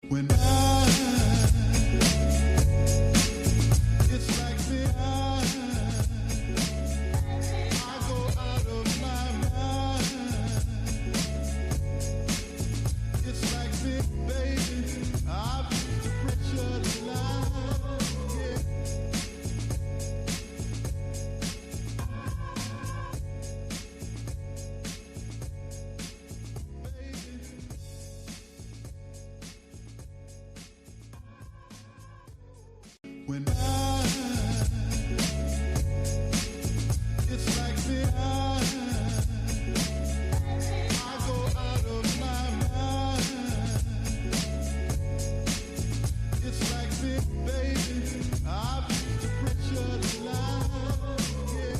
When it's like me, I go out of my mind. It's like me, baby, I've pictured the line, yeah. When it's like me, I go out of my mind. It's like me, baby, I've pictured the line, yeah.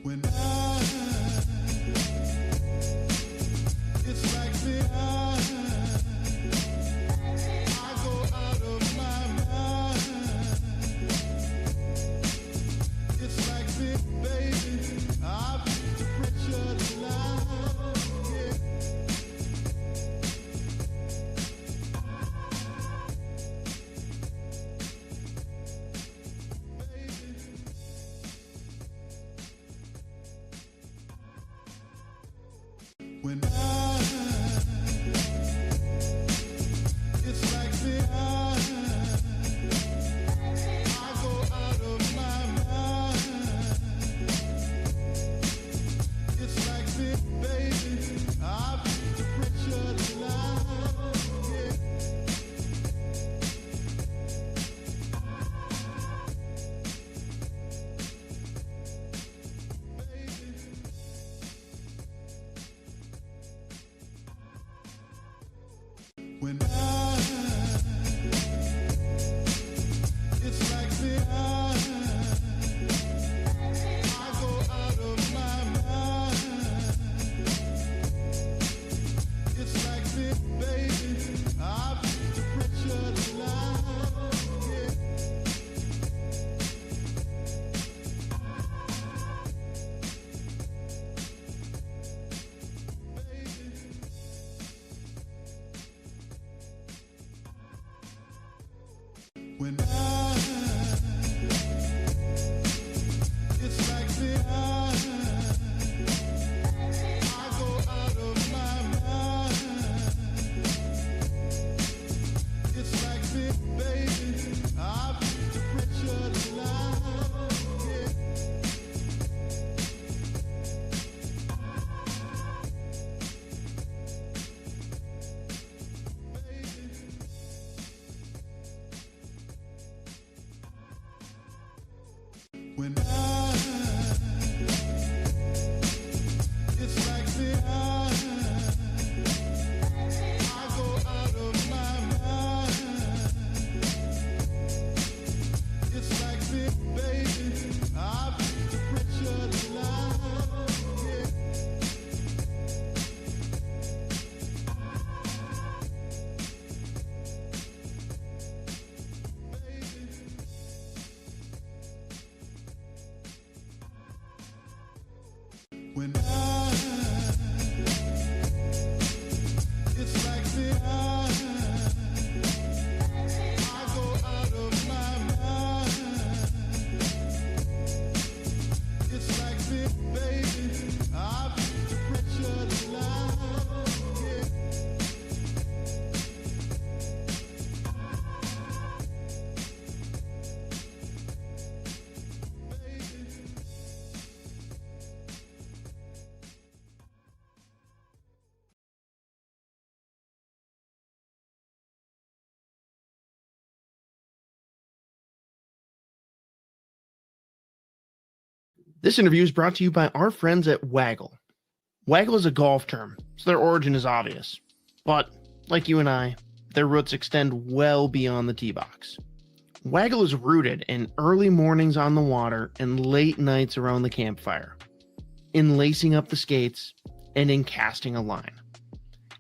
When it's like me, I go out of my mind. It's like me, baby, I've pictured the line, yeah. When it's like me, I go out of my mind. It's like me, baby, I've pictured the line, yeah. When it's like me, I go out of my mind. It's like me, baby, I've pictured the line, yeah. When it's like me, I go out of my mind. It's like me, baby, I've pictured the line, yeah. When it's like me, I go out of my mind. It's like me, baby, I've pictured the line, yeah. When it's like me, I go out of my mind. It's like me, baby, I've pictured the line, yeah. This interview is brought to you by our friends at Waggle. Waggle is a golf term, so their origin is obvious. But, like you and I, their roots extend well beyond the tee box. Waggle is rooted in early mornings on the water and late nights around the campfire, in lacing up the skates, and in casting a line.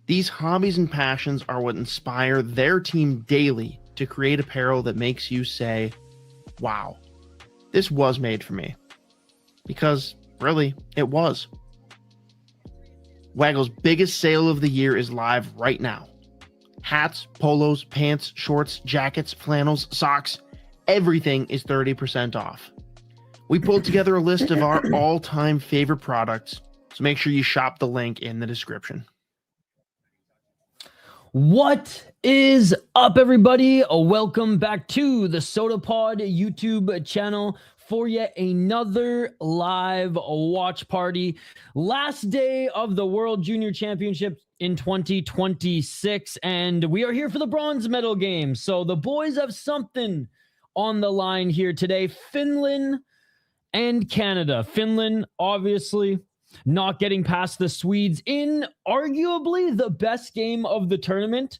These hobbies and passions are what inspire their team daily to create apparel that makes you say, wow, this was made for me. Because, really, it was. Waggle's biggest sale of the year is live right now. Hats, polos, pants, shorts, jackets, flannels, socks, everything is 30% off. We pulled together a list of our all-time favorite products, so make sure you shop the link in the description. What is up, everybody? Welcome back to the Sota Pod YouTube channel for yet another live watch party. Last day of the World Junior Championship in 2026, and we are here for the bronze medal game. So the boys have something on the line here today. Finland and Canada. Finland, obviously, not getting past the Swedes in arguably the best game of the tournament.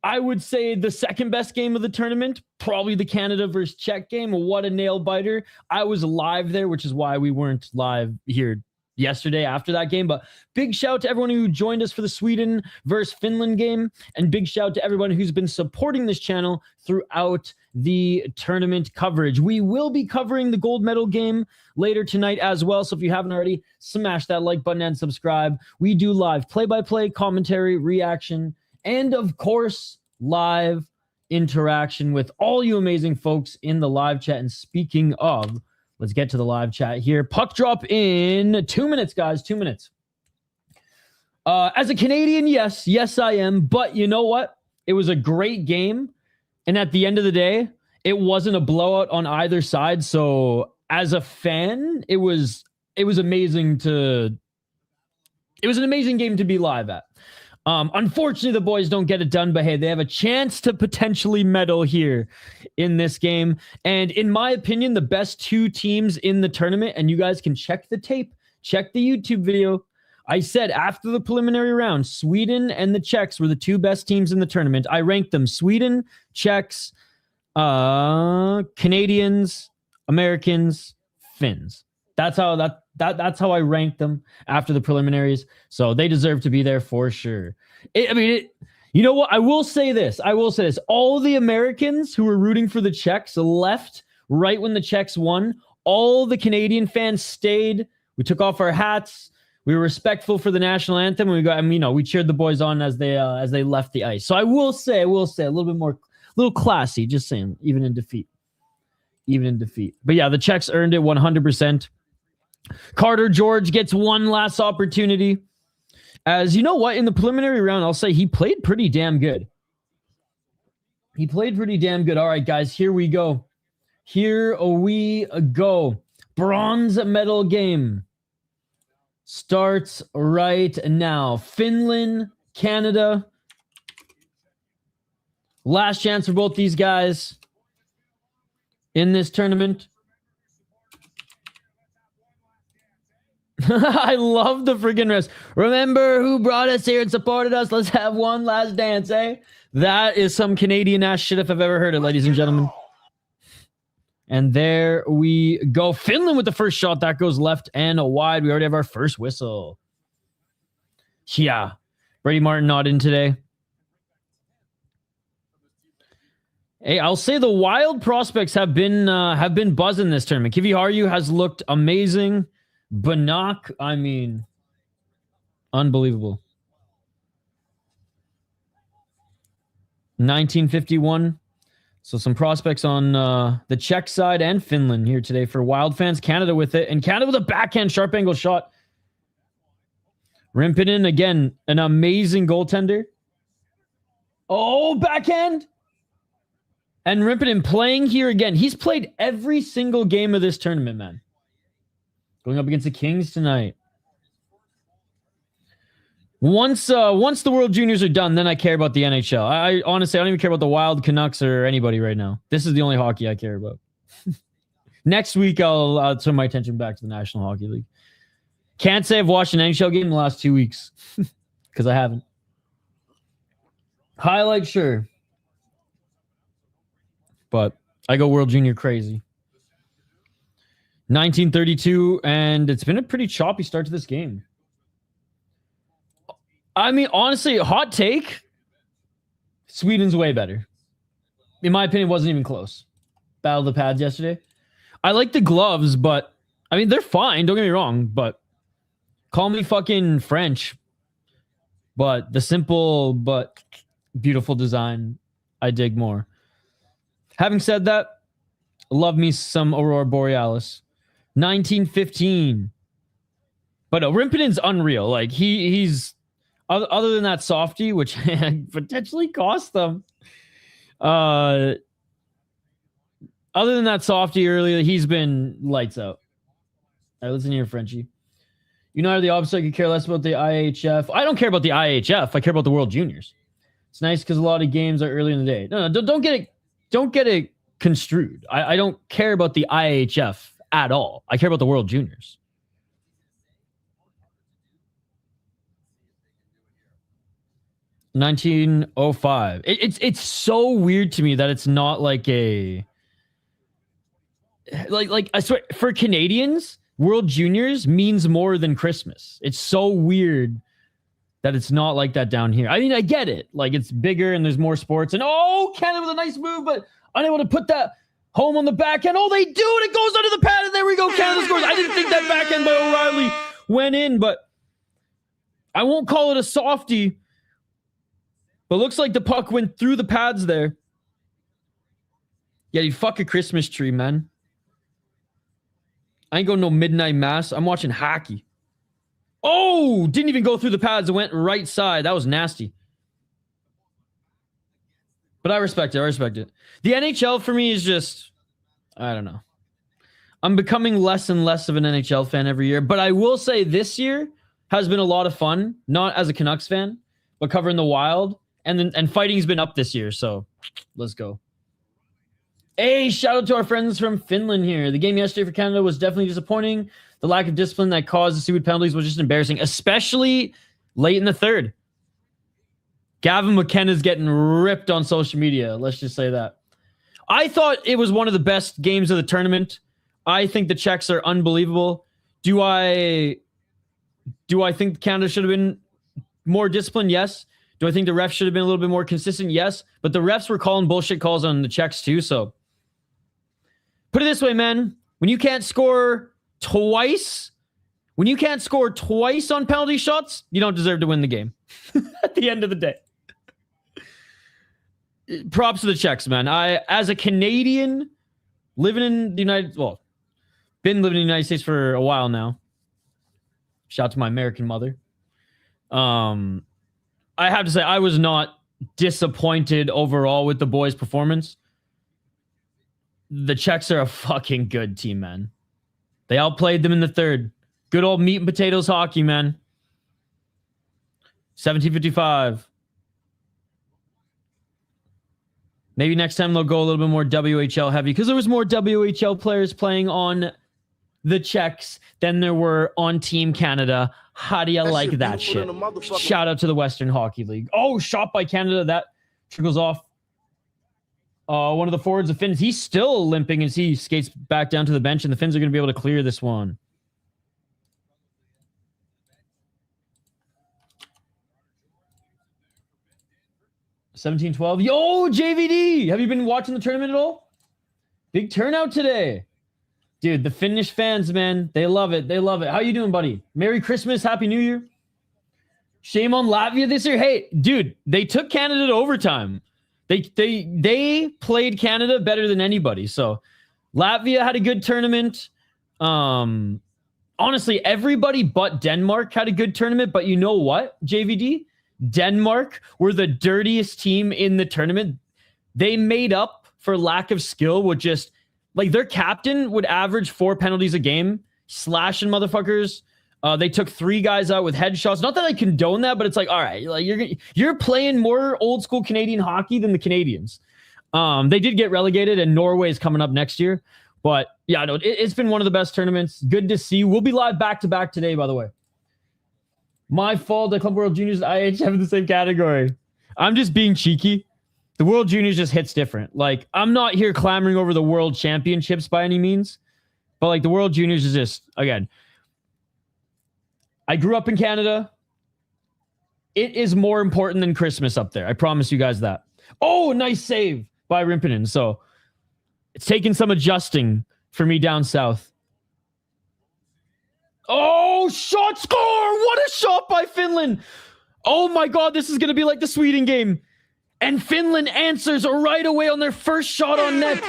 I would say the second best game of the tournament, probably the Canada versus Czech game. What a nail biter. I was live there, which is why we weren't live here yesterday after that game. But big shout to everyone who joined us for the Sweden versus Finland game. And big shout to everyone who's been supporting this channel throughout the tournament coverage. We will be covering the gold medal game later tonight as well. So if you haven't already, smash that like button and subscribe. We do live play-by-play, commentary, reaction, and of course, live interaction with all you amazing folks in the live chat. And speaking of, let's get to the live chat here. Puck drop in 2 minutes, guys. 2 minutes. As a Canadian, yes, I am. But you know what? It was a great game. And at the end of the day, it wasn't a blowout on either side. So as a fan, it was amazing it was an amazing game to be live at. Unfortunately, the boys don't get it done, but hey, they have a chance to potentially medal here in this game. And in my opinion, the best two teams in the tournament, and you guys can check the tape, check the YouTube video. I said after the preliminary round, Sweden and the Czechs were the two best teams in the tournament. I ranked them Sweden, Czechs, Canadians, Americans, Finns. That's how I ranked them after the preliminaries. So they deserve to be there for sure. You know what? I will say this. All the Americans who were rooting for the Czechs left right when the Czechs won. All the Canadian fans stayed. We took off our hats. We were respectful for the national anthem. We cheered the boys on as they left the ice. So I will say a little bit more, little classy. Just saying, even in defeat. But yeah, the Czechs earned it 100%. Carter George gets one last opportunity. As you know what, in the preliminary round, I'll say he played pretty damn good. All right, guys, here we go. Bronze medal game starts right now. Finland, Canada. Last chance for both these guys in this tournament. I love the friggin' rest. Remember who brought us here and supported us? Let's have one last dance, eh? That is some Canadian ass shit if I've ever heard it, ladies and gentlemen. And there we go. Finland with the first shot. That goes left and wide. We already have our first whistle. Yeah. Brady Martin not in today. Hey, I'll say the Wild prospects have been buzzing this tournament. Kivi Harju has looked amazing. Banak, unbelievable. 1951. So some prospects on the Czech side and Finland here today for Wild fans. Canada with it. And Canada with a backhand sharp angle shot. Rimpinen, again, an amazing goaltender. Oh, backhand. And Rimpinen playing here again. He's played every single game of this tournament, man. Going up against the Kings tonight. Once the World Juniors are done, then I care about the NHL. I honestly, I don't even care about the Wild, Canucks, or anybody right now. This is the only hockey I care about. Next week, I'll turn my attention back to the National Hockey League. Can't say I've watched an NHL game in the last 2 weeks because I haven't. Highlight, sure. But I go World Junior crazy. 1932, and it's been a pretty choppy start to this game. I mean, honestly, hot take, Sweden's way better. in my opinion, wasn't even close. Battle of the pads yesterday. I like the gloves, but I mean, they're fine. Don't get me wrong, but call me fucking French. But the simple but beautiful design, I dig more. Having said that, love me some Aurora Borealis. 1915. But no, Rimpinen's unreal. Like he's other than that softie, which potentially cost them. Other than that softie earlier, he's been lights out. All right, listen here, Frenchie. You know, the opposite. You care less about the IIHF. I don't care about the IIHF. I care about the World Juniors. It's nice because a lot of games are early in the day. No, don't get it construed. I don't care about the IIHF at all. I care about the World Juniors. $19.05. It's so weird to me that it's not like a like I swear for Canadians, World Juniors means more than Christmas. It's so weird that it's not like that down here. I mean, I get it. Like it's bigger and there's more sports. And Canada with a nice move, but unable to put that home on the backhand. Oh, they do it. It goes under the pad, and there we go. Canada scores. I didn't think that backhand by O'Reilly went in, but I won't call it a softie. But looks like the puck went through the pads there. Yeah, you fuck a Christmas tree, man. I ain't going no midnight mass. I'm watching hockey. Oh, didn't even go through the pads. It went right side. That was nasty. But I respect it. I respect it. The NHL for me is just, I don't know. I'm becoming less and less of an NHL fan every year. But I will say this year has been a lot of fun. Not as a Canucks fan, but covering the Wild. And fighting's been up this year. So let's go. Hey, shout out to our friends from Finland here. The game yesterday for Canada was definitely disappointing. The lack of discipline that caused the stupid penalties was just embarrassing, especially late in the third. Gavin McKenna's getting ripped on social media. Let's just say that. I thought it was one of the best games of the tournament. I think the Czechs are unbelievable. Do I think Canada should have been more disciplined? Yes. Do I think the refs should have been a little bit more consistent? Yes. But the refs were calling bullshit calls on the Czechs too. So put it this way, man. When you can't score twice on penalty shots, you don't deserve to win the game at the end of the day. Props to the Czechs, man. I, as a Canadian living in the been living in the United States for a while now. Shout out to my American mother. I have to say, I was not disappointed overall with the boys' performance. The Czechs are a fucking good team, man. They outplayed them in the third. Good old meat and potatoes hockey, man. 17:55. Maybe next time they'll go a little bit more WHL heavy because there was more WHL players playing on the Czechs than there were on Team Canada. How do you like that shit? Shout out to the Western Hockey League. Oh, shot by Canada. That trickles off. One of the forwards of Finns. He's still limping as he skates back down to the bench, and the Finns are going to be able to clear this one. $17-12. Yo, JVD! Have you been watching the tournament at all? Big turnout today. Dude, the Finnish fans, man, they love it. They love it. How you doing, buddy? Merry Christmas. Happy New Year. Shame on Latvia this year. Hey, dude, they took Canada to overtime. They played Canada better than anybody. So Latvia had a good tournament. Honestly, everybody but Denmark had a good tournament. But you know what, JVD? Denmark were the dirtiest team in the tournament. They made up for lack of skill with just... Like, their captain would average 4 penalties a game, slashing motherfuckers. They took 3 guys out with headshots. Not that I condone that, but it's like, all right, like you're playing more old school Canadian hockey than the Canadians. They did get relegated, and Norway is coming up next year. But yeah, no, it's been one of the best tournaments. Good to see. We'll be live back to back today, by the way. My fault. The Club World Juniors and IIHF in the same category. I'm just being cheeky. The World Juniors just hits different. Like, I'm not here clamoring over the World Championships by any means, but like the World Juniors is just, again, I grew up in Canada. It is more important than Christmas up there. I promise you guys that. Oh, nice save. by Rimpinen. So it's taken some adjusting for me down south. Oh, shot score! What a shot by Finland! Oh my God, this is going to be like the Sweden game. And Finland answers right away on their first shot on net.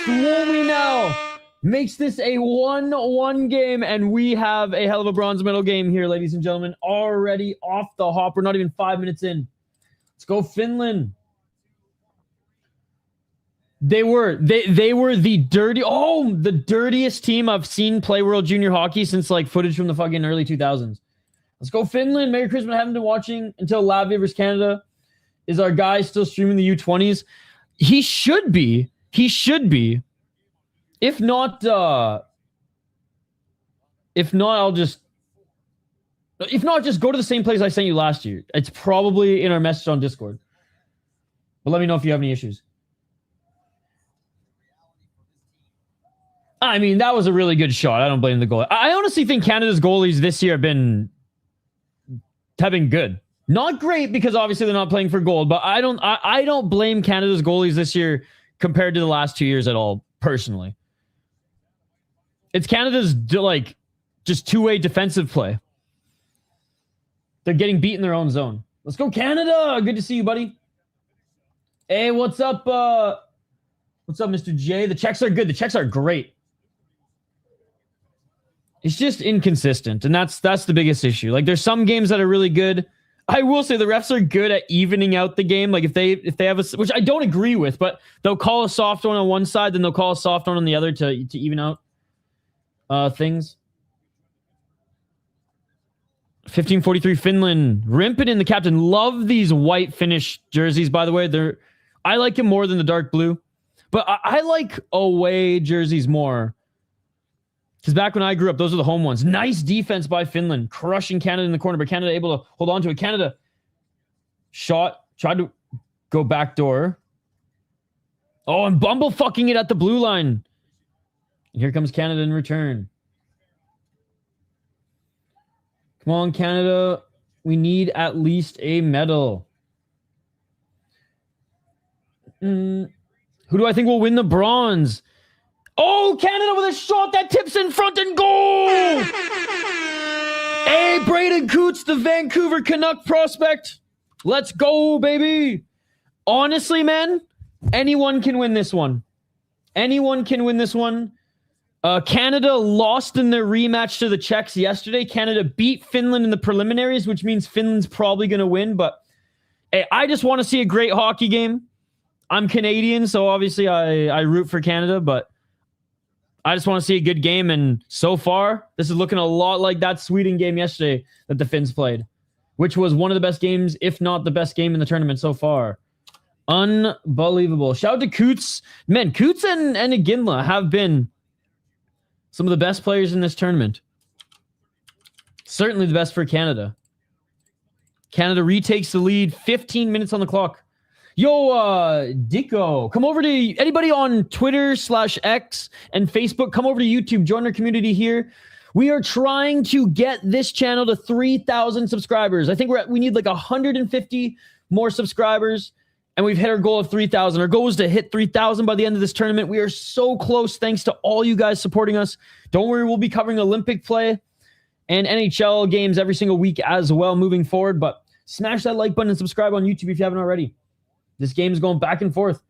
Suomi now makes this a 1-1 game, and we have a hell of a bronze medal game here, ladies and gentlemen. Already off the hop. We're not even 5 minutes in. Let's go, Finland. They were the dirtiest team I've seen play World Junior Hockey since like footage from the fucking early 2000s. Let's go, Finland. Merry Christmas. I haven't been watching until Latvia versus Canada. Is our guy still streaming the U20s? He should be. If not, just go to the same place I sent you last year. It's probably in our message on Discord. But let me know if you have any issues. I mean, that was a really good shot. I don't blame the goalie. I honestly think Canada's goalies this year have been good. Not great because obviously they're not playing for gold, but I don't blame Canada's goalies this year compared to the last 2 years at all, personally. It's Canada's just two-way defensive play. They're getting beat in their own zone. Let's go, Canada! Good to see you, buddy. Hey, what's up? What's up, Mr. J? The checks are good. The checks are great. It's just inconsistent, and that's the biggest issue. Like, there's some games that are really good. I will say the refs are good at evening out the game. Like if they have which I don't agree with, but they'll call a soft one on one side, then they'll call a soft one on the other to even out things. 1543 Finland. Rimpinen, the captain. Love these white Finnish jerseys, by the way. I like him more than the dark blue, but I like away jerseys more. Because back when I grew up, those were the home ones. Nice defense by Finland. Crushing Canada in the corner, but Canada able to hold on to it. Canada shot. Tried to go backdoor. Oh, and Bumble fucking it at the blue line. And here comes Canada in return. Come on, Canada. We need at least a medal. Who do I think will win the bronze? Oh, Canada with a shot that tips in front and goal! Hey, Braden Coots, the Vancouver Canuck prospect. Let's go, baby. Honestly, man, anyone can win this one. Canada lost in their rematch to the Czechs yesterday. Canada beat Finland in the preliminaries, which means Finland's probably going to win. But hey, I just want to see a great hockey game. I'm Canadian, so obviously I root for Canada, but I just want to see a good game, and so far, this is looking a lot like that Sweden game yesterday that the Finns played, which was one of the best games, if not the best game in the tournament so far. Unbelievable. Shout out to Coots. Man, Coots and Iginla have been some of the best players in this tournament. Certainly the best for Canada. Canada retakes the lead, 15 minutes on the clock. Yo, Dicko, come over to anybody on Twitter /X and Facebook. Come over to YouTube. Join our community here. We are trying to get this channel to 3,000 subscribers. I think we need like 150 more subscribers, and we've hit our goal of 3,000. Our goal was to hit 3,000 by the end of this tournament. We are so close thanks to all you guys supporting us. Don't worry, we'll be covering Olympic play and NHL games every single week as well moving forward. But smash that like button and subscribe on YouTube if you haven't already. This game is going back and forth.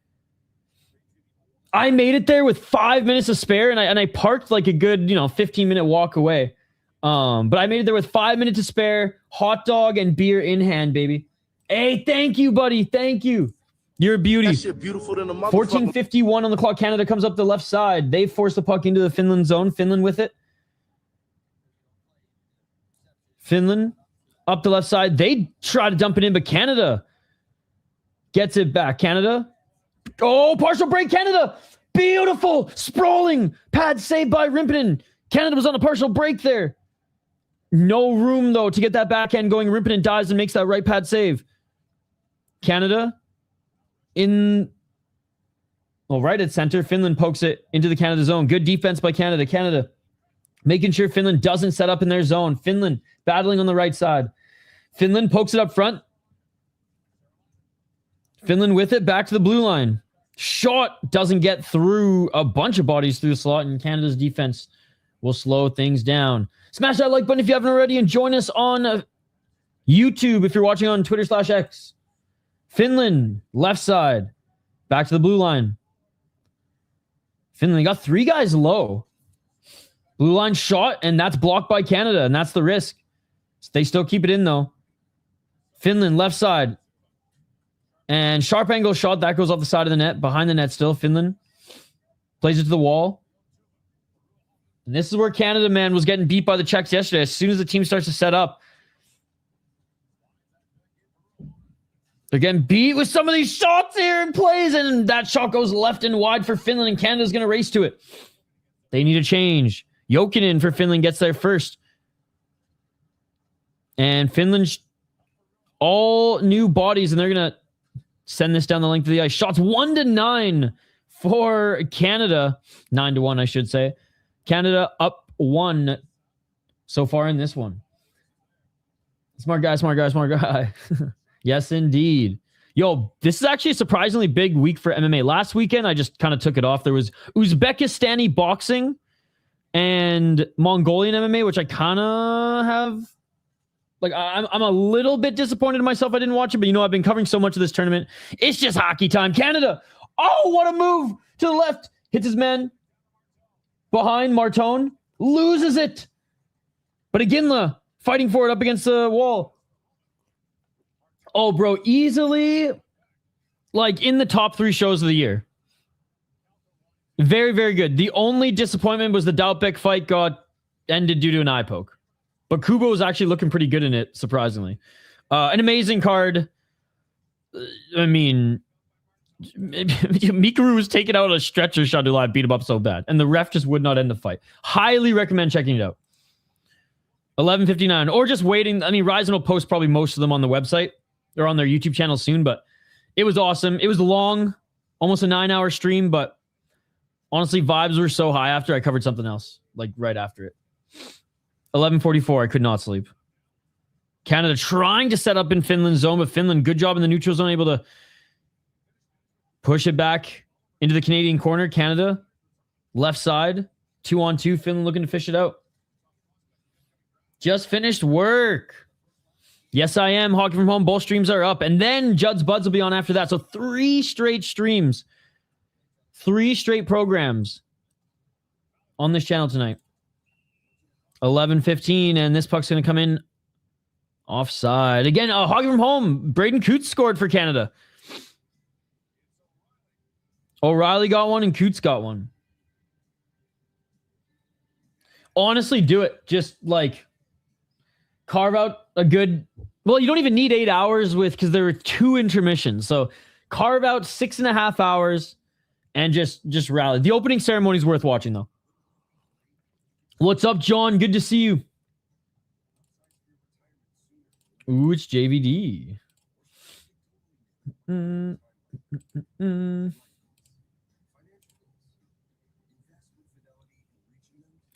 I made it there with 5 minutes to spare, and I parked like a good 15-minute walk away. But I made it there with 5 minutes to spare, hot dog and beer in hand, baby. Hey, thank you, buddy. Thank you. You're a beauty. That shit beautiful than a motherfucker. 14:51 on the clock. Canada comes up the left side. They force the puck into the Finland zone. Finland with it. Finland up the left side. They try to dump it in, but Canada gets it back. Canada. Oh, partial break, Canada. Beautiful. Sprawling. Pad saved by Rimpinen. Canada was on a partial break there. No room, though, to get that backhand going. Rimpinen dives and makes that right pad save. Canada right at center. Finland pokes it into the Canada zone. Good defense by Canada. Canada making sure Finland doesn't set up in their zone. Finland battling on the right side. Finland pokes it up front. Finland with it, back to the blue line. Shot doesn't get through a bunch of bodies through the slot, and Canada's defense will slow things down. Smash that like button if you haven't already, and join us on YouTube if you're watching on Twitter/X. Finland, left side. Back to the blue line. Finland got 3 guys low. Blue line shot, and that's blocked by Canada, and that's the risk. They still keep it in, though. Finland, left side. And sharp angle shot, that goes off the side of the net. Behind the net still, Finland. Plays it to the wall. And this is where Canada, man, was getting beat by the Czechs yesterday. As soon as the team starts to set up, they're getting beat with some of these shots here and plays, and that shot goes left and wide for Finland, and Canada's going to race to it. They need a change. Jokinen for Finland gets there first. And Finland, all new bodies, and they're going to send this down the length of the ice. Shots 1-9 for Canada. 9-1, I should say. Canada up 1 so far in this one. Smart guy, smart guy, smart guy. Yes, indeed. Yo, this is actually a surprisingly big week for MMA. Last weekend, I just kind of took it off. There was Uzbekistani boxing and Mongolian MMA, which I kind of have... Like, I'm a little bit disappointed in myself I didn't watch it, but I've been covering so much of this tournament. It's just hockey time. Canada. Oh, what a move to the left. Hits his man. Behind Martone. Loses it. But Iginla fighting for it up against the wall. Oh, bro, easily like in the top 3 shows of the year. Very, very good. The only disappointment was the Daupek fight got ended due to an eye poke. But Kubo was actually looking pretty good in it, surprisingly. An amazing card. I mean, Mikuru was taking out a stretcher shot to live, beat him up so bad. And the ref just would not end the fight. Highly recommend checking it out. 11:59. Or just waiting. I mean, Ryzen will post probably most of them on the website. They're on their YouTube channel soon, but it was awesome. It was long, almost a 9-hour stream, but honestly, vibes were so high after I covered something else, like right after it. 11:44, I could not sleep. Canada trying to set up in Finland's zone, but Finland, good job in the neutral zone, able to push it back into the Canadian corner. Canada, left side, 2-on-2. Finland looking to fish it out. Just finished work. Yes, I am. Hockey from Home. Both streams are up. And then Judd's Buds will be on after that. So 3 straight streams. 3 straight programs on this channel tonight. 11:15, and this puck's going to come in offside. Again, Hockey from Home. Braden Coots scored for Canada. O'Reilly got one, and Coots got one. Honestly, do it. Just, like, carve out a good... Well, you don't even need 8 hours because there were 2 intermissions. So carve out 6.5 hours and just rally. The opening ceremony is worth watching, though. What's up, John? Good to see you. Ooh, it's JVD.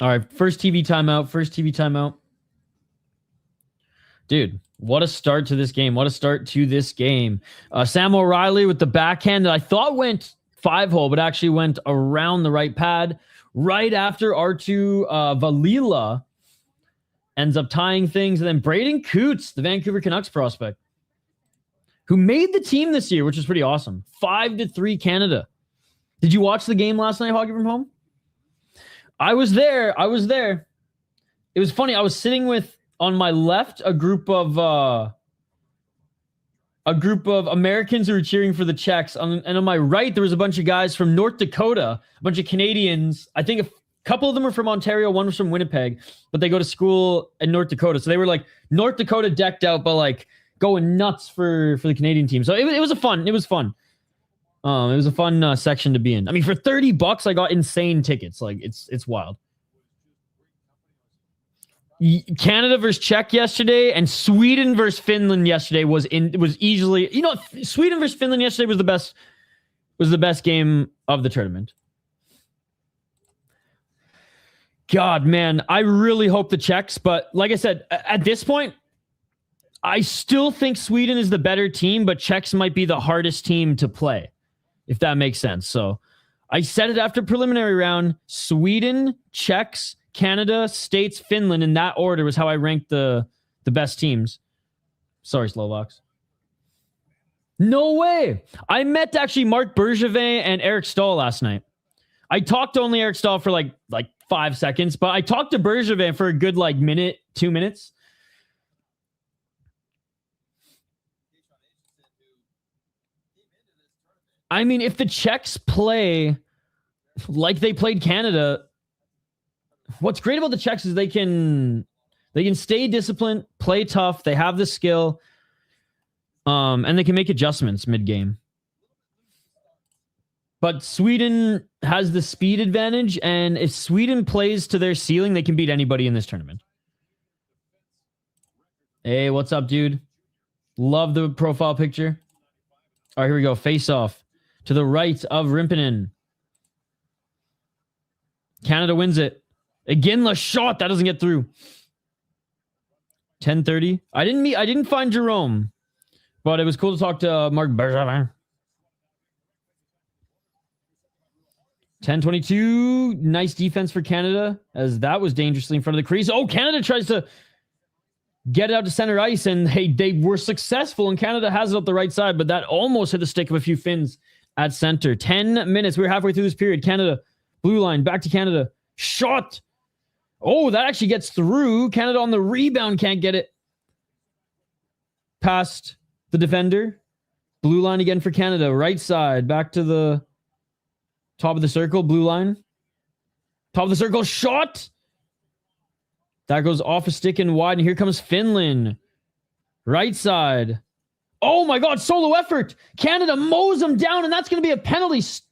All right, first TV timeout. Dude, what a start to this game. Sam O'Reilly with the backhand that I thought went 5-hole, but actually went around the right pad. Right after R2 Valila ends up tying things. And then Braden Coots, the Vancouver Canucks prospect, who made the team this year, which is pretty awesome. 5-3 Canada. Did you watch the game last night, Hockey from Home? I was there. It was funny. I was sitting with, on my left, a group of Americans who were cheering for the Czechs. And on my right, there was a bunch of guys from North Dakota, a bunch of Canadians. I think a couple of them are from Ontario, one was from Winnipeg, but they go to school in North Dakota. So they were like North Dakota decked out, but like going nuts for the Canadian team. So it was fun. It was a fun section to be in. I mean, for $30, I got insane tickets. Like it's wild. Canada versus Czech yesterday, and Sweden versus Finland yesterday was easily, Sweden versus Finland yesterday was the best game of the tournament. God, man, I really hope the Czechs, but like I said, at this point, I still think Sweden is the better team, but Czechs might be the hardest team to play. if that makes sense. So I said it after preliminary round. Sweden, Czechs, Canada, States, Finland, in that order was how I ranked the best teams. Sorry, Slovaks. No way. I met actually Marc Bergevin and Eric Stahl last night. I talked to only Eric Stahl for like 5 seconds, but I talked to Bergevin for a good minute, 2 minutes. I mean, if the Czechs play like they played Canada, what's great about the Czechs is they can stay disciplined, play tough, they have the skill, and they can make adjustments mid-game. But Sweden has the speed advantage, and if Sweden plays to their ceiling, they can beat anybody in this tournament. Hey, what's up, dude? Love the profile picture. All right, here we go. Face off to the right of Rimpinen. Canada wins it. Again, the shot. That doesn't get through. 10:30. I didn't find Jerome, but it was cool to talk to Marc Bergevin. 10:22. Nice defense for Canada, as that was dangerously in front of the crease. Oh, Canada tries to get it out to center ice, and they were successful, and Canada has it up the right side, but that almost hit the stick of a few Finns at center. 10 minutes. We're halfway through this period. Canada, blue line, back to Canada. Shot. Oh, that actually gets through. Canada on the rebound can't get it past the defender. Blue line again for Canada. Right side, back to the top of the circle. Blue line. Top of the circle. Shot. That goes off a stick and wide, and here comes Finland. Right side. Oh my God, solo effort. Canada mows them down, and that's going to be a penalty. It's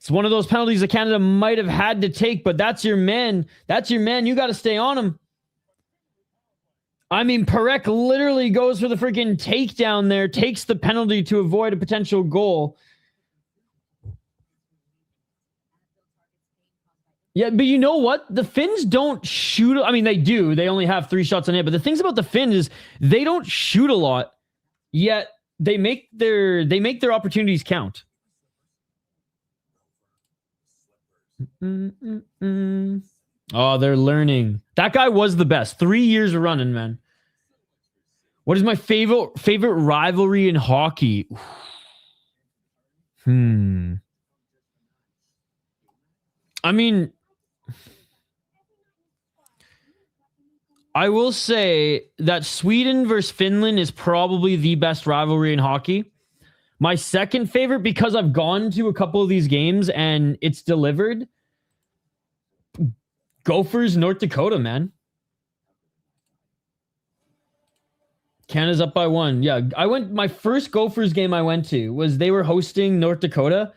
one of those penalties that Canada might have had to take, but that's your man. That's your man. You got to stay on him. I mean, Parek literally goes for the freaking takedown there, takes the penalty to avoid a potential goal. Yeah, but you know what? The Finns don't shoot. I mean, they do. They only have 3 shots on net. But the things about the Finns is they don't shoot a lot, yet they make their opportunities count. Oh, they're learning. That guy was the best. 3 years running, man. What is my favorite rivalry in hockey? I mean, I will say that Sweden versus Finland is probably the best rivalry in hockey. My second favorite, because I've gone to a couple of these games and it's delivered, Gophers, North Dakota, man. Canada's up by 1. Yeah, my first Gophers game I went to was they were hosting North Dakota.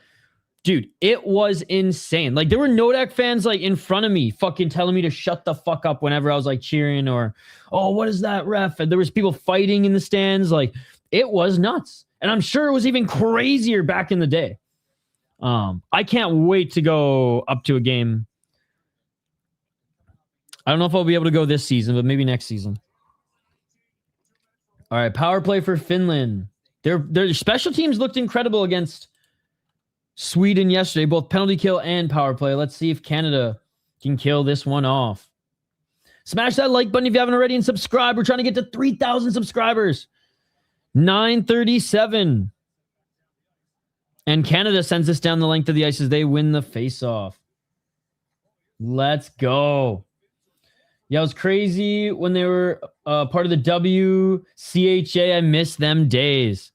Dude, it was insane. Like, there were Nodak fans in front of me fucking telling me to shut the fuck up whenever I was cheering, or, oh, what is that, ref? And there was people fighting in the stands. It was nuts. And I'm sure it was even crazier back in the day. I can't wait to go up to a game. I don't know if I'll be able to go this season, but maybe next season. All right, power play for Finland. Their special teams looked incredible against Sweden yesterday, both penalty kill and power play. Let's see if Canada can kill this one off. Smash that like button if you haven't already, and subscribe. We're trying to get to 3,000 subscribers. 9:37. And Canada sends us down the length of the ice as they win the face-off. Let's go. Yeah, it was crazy when they were part of the WCHA. I miss them days.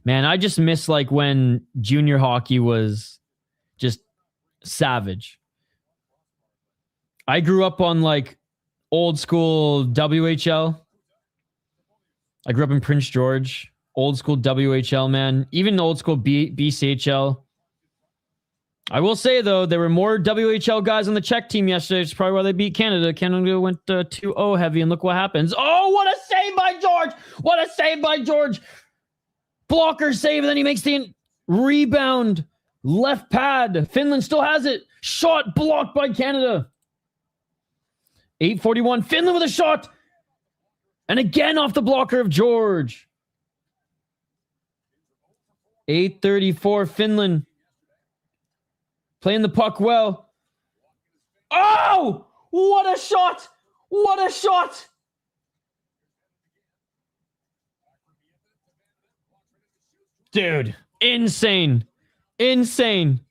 Man, I just miss when junior hockey was just savage. I grew up on old school WHL. I grew up in Prince George. Old school WHL, man. Even old school BCHL. I will say, though, there were more WHL guys on the Czech team yesterday. It's probably why they beat Canada. Canada went 2-0 heavy, and look what happens. Oh, what a save by George! What a save by George! Blocker save, and then he makes the rebound. Left pad. Finland still has it. Shot blocked by Canada. 8:41. Finland with a shot. And again off the blocker of George. 8:34, Finland. Playing the puck well. Oh! What a shot! What a shot! Dude, insane. Insane.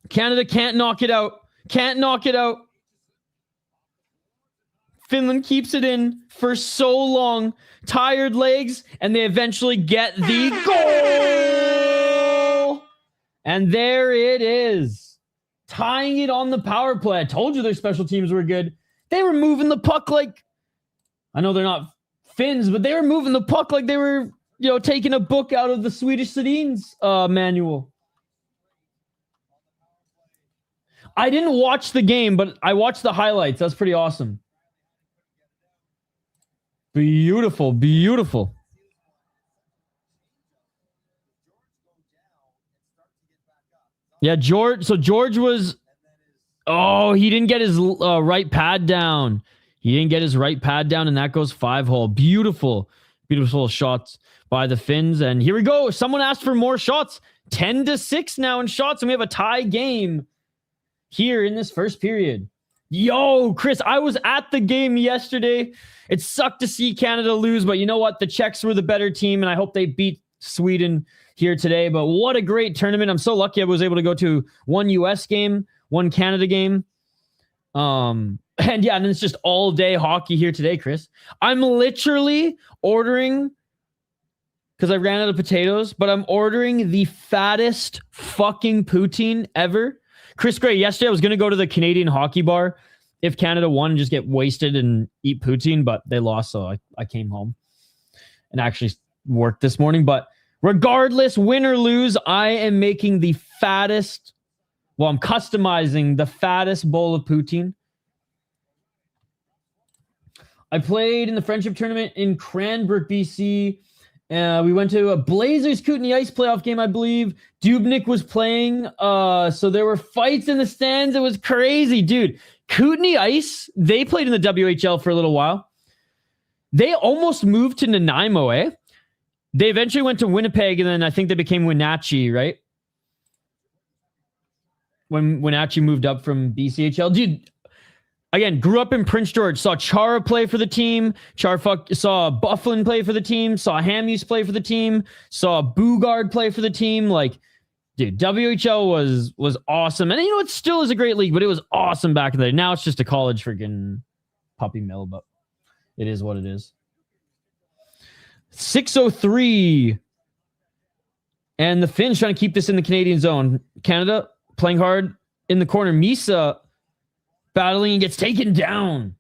Canada can't knock it out. Can't knock it out. Finland keeps it in for so long. Tired legs, and they eventually get the goal. And there it is. Tying it on the power play. I told you their special teams were good. They were moving the puck like, I know they're not Finns, but they were moving the puck like they were, taking a book out of the Swedish Sedin's manual. I didn't watch the game, but I watched the highlights. That's pretty awesome. Beautiful, beautiful. Yeah, George. So George was. Oh, he didn't get his right pad down. He didn't get his right pad down, and that goes 5-hole. Beautiful, beautiful shots by the Finns. And here we go. Someone asked for more shots. 10-6 now in shots, and we have a tie game here in this first period. Yo, Chris, I was at the game yesterday. It sucked to see Canada lose, but you know what? The Czechs were the better team, and I hope they beat Sweden here today. But what a great tournament. I'm so lucky I was able to go to one US game, one Canada game. And then it's just all day hockey here today, Chris. I'm literally ordering, because I ran out of potatoes, but I'm ordering the fattest fucking poutine ever. Chris Gray, yesterday I was going to go to the Canadian hockey bar if Canada won and just get wasted and eat poutine, but they lost, so I came home and actually worked this morning. But regardless, win or lose, I am making the fattest, I'm customizing the fattest bowl of poutine. I played in the friendship tournament in Cranbrook, BC. We went to a Blazers Kootenay Ice playoff game, I believe. Dubnik was playing. So there were fights in the stands. It was crazy, dude. Kootenay Ice, they played in the WHL for a little while. They almost moved to Nanaimo, eh? They eventually went to Winnipeg, and then I think they became Wenatchee, right? When Wenatchee moved up from BCHL. Dude, again, grew up in Prince George. Saw Chara play for the team. Saw Bufflin play for the team. Saw Hamuse play for the team. Saw Bugard play for the team. Like, dude, WHL was awesome. And it still is a great league, but it was awesome back in the day. Now it's just a college freaking puppy mill, but it is what it is. 6:03. And the Finns trying to keep this in the Canadian zone. Canada playing hard in the corner. Misa battling and gets taken down.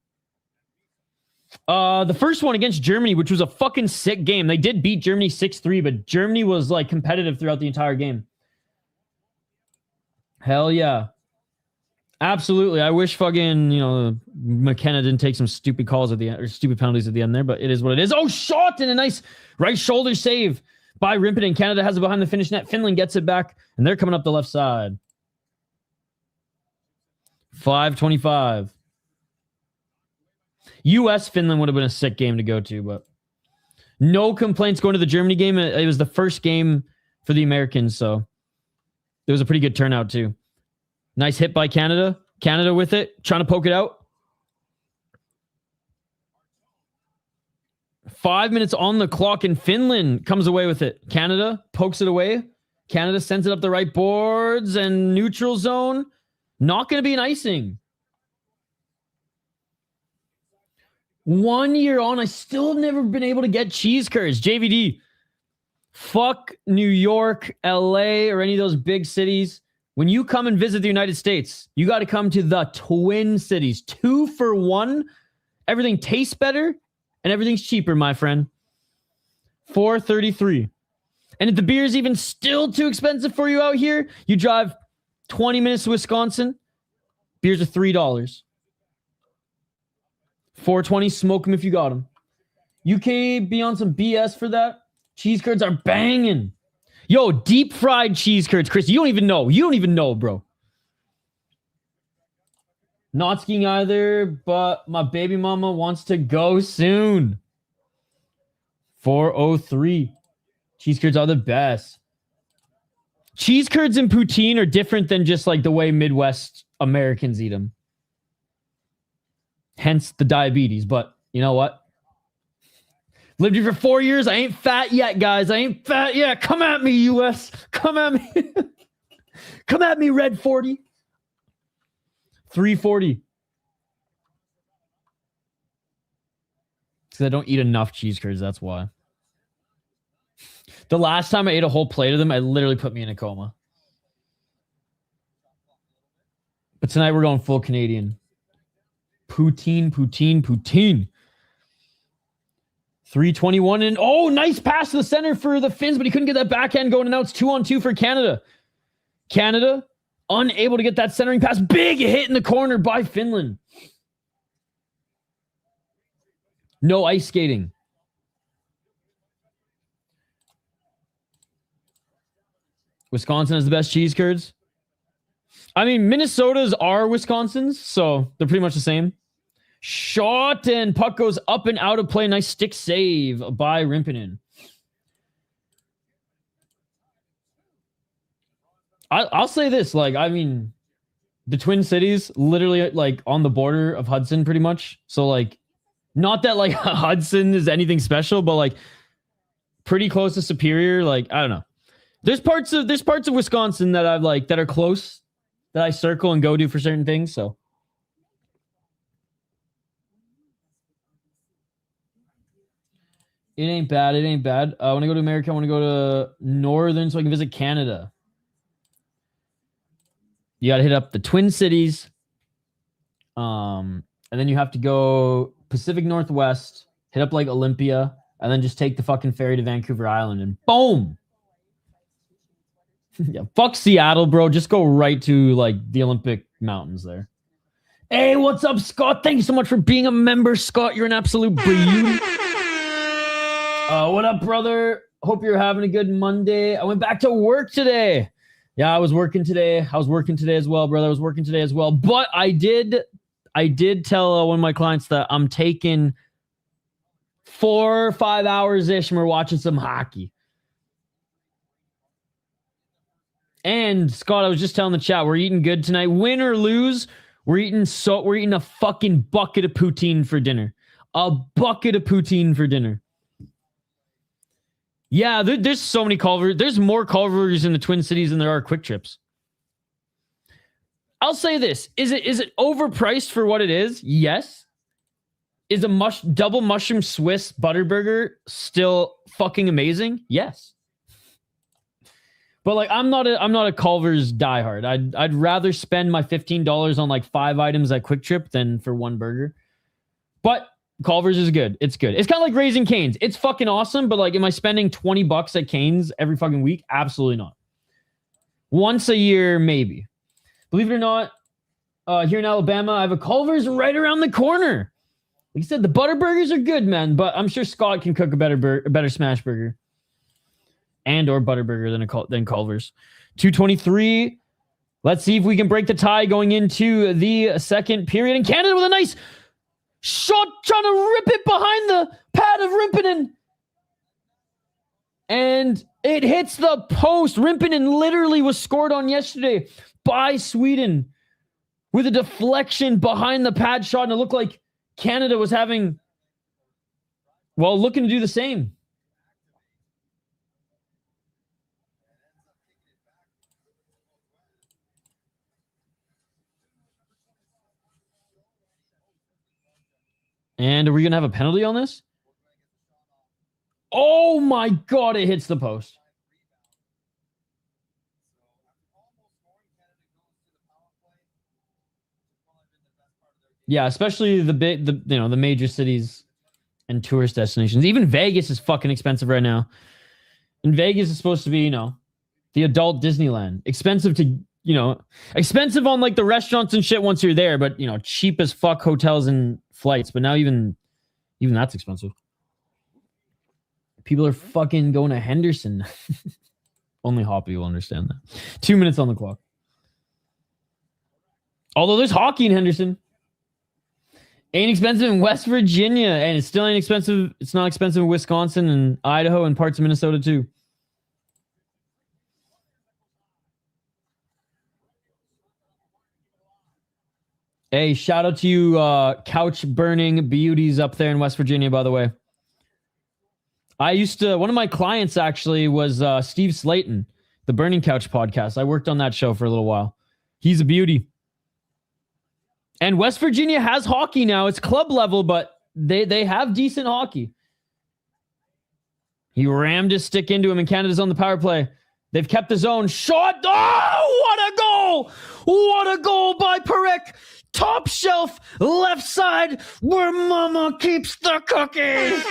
The first one against Germany, which was a fucking sick game. They did beat Germany 6-3, but Germany was like competitive throughout the entire game. Hell yeah. Absolutely. I wish fucking, McKenna didn't take some stupid calls at the end, or stupid penalties at the end there, but it is what it is. Oh, shot, and a nice right shoulder save by Rimpinen. Canada has it behind the Finnish net. Finland gets it back, and they're coming up the left side. 5:25. US Finland would have been a sick game to go to, but no complaints going to the Germany game. It was the first game for the Americans, so it was a pretty good turnout too. Nice hit by Canada. Canada with it, trying to poke it out. 5 minutes on the clock, and Finland comes away with it. Canada pokes it away. Canada sends it up the right boards and neutral zone. Not going to be an icing. 1 year on, I still have never been able to get cheese curds. JVD, fuck New York, LA, or any of those big cities. When you come and visit the United States, you got to come to the Twin Cities. 2 for $1. Everything tastes better and everything's cheaper, my friend. $4.33. And if the beer is even still too expensive for you out here, you drive 20 minutes to Wisconsin, beers are $3. $4.20, smoke them if you got them. UK be on some BS for that. Cheese curds are banging. Yo, deep fried cheese curds, Chris. You don't even know. You don't even know, bro. Not skiing either, but my baby mama wants to go soon. 4:03. Cheese curds are the best. Cheese curds and poutine are different than just like the way Midwest Americans eat them. Hence the diabetes. But you know what? Lived here for 4 years. I ain't fat yet, guys. I ain't fat yet. Come at me, US. Come at me. Come at me, Red 40. 340. Because I don't eat enough cheese curds. That's why. The last time I ate a whole plate of them, it literally put me in a coma. But tonight we're going full Canadian. Poutine. 321 and oh, nice pass to the center for the Finns, but he couldn't get that backhand going, and now it's 2-on-2 for Canada. Canada unable to get that centering pass. Big hit in the corner by Finland. No ice skating. Wisconsin has the best cheese curds. I mean, Minnesota's are Wisconsin's, so they're pretty much the same. Shot and puck goes up and out of play. Nice stick save by Rimpinen. I'll say this, like, I mean, the Twin Cities, literally, like, on the border of Hudson, pretty much. So, like, not that, like, Hudson is anything special, but, like, pretty close to Superior. Like, I don't know. There's parts of Wisconsin that I've, like, that are close, that I circle and go to for certain things, so. It ain't bad. I want to go to America. I want to go to Northern so I can visit Canada. You got to hit up the Twin Cities. And then you have to go Pacific Northwest, hit up like Olympia, and then just take the fucking ferry to Vancouver Island and boom. Yeah, fuck Seattle, bro. Just go right to like the Olympic Mountains there. Hey, what's up, Scott? Thank you so much for being a member, Scott. You're an absolute beauty. What up, brother? Hope you're having a good Monday. I went back to work today. Yeah, I was working today. As well, brother. I was working today as well. But I did tell one of my clients that I'm taking 4 or 5 hours-ish and we're watching some hockey. And Scott, I was just telling the chat, we're eating good tonight. Win or lose, we're eating a fucking bucket of poutine for dinner. A bucket of poutine for dinner. Yeah, there's so many Culver's. There's more Culver's in the Twin Cities than there are Quick Trips. I'll say this. Is it overpriced for what it is? Yes. Is a double mushroom Swiss butter burger still fucking amazing? Yes. But like I'm not a Culver's diehard. I'd rather spend my $15 on like 5 items at Quick Trip than for one burger. But Culver's is good. It's good. It's kind of like Raising Cane's. It's fucking awesome, but like, am I spending $20 at Cane's every fucking week? Absolutely not. Once a year, maybe. Believe it or not, here in Alabama, I have a Culver's right around the corner. Like I said, the butter burgers are good, man, but I'm sure Scott can cook a better smash burger and or butter burger than Culver's. 2:23. Let's see if we can break the tie going into the second period. And Canada with a nice shot, trying to rip it behind the pad of Rimpinen. And it hits the post. Rimpinen literally was scored on yesterday by Sweden with a deflection behind the pad shot. And it looked like Canada was looking to do the same. And are we going to have a penalty on this? Oh my God, it hits the post. Yeah, especially the major cities and tourist destinations. Even Vegas is fucking expensive right now. And Vegas is supposed to be, the adult Disneyland. Expensive on like the restaurants and shit once you're there, but cheap as fuck hotels and flights. But now even that's expensive. People are fucking going to Henderson. Only Hoppy will understand that. 2 minutes on the clock. Although there's hockey in Henderson. Ain't expensive in West Virginia, and it still ain't expensive. It's not expensive in Wisconsin and Idaho and parts of Minnesota too. Hey, shout out to you, couch burning beauties up there in West Virginia, by the way. One of my clients actually was Steve Slayton, the Burning Couch podcast. I worked on that show for a little while. He's a beauty. And West Virginia has hockey now. It's club level, but they have decent hockey. He rammed his stick into him, and Canada's on the power play. They've kept his own shot. Oh, what a goal! What a goal by Perek. Top shelf, left side, where mama keeps the cookies.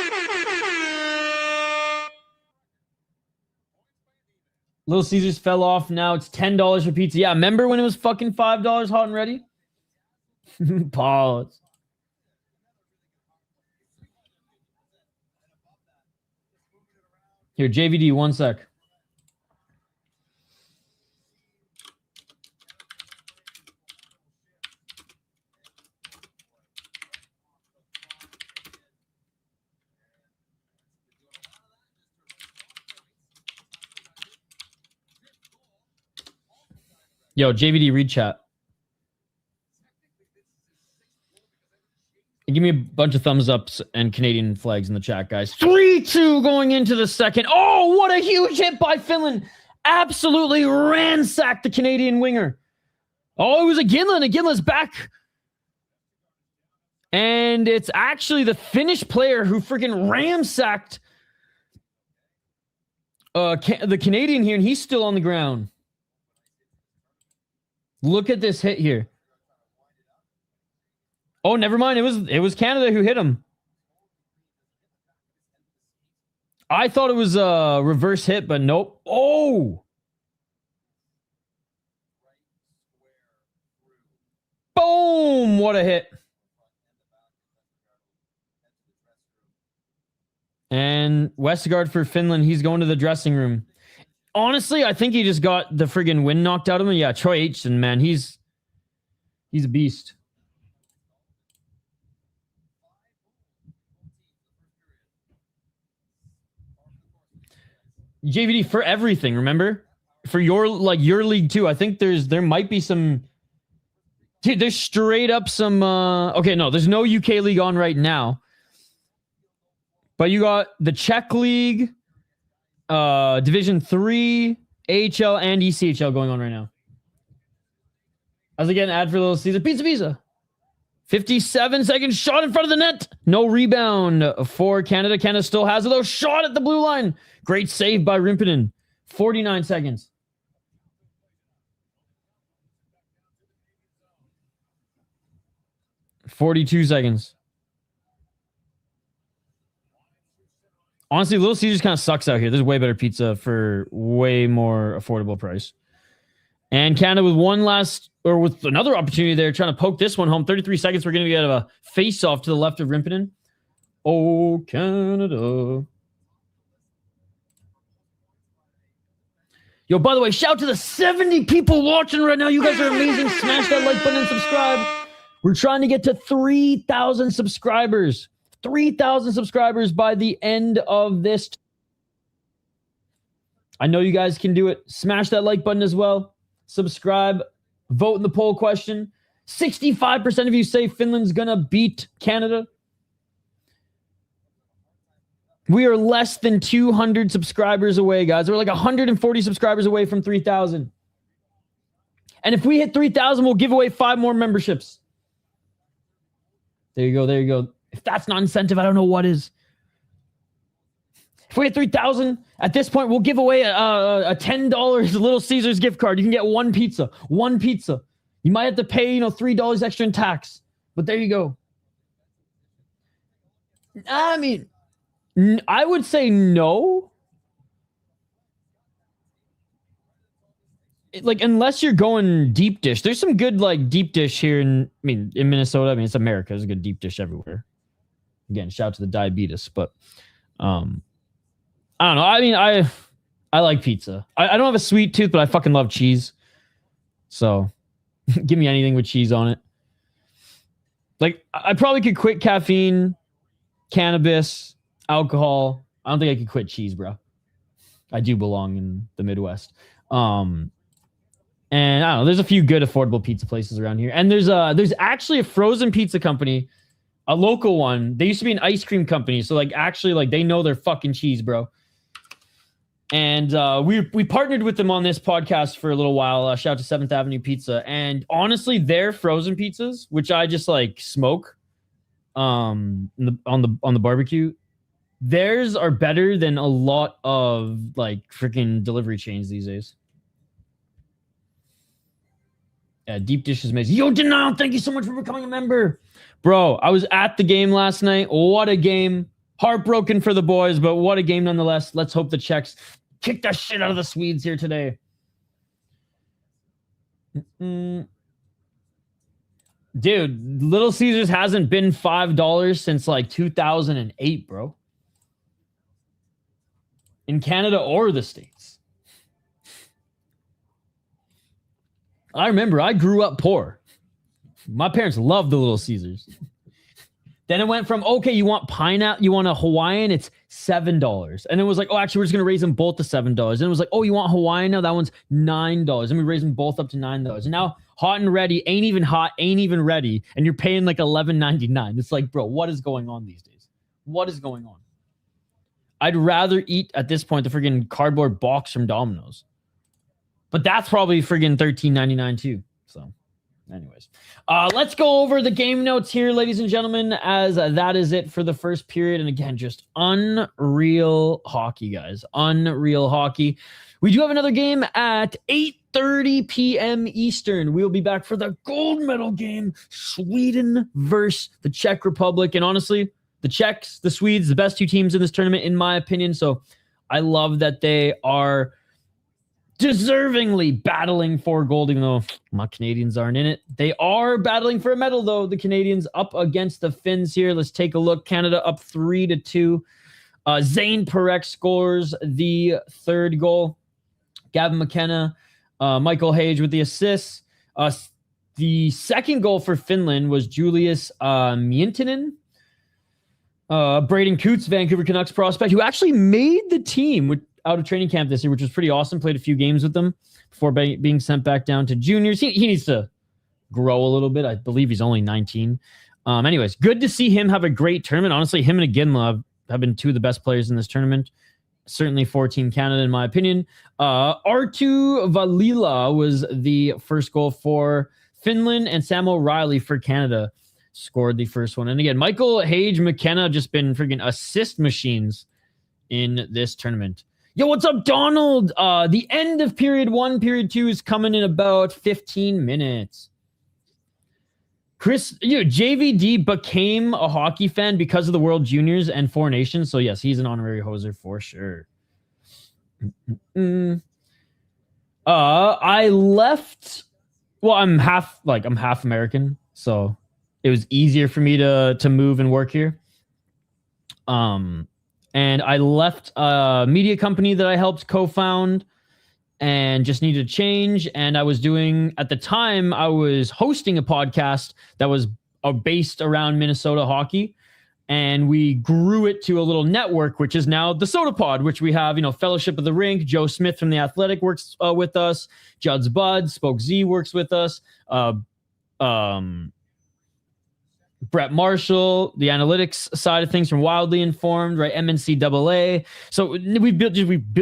Little Caesars fell off. Now it's $10 for pizza. Yeah, remember when it was fucking $5 hot and ready? Pause. Here, JVD, one sec. Yo, JVD, read chat. Give me a bunch of thumbs ups and Canadian flags in the chat, guys. 3-2 going into the second. Oh, what a huge hit by Finland. Absolutely ransacked the Canadian winger. Oh, it was a Ginland. A Ginland's back. And it's actually the Finnish player who freaking ransacked the Canadian here, and he's still on the ground. Look at this hit here. Oh, never mind. It was Canada who hit him. I thought it was a reverse hit, but nope. Oh! Boom! What a hit. And Westergaard for Finland, he's going to the dressing room. Honestly, I think he just got the friggin' wind knocked out of him. Yeah, Troy Aitchison, man, he's a beast. JVD for everything, remember? For your league too. I think there might be some. Dude, there's straight up some. Okay, no, there's no UK league on right now. But you got the Czech League, Division 3, AHL, and ECHL going on right now. As again, ad for Little Caesar. Pizza. 57 seconds shot in front of the net. No rebound for Canada. Canada still has it though. Shot at the blue line. Great save by Rimpinen. 49 seconds. $42 seconds. Honestly, Little Caesars kind of sucks out here. There's way better pizza for way more affordable price. And Canada with another opportunity there, trying to poke this one home. 33 seconds. We're going to get a face-off to the left of Rimpinen. Oh, Canada. Yo, by the way, shout out to the 70 people watching right now. You guys are amazing. Smash that like button and subscribe. We're trying to get to 3,000 subscribers. 3,000 subscribers by the end of this. I know you guys can do it. Smash that like button as well. Subscribe. Vote in the poll question. 65% of you say Finland's going to beat Canada. We are less than 200 subscribers away, guys. We're like 140 subscribers away from 3,000. And if we hit 3,000, we'll give away 5 more memberships. There you go. There you go. If that's not incentive, I don't know what is. If we hit 3,000, at this point, we'll give away a $10 Little Caesars gift card. You can get one pizza. One pizza. You might have to pay, $3 extra in tax. But there you go. I mean, I would say no. Unless you're going deep dish. There's some good, deep dish here in Minnesota. I mean, it's America. There's a good deep dish everywhere. Again, shout out to the diabetes. But, I don't know. I mean, I like pizza. I don't have a sweet tooth, but I fucking love cheese. So, give me anything with cheese on it. I probably could quit caffeine, cannabis, alcohol. I don't think I could quit cheese, bro. I do belong in the Midwest. And I don't know, there's a few good affordable pizza places around here. And there's actually a frozen pizza company, a local one. They used to be an ice cream company. So like actually like they know their fucking cheese, bro. And we partnered with them on this podcast for a little while. Shout out to 7th Avenue Pizza. And honestly, their frozen pizzas, which I just like smoke on the barbecue, theirs are better than a lot of like freaking delivery chains these days. Yeah, Deep Dish is amazing. Yo, Denial, thank you so much for becoming a member. Bro, I was at the game last night. What a game. Heartbroken for the boys, but what a game nonetheless. Let's hope the Czechs kick that shit out of the Swedes here today. Dude, Little Caesars hasn't been $5 since like 2008, bro. In Canada or the States. I remember I grew up poor. My parents loved the Little Caesars. Then it went from, okay, you want pineapple, you want a Hawaiian, it's $7. And it was like, oh, actually, we're just going to raise them both to $7. And it was like, oh, you want Hawaiian now? That one's $9. And we raised them both up to $9. And now hot and ready ain't even hot, ain't even ready. And you're paying like $11.99. It's like, bro, what is going on these days? What is going on? I'd rather eat at this point the friggin' cardboard box from Domino's. But that's probably friggin' $13.99 too. So anyways, let's go over the game notes here, ladies and gentlemen, as that is it for the first period. And again, just unreal hockey, guys. Unreal hockey. We do have another game at 8:30 p.m. Eastern. We'll be back for the gold medal game, Sweden versus the Czech Republic. And honestly, the Czechs, the Swedes, the best two teams in this tournament, in my opinion. So I love that they are deservingly battling for gold, even though my Canadians aren't in it. They are battling for a medal, though. The Canadians up against the Finns here. Let's take a look. Canada up 3-2. Zane Perek scores the third goal. Gavin McKenna, Michael Hage with the assists. The second goal for Finland was Julius Miettinen. Braden Coots, Vancouver Canucks prospect, who actually made the team out of training camp this year, which was pretty awesome. Played a few games with them before being sent back down to juniors. He needs to grow a little bit. I believe he's only 19. Anyways, good to see him have a great tournament. Honestly, him and Iginla have been two of the best players in this tournament. Certainly for Team Canada, in my opinion. Arttu Valila was the first goal for Finland, and Sam O'Reilly for Canada scored the first one. And again, Michael Hage, McKenna just been freaking assist machines in this tournament. Yo, what's up, Donald? The end of period 1, period 2 is coming in about 15 minutes. JVD became a hockey fan because of the World Juniors and Four Nations. So yes, he's an honorary hoser for sure. I left. Well, I'm half American, so it was easier for me to move and work here. And I left a media company that I helped co-found and just needed to change. And I was at the time, I was hosting a podcast that was based around Minnesota hockey. And we grew it to a little network, which is now the Sota Pod, which we have, Fellowship of the Rink. Joe Smith from The Athletic works with us. Judd's Bud, Spoke Z works with us. Brett Marshall, the analytics side of things from Wildly Informed, right? NCAA. So we built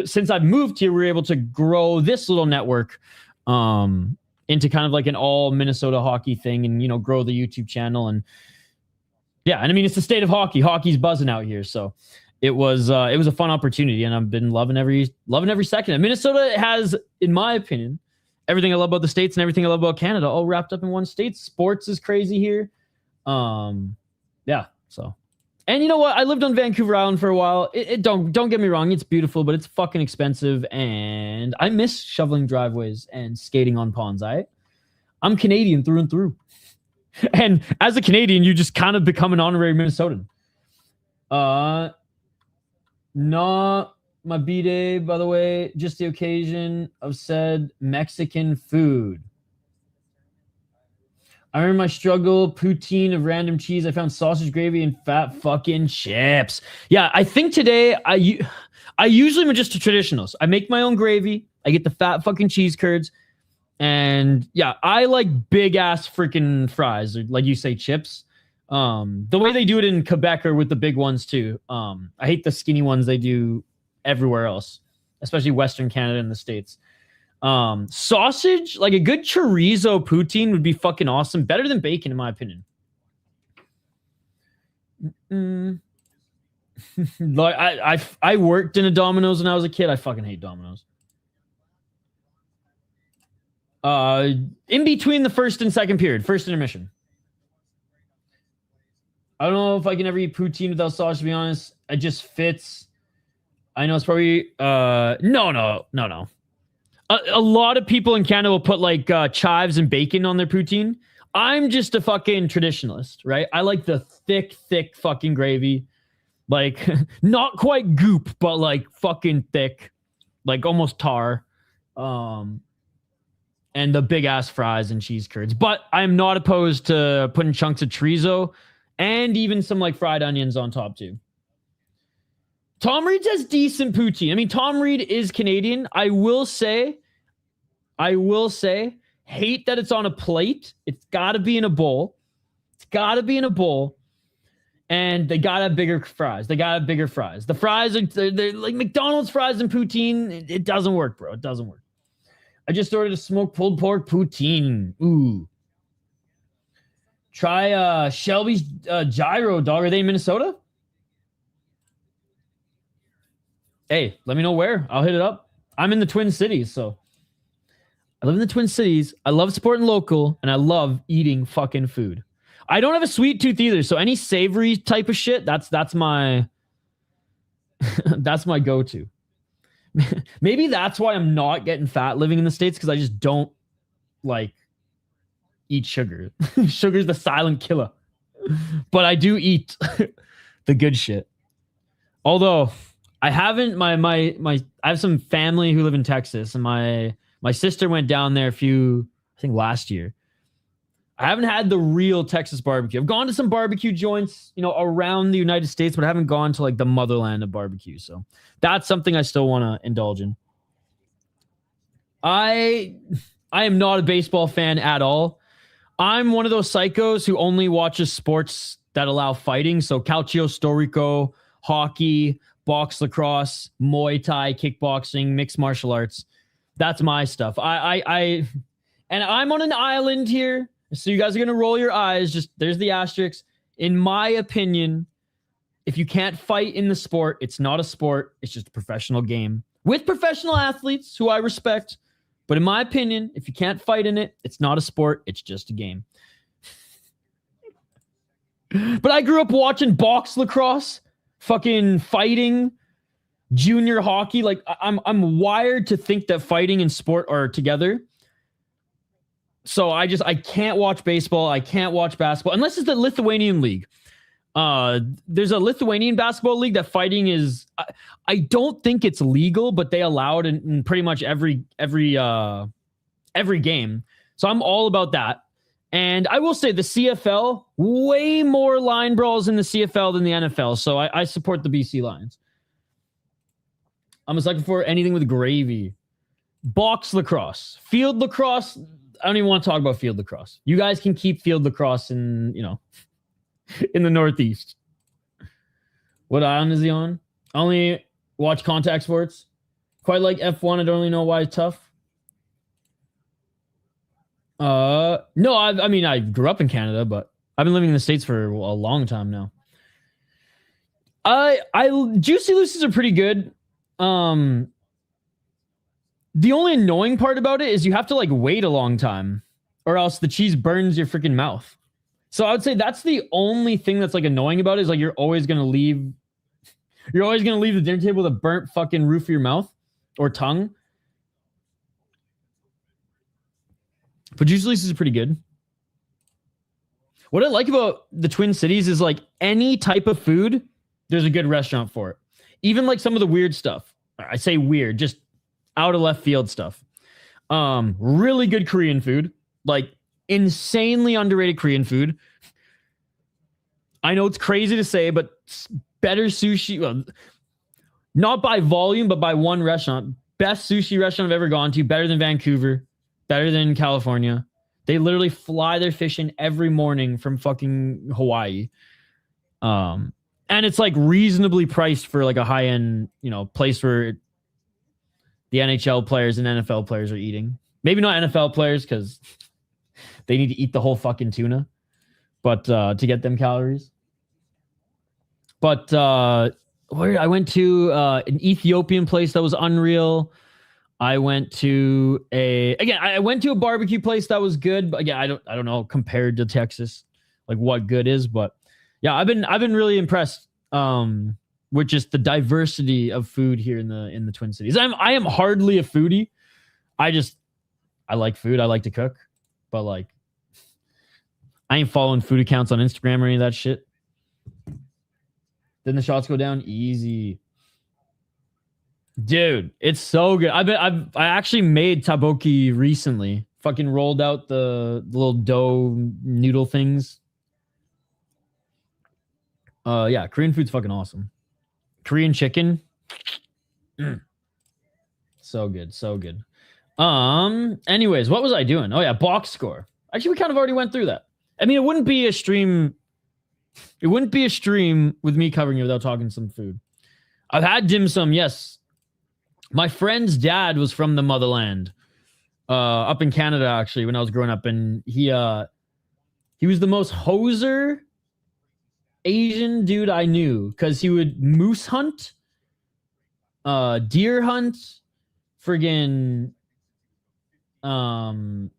since I've moved here, we're able to grow this little network into kind of like an all Minnesota hockey thing, and grow the YouTube channel. And yeah, and I mean, it's the state of hockey. Hockey's buzzing out here, so it was a fun opportunity, and I've been loving every second. And Minnesota has, in my opinion, everything I love about the States and everything I love about Canada all wrapped up in one state. Sports is crazy here. Yeah, so, and you know what? I lived on Vancouver Island for a while. Don't get me wrong, it's beautiful, but it's fucking expensive, and I miss shoveling driveways and skating on ponds. I'm Canadian through and through. And as a Canadian, you just kind of become an honorary Minnesotan. Not my B-Day, by the way, just the occasion of said Mexican food. I remember my struggle, poutine of random cheese. I found sausage gravy and fat fucking chips. Yeah, I think today I usually am just a traditionalist. I make my own gravy. I get the fat fucking cheese curds. And yeah, I like big ass freaking fries, or like you say, chips. The way they do it in Quebec are with the big ones too. I hate the skinny ones they do everywhere else, especially Western Canada and the States. Sausage, like a good chorizo poutine would be fucking awesome. Better than bacon, in my opinion. Like I worked in a Domino's when I was a kid. I fucking hate Domino's. In between the first and second period, first intermission. I don't know if I can ever eat poutine without sausage, to be honest. It just fits. I know it's probably no. A lot of people in Canada will put like chives and bacon on their poutine. I'm just a fucking traditionalist, right? I like the thick fucking gravy. Like, not quite goop, but like fucking thick. Like almost tar. And the big ass fries and cheese curds. But I'm not opposed to putting chunks of chorizo and even some like fried onions on top too. Tom Reed's has decent poutine. I mean, Tom Reed is Canadian. I will say, hate that it's on a plate. It's got to be in a bowl. And they got to have bigger fries. The fries are they're like McDonald's fries and poutine. It doesn't work, bro. It doesn't work. I just ordered a smoked pulled pork poutine. Ooh. Try Shelby's gyro, dog. Are they in Minnesota? Hey, let me know where. I'll hit it up. I'm in the Twin Cities, so I live in the Twin Cities. I love supporting local, and I love eating fucking food. I don't have a sweet tooth either, so any savory type of shit, that's my that's my go-to. Maybe that's why I'm not getting fat living in the States, because I just don't like eat sugar. Sugar's the silent killer. But I do eat the good shit. Although I haven't I have some family who live in Texas, and my sister went down there I think last year. I haven't had the real Texas barbecue. I've gone to some barbecue joints, around the United States, but I haven't gone to like the motherland of barbecue. So that's something I still want to indulge in. I am not a baseball fan at all. I'm one of those psychos who only watches sports that allow fighting. So Calcio Storico, hockey, box lacrosse, Muay Thai, kickboxing, mixed martial arts. That's my stuff. And I'm on an island here. So you guys are going to roll your eyes. Just there's the asterisk. In my opinion, if you can't fight in the sport, it's not a sport. It's just a professional game with professional athletes who I respect. But in my opinion, if you can't fight in it, it's not a sport. It's just a game. But I grew up watching box lacrosse, fucking fighting, junior hockey. Like I'm wired to think that fighting and sport are together. So I can't watch baseball. I can't watch basketball unless it's the Lithuanian league. There's a Lithuanian basketball league that fighting is. I don't think it's legal, but they allow it in pretty much every game. So I'm all about that. And I will say the CFL, way more line brawls in the CFL than the NFL. So I support the BC Lions. I'm just looking for anything with gravy. Box lacrosse, field lacrosse. I don't even want to talk about field lacrosse. You guys can keep field lacrosse in the Northeast. What island is he on? I only watch contact sports. Quite like F1. I don't really know why it's tough. No, I grew up in Canada, but I've been living in the States for a long time now. Juicy Lucy's are pretty good. The only annoying part about it is you have to like wait a long time, or else the cheese burns your freaking mouth. So I would say that's the only thing that's like annoying about it, is like you're always gonna leave the dinner table with a burnt fucking roof of your mouth or tongue. But Juicy Lucy's is pretty good. What I like about the Twin Cities is like any type of food, there's a good restaurant for it. Even like some of the weird stuff. I say weird, just out of left field stuff. Really good Korean food, like insanely underrated Korean food. I know it's crazy to say, but better sushi, well, not by volume, but by one restaurant. Best sushi restaurant I've ever gone to, better than Vancouver. Better than California. They literally fly their fish in every morning from fucking Hawaii. And it's like reasonably priced for like a high-end, place where the NHL players and NFL players are eating. Maybe not NFL players because they need to eat the whole fucking tuna, but to get them calories. But where I went to an Ethiopian place that was unreal. I went to I went to a barbecue place that was good, but again, I don't know compared to Texas, like what good is, but yeah, I've been really impressed with just the diversity of food here in the Twin Cities. I am hardly a foodie. I like food. I like to cook, but like I ain't following food accounts on Instagram or any of that shit. Then the shots go down easy. Dude, it's so good. I actually made taboki recently. Fucking rolled out the little dough noodle things. Yeah, Korean food's fucking awesome. Korean chicken. So good, so good. Anyways, what was I doing? Oh yeah, box score. Actually, we kind of already went through that. I mean, it wouldn't be a stream with me covering it without talking some food. I've had dim sum, yes. My friend's dad was from the motherland, up in Canada, actually, when I was growing up, and he was the most hoser Asian dude I knew, because he would moose hunt, deer hunt, friggin', and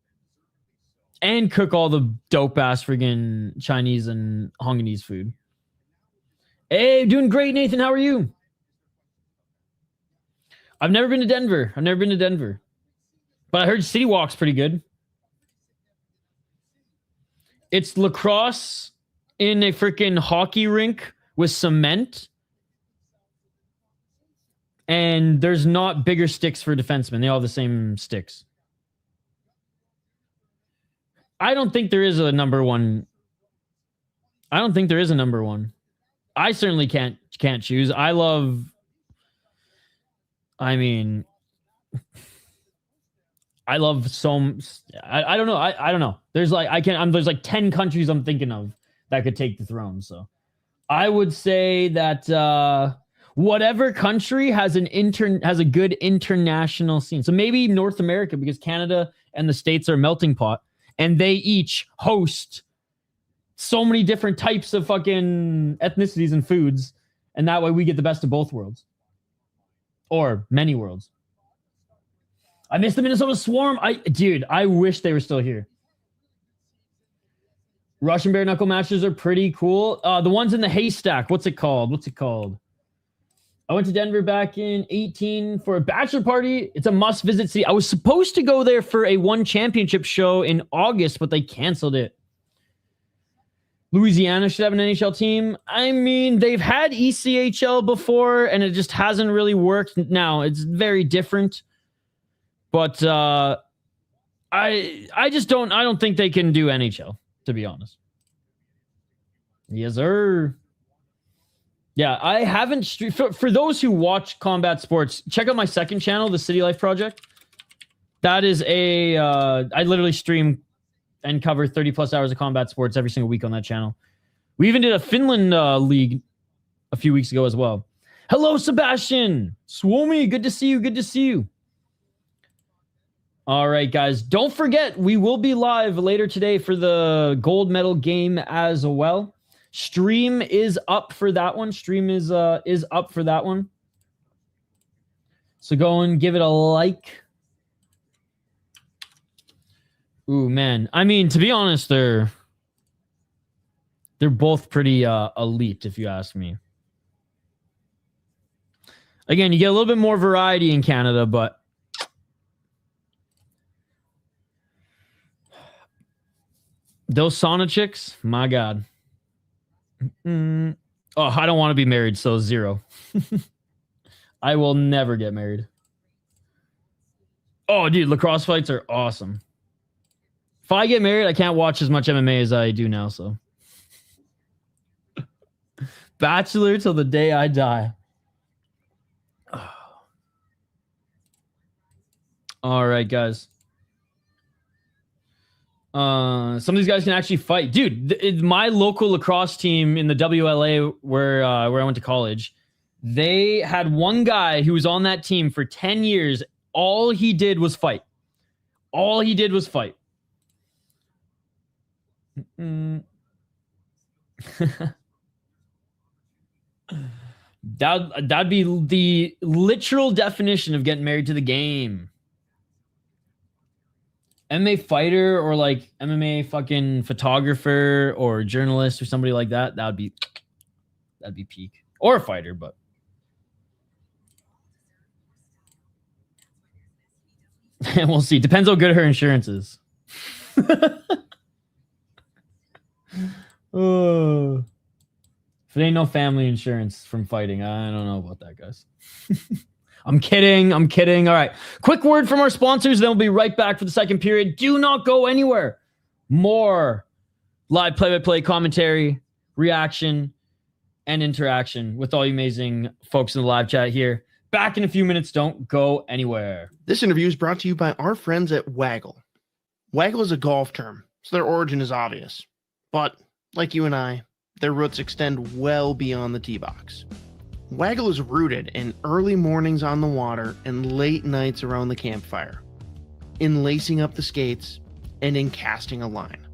cook all the dope ass friggin' Chinese and Hongkonese food. Hey, doing great, Nathan. How are you? I've never been to Denver. But I heard City Walk's pretty good. It's lacrosse in a freaking hockey rink with cement. And there's not bigger sticks for defensemen. They all have the same sticks. I don't think there is a number one. I certainly can't choose. I don't know. I don't know. There's like 10 countries I'm thinking of that could take the throne. So I would say that whatever country has a good international scene. So maybe North America, because Canada and the States are a melting pot, and they each host so many different types of fucking ethnicities and foods, and that way we get the best of both worlds. Or many worlds. I missed the Minnesota Swarm. I wish they were still here. Russian bare knuckle matches are pretty cool. The ones in the haystack. What's it called? I went to Denver back in 2018 for a bachelor party. It's a must visit city. I was supposed to go there for a one championship show in August, but they canceled it. Louisiana should have an NHL team. I mean, they've had ECHL before, and it just hasn't really worked. Now, it's very different. But I don't think they can do NHL, to be honest. Yes, sir. Yeah, I haven't... For those who watch combat sports, check out my second channel, the City Life Project. That is I literally stream and cover 30 plus hours of combat sports every single week on that channel. We even did a Finland league a few weeks ago as well. Hello, Sebastian. Suomi, good to see you. All right, guys. Don't forget, we will be live later today for the gold medal game as well. Stream is up for that one. So go and give it a like. Ooh, man. I mean, to be honest, they're both pretty elite, if you ask me. Again, you get a little bit more variety in Canada, but those sauna chicks, my God. Oh, I don't want to be married, so 0. I will never get married. Oh, dude, lacrosse fights are awesome. If I get married, I can't watch as much MMA as I do now, so. Bachelor till the day I die. All right, guys. Some of these guys can actually fight. Dude, my local lacrosse team in the WLA where I went to college, they had one guy who was on that team for 10 years. All he did was fight. All he did was fight. That'd be the literal definition of getting married to the game. MMA fighter or like MMA fucking photographer or journalist or somebody like that. That'd be peak. Or a fighter, but we'll see. Depends how good her insurance is. Oh. If it ain't no family insurance from fighting, I don't know about that, guys. I'm kidding. All right. Quick word from our sponsors, then we'll be right back for the second period. Do not go anywhere. More live play-by-play commentary, reaction, and interaction with all you amazing folks in the live chat here. Back in a few minutes. Don't go anywhere. This interview is brought to you by our friends at Waggle. Waggle is a golf term, so their origin is obvious. But, like you and I, their roots extend well beyond the tee box. Waggle is rooted in early mornings on the water and late nights around the campfire, in lacing up the skates, and in casting a line.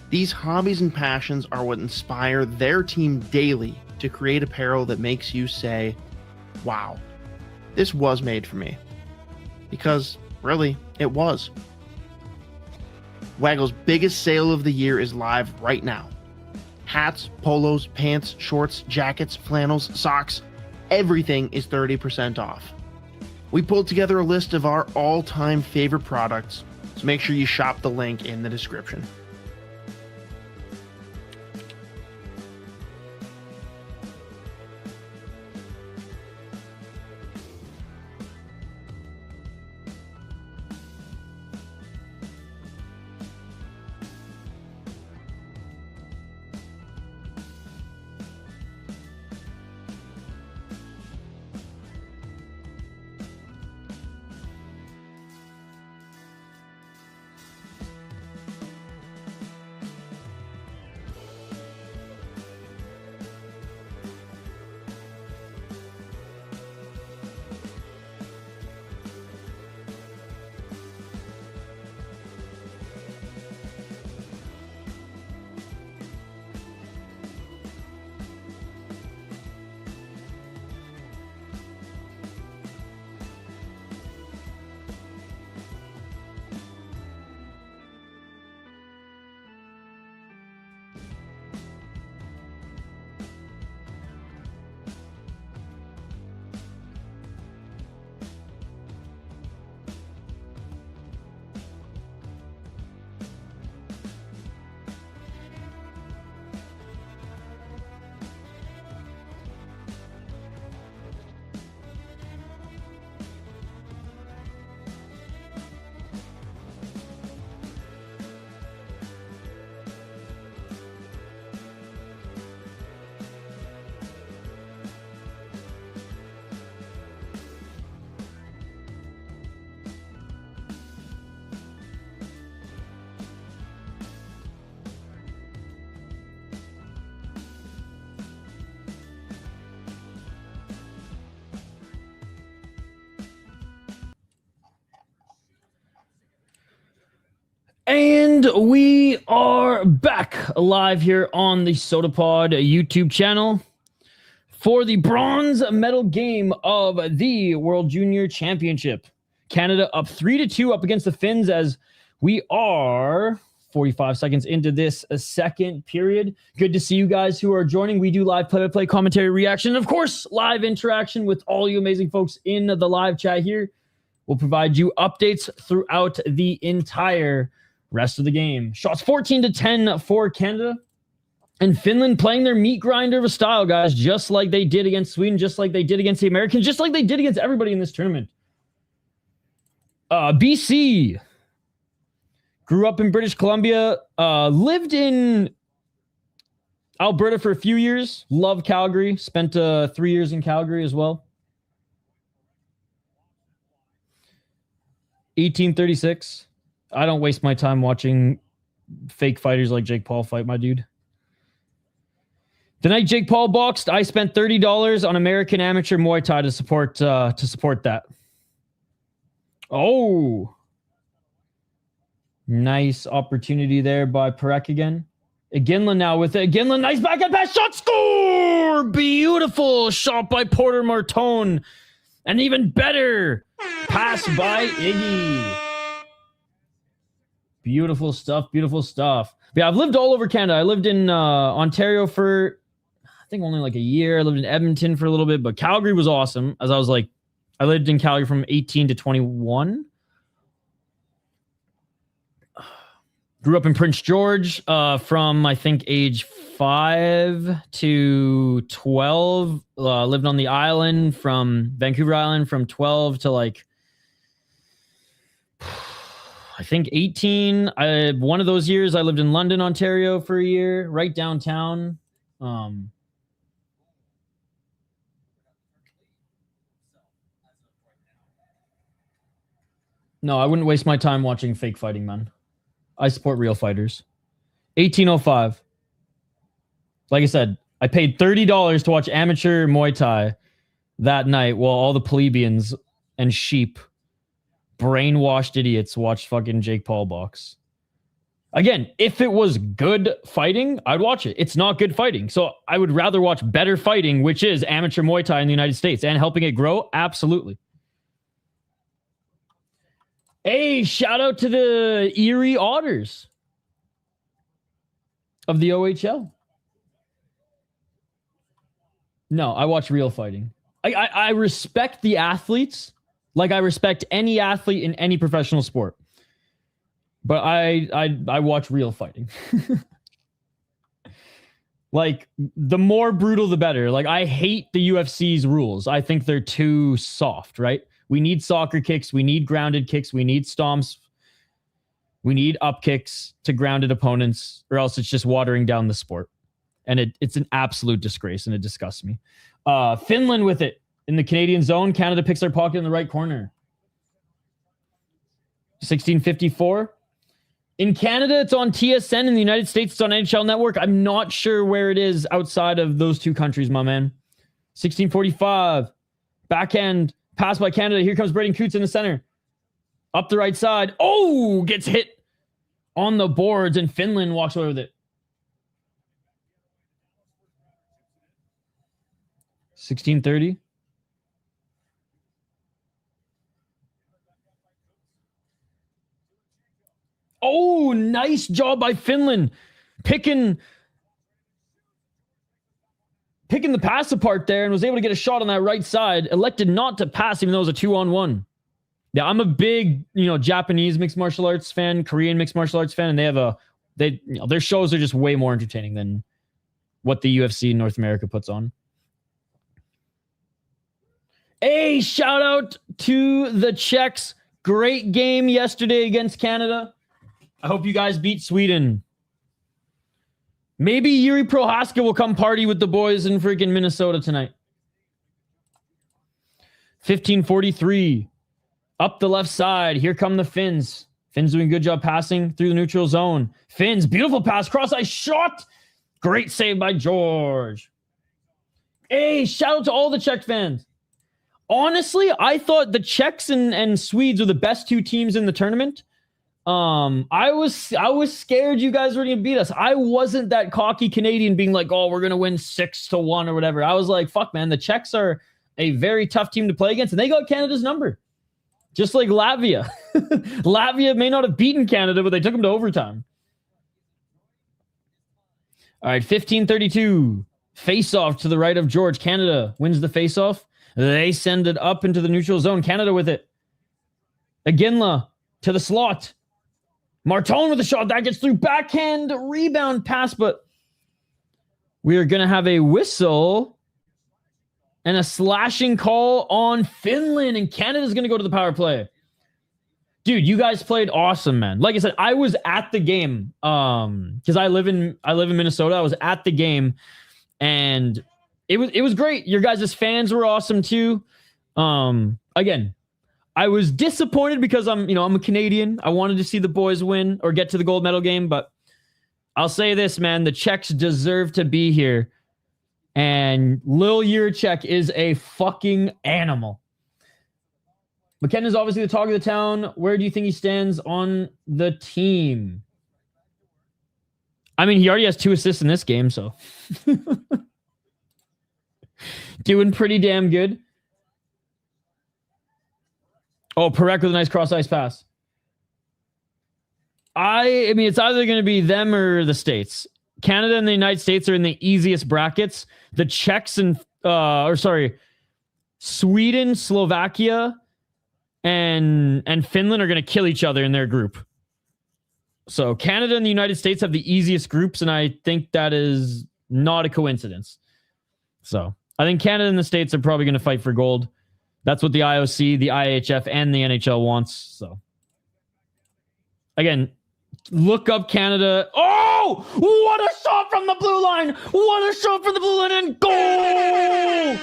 These hobbies and passions are what inspire their team daily to create apparel that makes you say, wow, this was made for me. Because, really, it was. Waggle's biggest sale of the year is live right now. Hats, polos, pants, shorts, jackets, flannels, socks, everything is 30% off. We pulled together a list of our all-time favorite products, so make sure you shop the link in the description. And we are back live here on the Sota Pod YouTube channel for the bronze medal game of the World Junior Championship. Canada up 3-2 up against the Finns as we are 45 seconds into this second period. Good to see you guys who are joining. We do live play-by-play commentary reaction. And of course, live interaction with all you amazing folks in the live chat here. We'll provide you updates throughout the entire rest of the game. Shots 14-10 for Canada. And Finland playing their meat grinder of a style, guys, just like they did against Sweden, just like they did against the Americans, just like they did against everybody in this tournament. BC grew up in British Columbia, lived in Alberta for a few years, loved Calgary, spent 3 years in Calgary as well. 1836. I don't waste my time watching fake fighters like Jake Paul fight, my dude. The night Jake Paul boxed, I spent $30 on American Amateur Muay Thai to support that. Oh, nice opportunity there by Perek again. Iginla now with it. Iginla, nice backhand pass, shot, score! Beautiful shot by Porter Martone. And even better pass by Iggy. Beautiful stuff, beautiful stuff. But yeah, I've lived all over Canada. I lived in Ontario for, I think, only like a year. I lived in Edmonton for a little bit, but Calgary was awesome. As I was like, I lived in Calgary from 18 to 21. Grew up in Prince George from, I think, age 5 to 12. Lived on the island from Vancouver Island from 12 to like, I think 18. One of those years I lived in London, Ontario for a year, right downtown. No, I wouldn't waste my time watching fake fighting, man. I support real fighters. 1805. Like I said, I paid $30 to watch amateur Muay Thai that night while all the plebeians and sheep, brainwashed idiots, watched fucking Jake Paul box. Again, if it was good fighting, I'd watch it. It's not good fighting. So I would rather watch better fighting, which is amateur Muay Thai in the United States, and helping it grow. Absolutely. Hey, shout out to the Erie Otters of the OHL. No, I watch real fighting. I respect the athletes like I respect any athlete in any professional sport. But I watch real fighting. Like, the more brutal, the better. Like, I hate the UFC's rules. I think they're too soft, right? We need soccer kicks. We need grounded kicks. We need stomps. We need up kicks to grounded opponents, or else it's just watering down the sport. And it's an absolute disgrace, and it disgusts me. Finland with it in the Canadian zone. Canada picks their pocket in the right corner. 1654. In Canada, it's on TSN. In the United States, it's on NHL Network. I'm not sure where it is outside of those two countries, my man. 1645. Backhand pass by Canada. Here comes Braden Coots in the center. Up the right side. Oh, gets hit on the boards, and Finland walks away with it. 1630. Oh, nice job by Finland. Picking the pass apart there, and was able to get a shot on that right side. Elected not to pass, even though it was a 2-on-1. Yeah, I'm a big, Japanese mixed martial arts fan, Korean mixed martial arts fan, and they have their shows are just way more entertaining than what the UFC in North America puts on. Hey, shout out to the Czechs. Great game yesterday against Canada. I hope you guys beat Sweden. Maybe Yuri Prohaska will come party with the boys in freaking Minnesota tonight. 1543. Up the left side. Here come the Finns. Finns doing a good job passing through the neutral zone. Finns, beautiful pass. Cross-eye shot. Great save by George. Hey, shout out to all the Czech fans. Honestly, I thought the Czechs and Swedes were the best two teams in the tournament. I was scared you guys were going to beat us. I wasn't that cocky Canadian being like, oh, we're going to win 6-1 or whatever. I was like, fuck, man, the Czechs are a very tough team to play against, and they got Canada's number. Just like Latvia. Latvia may not have beaten Canada, but they took them to overtime. All right, 1532. Face-off to the right of George. Canada wins the face-off. They send it up into the neutral zone. Canada with it. Iginla to the slot. Martone with a shot. That gets through. Backhand rebound pass, but we are going to have a whistle and a slashing call on Finland, and Canada's going to go to the power play. Dude, you guys played awesome, man. Like I said, I was at the game because I live in Minnesota. I was at the game, and it was great. Your guys' fans were awesome too. Again, I was disappointed because I'm a Canadian. I wanted to see the boys win or get to the gold medal game, but I'll say this, man. The Czechs deserve to be here. And Lil Yurchek is a fucking animal. McKenna's obviously the talk of the town. Where do you think he stands on the team? I mean, he already has 2 assists in this game, so. Doing pretty damn good. Oh, Perek with a nice cross-ice pass. I mean, it's either going to be them or the States. Canada and the United States are in the easiest brackets. The Czechs and, Sweden, Slovakia, and Finland are going to kill each other in their group. So Canada and the United States have the easiest groups, and I think that is not a coincidence. So I think Canada and the States are probably going to fight for gold. That's what the IOC, the IIHF, and the NHL wants. So again, look up Canada. Oh, what a shot from the blue line. What a shot from the blue line, and goal!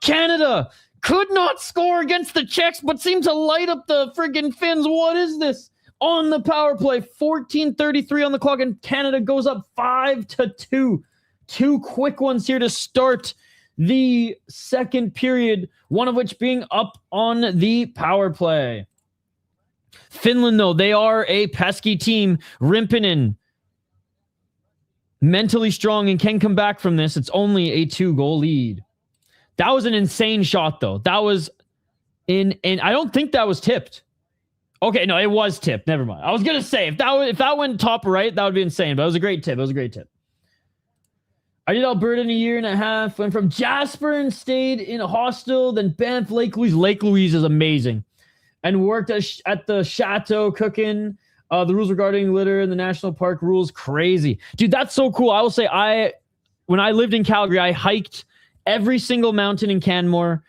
Canada could not score against the Czechs, but seemed to light up the friggin' Finns. What is this? On the power play, 14:33 on the clock, and Canada goes up 5-2. 2 quick ones here to start the second period, one of which being up on the power play. Finland, though, they are a pesky team. Rimpinen, mentally strong and can come back from this. It's only a 2-goal lead. That was an insane shot, though. That was and I don't think that was tipped. Okay, no, it was tipped. Never mind. I was gonna say if that went top right, that would be insane. But it was a great tip. It was a great tip. I did Alberta in a year and a half. Went from Jasper and stayed in a hostel, then Banff, Lake Louise. Lake Louise is amazing. And worked at the Chateau cooking. The rules regarding litter in the national park rules, crazy. Dude, that's so cool. I will say, when I lived in Calgary, I hiked every single mountain in Canmore.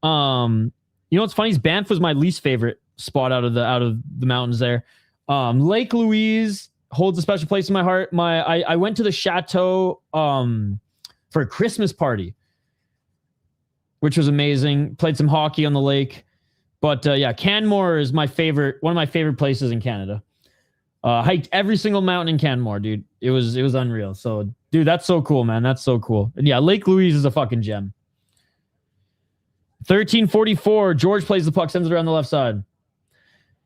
You know what's funny is Banff was my least favorite spot out of the mountains there. Lake Louise holds a special place in my heart. I went to the Chateau for a Christmas party, which was amazing. Played some hockey on the lake. But yeah, Canmore is one of my favorite places in Canada. Hiked every single mountain in Canmore, dude. It was unreal. So, dude, that's so cool, man. That's so cool. And yeah, Lake Louise is a fucking gem. 13:44. George plays the puck, sends it around the left side.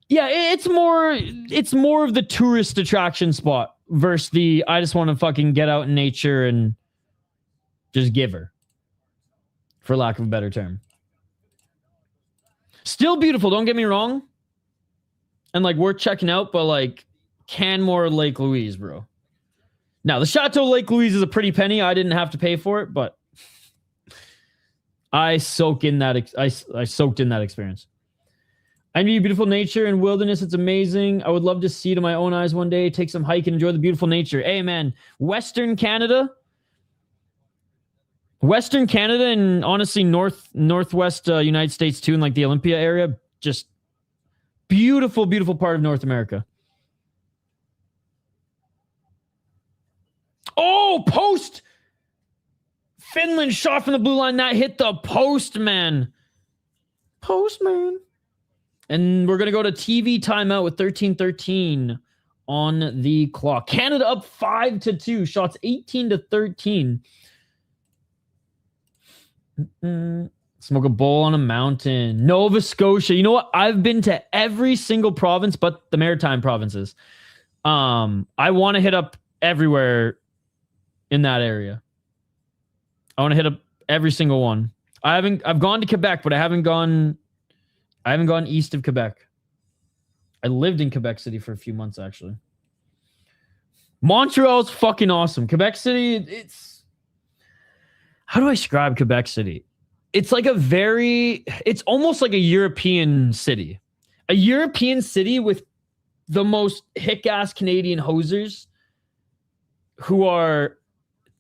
Yeah, it's more of the tourist attraction spot versus the I just want to fucking get out in nature and just give her, for lack of a better term. Still beautiful, don't get me wrong. And like worth checking out, but like Canmore, Lake Louise, bro. Now the Chateau Lake Louise is a pretty penny. I didn't have to pay for it, but I soaked in that experience. I need beautiful nature and wilderness. It's amazing. I would love to see it in my own eyes one day. Take some hike and enjoy the beautiful nature. Hey, man, Western Canada and honestly northwest United States too, in like the Olympia area, just beautiful, beautiful part of North America. Oh, post! Finland shot from the blue line. That hit the post, man. Postman. And we're going to go to TV timeout with 13:13 on the clock. Canada up 5-2. Shots 18-13. Smoke a bowl on a mountain. Nova Scotia. You know what? I've been to every single province but the Maritime provinces. I want to hit up everywhere in that area. I want to hit up every single one. I've gone to Quebec, but I haven't gone east of Quebec. I lived in Quebec City for a few months, actually. Montreal's fucking awesome. Quebec City, it's... How do I describe Quebec City? It's like it's almost like a European city. A European city with the most hick-ass Canadian hosers who are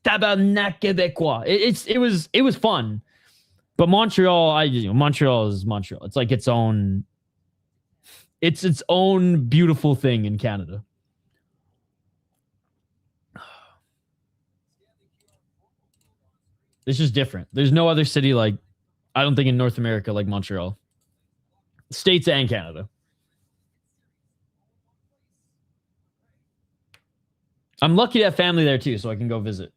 tabarnak Québécois. It was fun. But Montreal, Montreal is Montreal. It's like its own beautiful thing in Canada. It's just different. There's no other city like, I don't think in North America like Montreal. States and Canada. I'm lucky to have family there too, so I can go visit,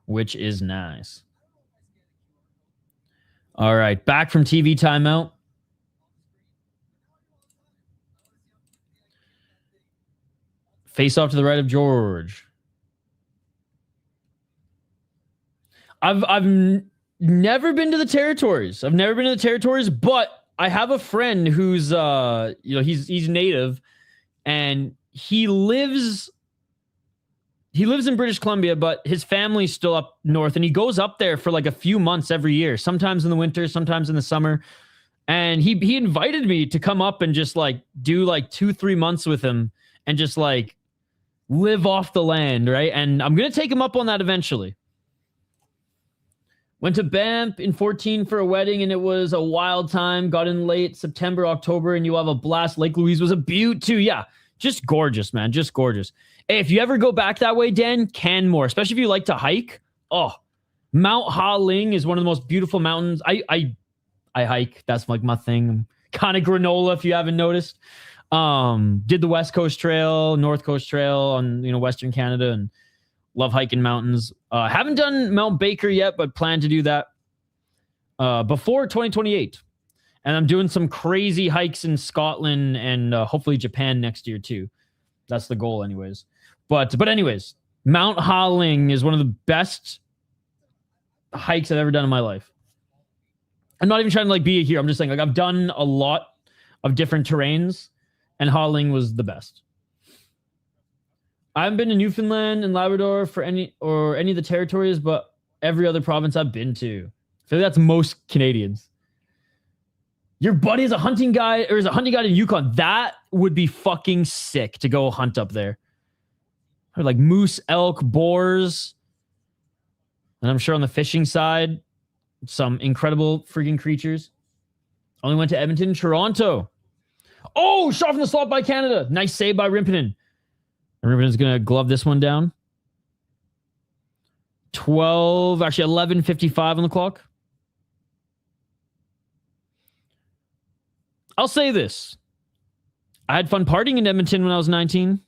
which is nice. All right, back from TV timeout. Face off to the right of George. I've never been to the territories. But I have a friend who's he's native, and he lives in British Columbia, but his family's still up north, and he goes up there for like a few months every year, sometimes in the winter, sometimes in the summer. And he invited me to come up and just like do like 2-3 months with him and just like live off the land, right? And I'm going to take him up on that eventually. Went to Banff in 14 for a wedding, and it was a wild time. Got in late September, October, and you'll have a blast. Lake Louise was a beaut too. Yeah, just gorgeous, man. Just gorgeous. Hey, if you ever go back that way, Dan, Canmore, especially if you like to hike. Oh, Mount Ha Ling is one of the most beautiful mountains. I hike. That's like my thing. Kind of granola, if you haven't noticed. Did the West Coast Trail, North Coast Trail on Western Canada, and love hiking mountains. Haven't done Mount Baker yet, but plan to do that before 2028. And I'm doing some crazy hikes in Scotland and hopefully Japan next year too. That's the goal, anyways. But anyways, Mount Ha Ling is one of the best hikes I've ever done in my life. I'm not even trying to like be a hero. I'm just saying like I've done a lot of different terrains, and Ha Ling was the best. I haven't been to Newfoundland and Labrador for any of the territories, but every other province I've been to. I feel like that's most Canadians. Your buddy is a hunting guide in Yukon. That would be fucking sick to go hunt up there. Or like moose, elk, boars. And I'm sure on the fishing side, some incredible freaking creatures. Only went to Edmonton, Toronto. Oh, shot from the slot by Canada. Nice save by Rimpinen. Rimpinen's going to glove this one down. 11:55 on the clock. I'll say this. I had fun partying in Edmonton when I was 19.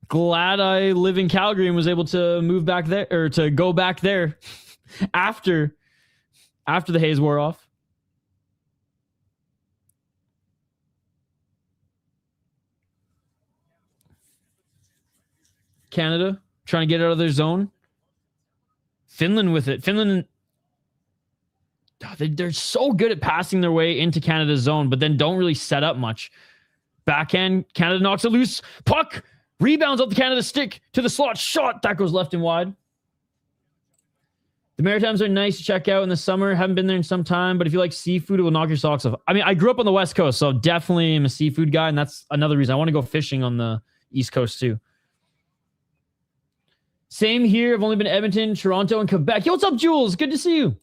Glad I live in Calgary and was able to move back there, or to go back there after the haze wore off. Canada trying to get out of their zone. Finland with it. Finland, they're so good at passing their way into Canada's zone, but then don't really set up much. Backhand, Canada knocks it loose. Puck rebounds off the Canada stick to the slot. Shot. That goes left and wide. The Maritimes are nice to check out in the summer. Haven't been there in some time, but if you like seafood, it will knock your socks off. I mean, I grew up on the West Coast, so definitely am a seafood guy, and that's another reason I want to go fishing on the East Coast too. Same here. I've only been to Edmonton, Toronto, and Quebec. Yo, what's up, Jules? Good to see you.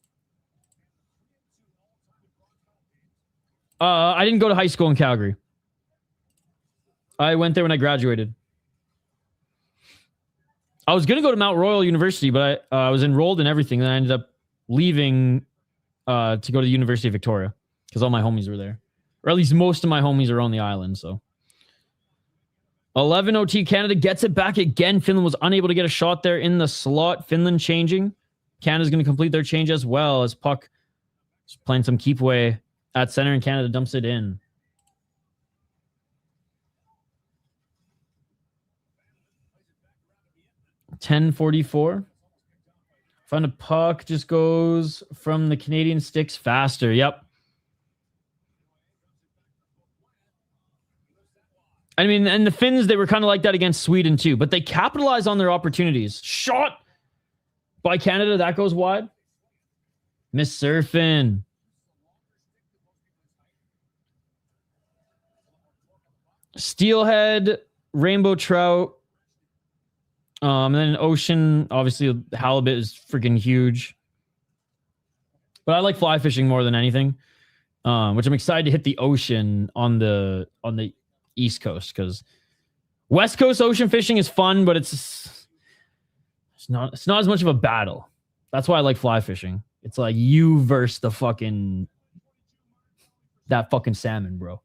I didn't go to high school in Calgary. I went there when I graduated. I was going to go to Mount Royal University, but I was enrolled in everything. Then I ended up leaving to go to the University of Victoria because all my homies were there. Or at least most of my homies are on the island, so. 11 OT, Canada gets it back again. Finland was unable to get a shot there in the slot. Finland changing. Canada's going to complete their change as well as puck is playing some keep away at center, and Canada dumps it in. .10:44. Find a puck, just goes from the Canadian sticks faster. Yep. I mean, and the Finns, they were kind of like that against Sweden too, but they capitalize on their opportunities. Shot by Canada. That goes wide. Miss Surfin. Steelhead, rainbow trout. And then ocean, obviously, halibut is freaking huge. But I like fly fishing more than anything, which I'm excited to hit the ocean on the East Coast, because West Coast ocean fishing is fun, but it's not as much of a battle. That's why I like fly fishing. It's like you versus that fucking salmon, bro.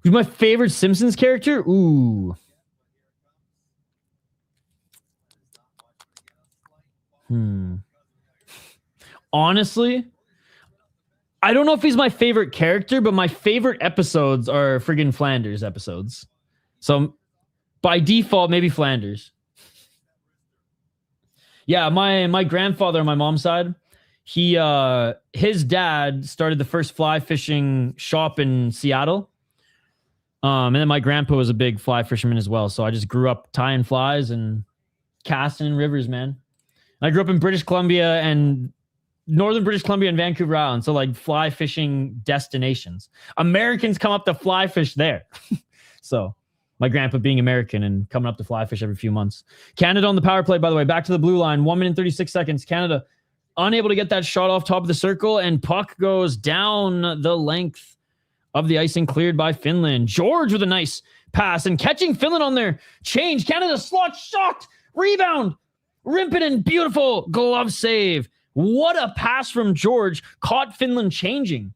Who's my favorite Simpsons character? Ooh. Honestly, I don't know if he's my favorite character, but my favorite episodes are friggin' Flanders episodes. So by default, maybe Flanders. Yeah, my grandfather on my mom's side, his dad started the first fly fishing shop in Seattle. And then my grandpa was a big fly fisherman as well. So I just grew up tying flies and casting in rivers, man. I grew up in British Columbia and northern British Columbia and Vancouver Island. So like fly fishing destinations. Americans come up to fly fish there. So my grandpa being American and coming up to fly fish every few months. Canada on the power play, by the way, back to the blue line. 1 minute, 36 seconds. Canada unable to get that shot off top of the circle, and puck goes down the length of the icing, cleared by Finland. George with a nice pass and catching Finland on their change. Canada slot shot. Rebound. Rimpinen, beautiful glove save. What a pass from George. Caught Finland changing.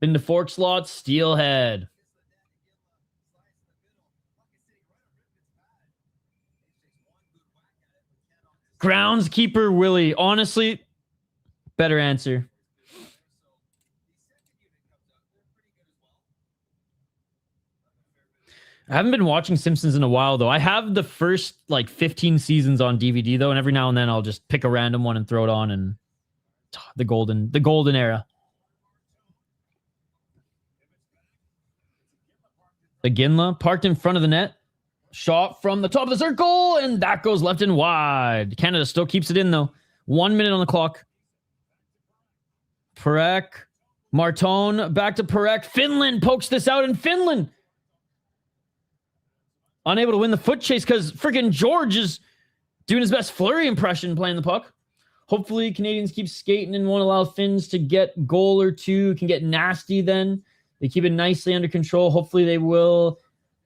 Into fork slot, steelhead. Groundskeeper Willie. Honestly, better answer. I haven't been watching Simpsons in a while, though. I have the first, 15 seasons on DVD, though, and every now and then I'll just pick a random one and throw it on, and the golden era. Iginla parked in front of the net. Shot from the top of the circle, and that goes left and wide. Canada still keeps it in, though. 1 minute on the clock. Perek. Martone back to Perek. Finland pokes this out, and Finland unable to win the foot chase because freaking George is doing his best Fleury impression playing the puck. Hopefully Canadians keep skating and won't allow Finns to get goal or two. It can get nasty then. They keep it nicely under control. Hopefully they will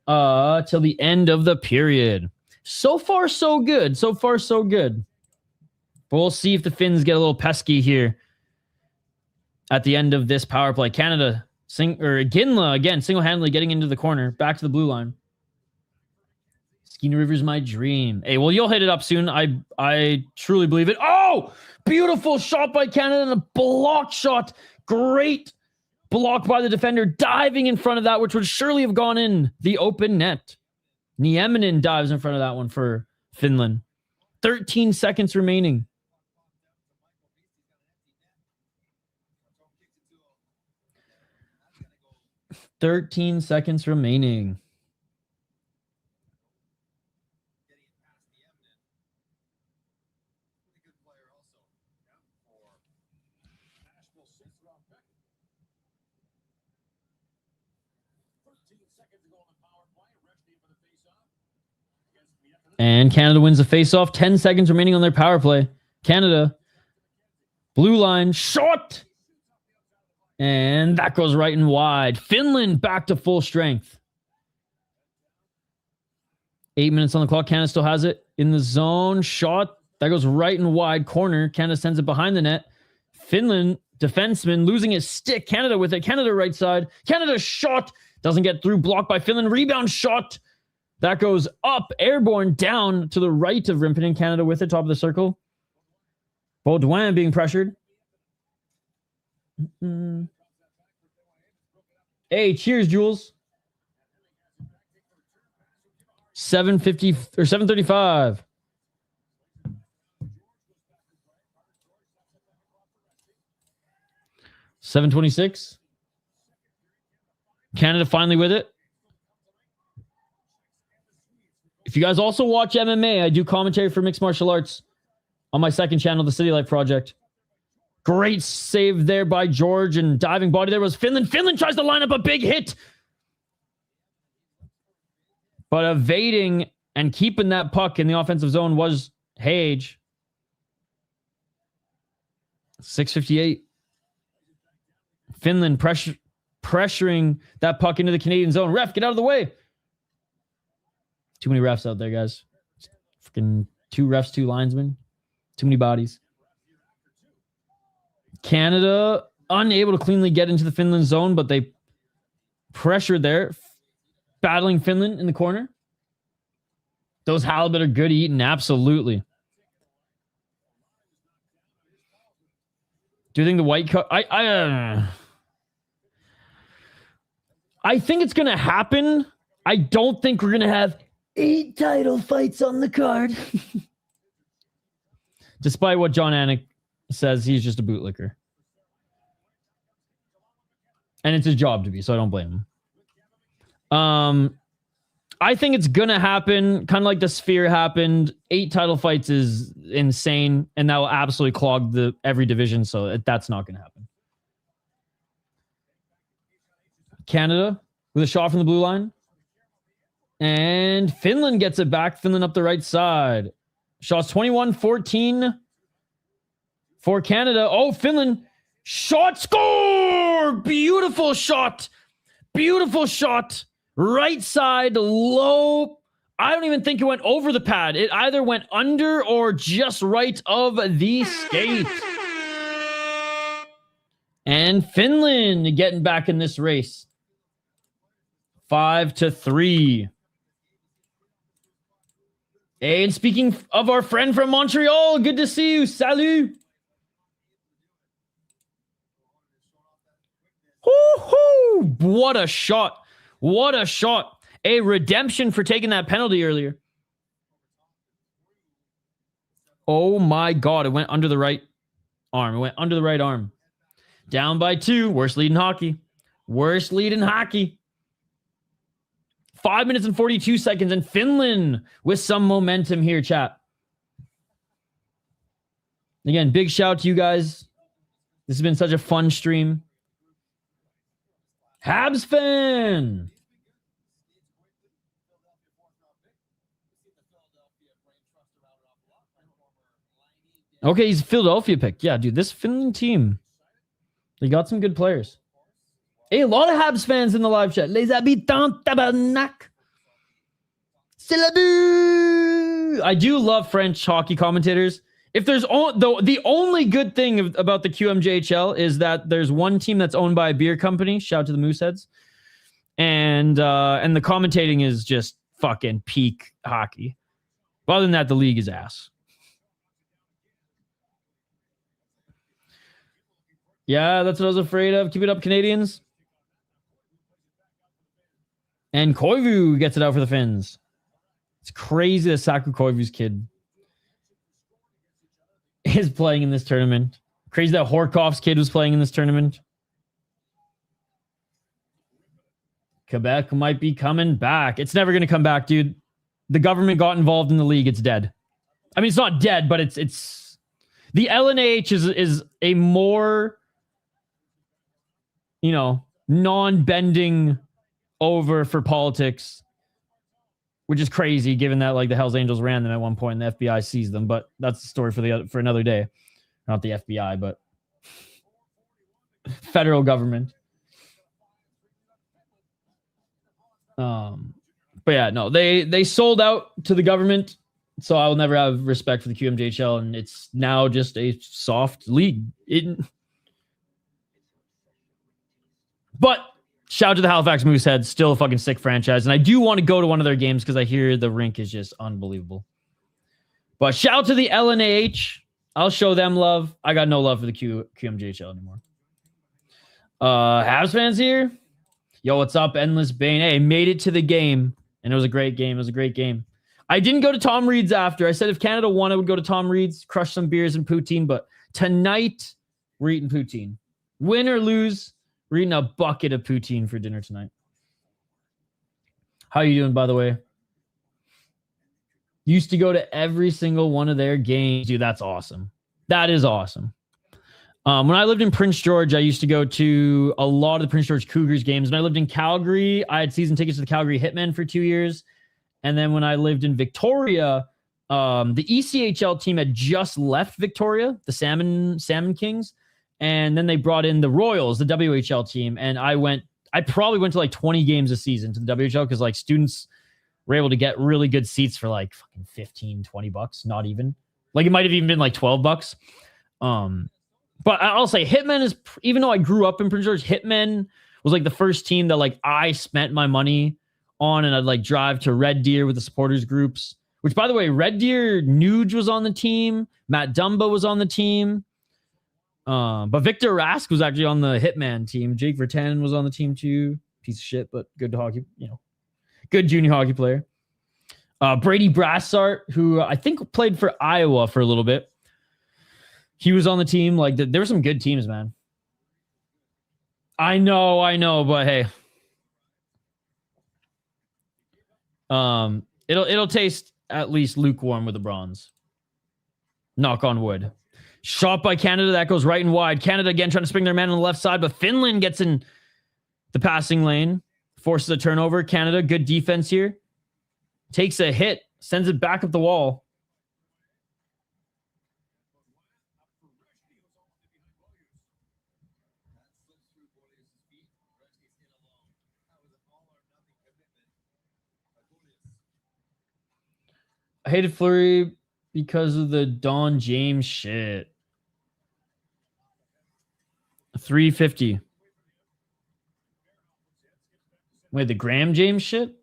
till the end of the period. So far, so good. So far, so good. But we'll see if the Finns get a little pesky here at the end of this power play. Canada, Ginla again, single-handedly getting into the corner. Back to the blue line. Skeena River's my dream. Hey, well, you'll hit it up soon. I truly believe it. Oh! Beautiful shot by Canada and a block shot. Great block by the defender, diving in front of that, which would surely have gone in the open net. Nieminen dives in front of that one for Finland. 13 seconds remaining. And Canada wins the faceoff. 10 seconds remaining on their power play. Canada. Blue line. Shot. And that goes right and wide. Finland back to full strength. 8 minutes on the clock. Canada still has it in the zone. Shot. That goes right and wide. Corner. Canada sends it behind the net. Finland, defenseman, losing his stick. Canada with it. Canada right side. Canada shot. Doesn't get through. Blocked by Finland. Rebound shot. That goes up, airborne, down to the right of Rimpinen. Canada with it, top of the circle. Baudouin being pressured. Hey, cheers, Jules. 7:50 or 7:35. $7:26. Canada finally with it. If you guys also watch MMA, I do commentary for mixed martial arts on my second channel, the City Life Project. Great save there by George, and diving body there was Finland. Finland tries to line up a big hit. But evading and keeping that puck in the offensive zone was Hage. 6:58. Finland pressuring that puck into the Canadian zone. Ref, get out of the way. Too many refs out there, guys. Freaking 2 refs, 2 linesmen. Too many bodies. Canada unable to cleanly get into the Finland zone, but they pressured there, battling Finland in the corner. Those halibut are good eating, absolutely. Do you think the white cup? I think it's gonna happen. I don't think we're gonna have 8 title fights on the card. Despite what John Anik says, he's just a bootlicker. And it's his job to be, so I don't blame him. I think it's gonna happen, kind of like the Sphere happened. 8 title fights is insane, and that will absolutely clog every division, so that's not gonna happen. Canada with a shot from the blue line. And Finland gets it back. Finland up the right side. Shots 21-14 for Canada. Oh, Finland. Shot, score! Beautiful shot. Beautiful shot. Right side, low. I don't even think it went over the pad. It either went under or just right of the skate. And Finland getting back in this race. 5-3. And speaking of our friend from Montreal, good to see you. Salut. Woo-hoo! What a shot. What a shot. A redemption for taking that penalty earlier. Oh my God. It went under the right arm. It went under the right arm. Down by 2. Worst lead in hockey. Worst lead in hockey. 5 minutes and 42 seconds, and Finland with some momentum here, chat. Again, big shout out to you guys. This has been such a fun stream. Habs fan. Okay, he's a Philadelphia pick. Yeah, dude, this Finland team, they got some good players. Hey, a lot of Habs fans in the live chat. Les habitants tabarnak. C'est la bu. I do love French hockey commentators. If there's the only good thing about the QMJHL is that there's one team that's owned by a beer company. Shout out to the Mooseheads. And the commentating is just fucking peak hockey. But other than that, the league is ass. Yeah, that's what I was afraid of. Keep it up, Canadians. And Koivu gets it out for the Finns. It's crazy that Saku Koivu's kid is playing in this tournament. Crazy that Horkoff's kid was playing in this tournament. Quebec might be coming back. It's never going to come back, dude. The government got involved in the league. It's dead. I mean, it's not dead, but it's the LNAH is a more, non-bending over for politics, which is crazy given that like the Hells Angels ran them at one point and the FBI seized them, but that's the story for another day. Not the FBI, but federal government. But yeah, no, they sold out to the government, so I will never have respect for the QMJHL, and it's now just a soft league. But shout out to the Halifax Mooseheads, still a fucking sick franchise. And I do want to go to one of their games because I hear the rink is just unbelievable. But shout out to the LNAH. I'll show them love. I got no love for the QMJHL anymore. Habs fans here. Yo, what's up? Endless Bane. Hey, made it to the game. And it was a great game. It was a great game. I didn't go to Tom Reed's after. I said if Canada won, I would go to Tom Reed's, crush some beers and poutine. But tonight, we're eating poutine. Win or lose, we're eating a bucket of poutine for dinner tonight. How you doing, by the way? Used to go to every single one of their games. Dude, that's awesome. That is awesome. When I lived in Prince George, I used to go to a lot of the Prince George Cougars games. When I lived in Calgary, I had season tickets to the Calgary Hitmen for 2 years. And then when I lived in Victoria, the ECHL team had just left Victoria, the Salmon Kings. And then they brought in the Royals, the WHL team. And I probably went to like 20 games a season to the WHL because like students were able to get really good seats for like fucking $15, $20, not even. Like it might have even been like $12. But I'll say Hitmen is, even though I grew up in Prince George, Hitmen was like the first team that like I spent my money on, and I'd like drive to Red Deer with the supporters groups, which by the way, Red Deer, Nuge was on the team. Matt Dumba was on the team. But Victor Rask was actually on the Hitman team. Jake Vertanen was on the team too. Piece of shit, but good hockey, good junior hockey player. Brady Brassart, who I think played for Iowa for a little bit. He was on the team. Like there were some good teams, man. I know, but hey. It'll taste at least lukewarm with the bronze. Knock on wood. Shot by Canada, that goes right and wide. Canada again trying to spring their man on the left side, but Finland gets in the passing lane, forces a turnover. Canada, good defense here. Takes a hit, sends it back up the wall. I hated Fleury because of the Don James shit. 350. Wait, the Graham James shit?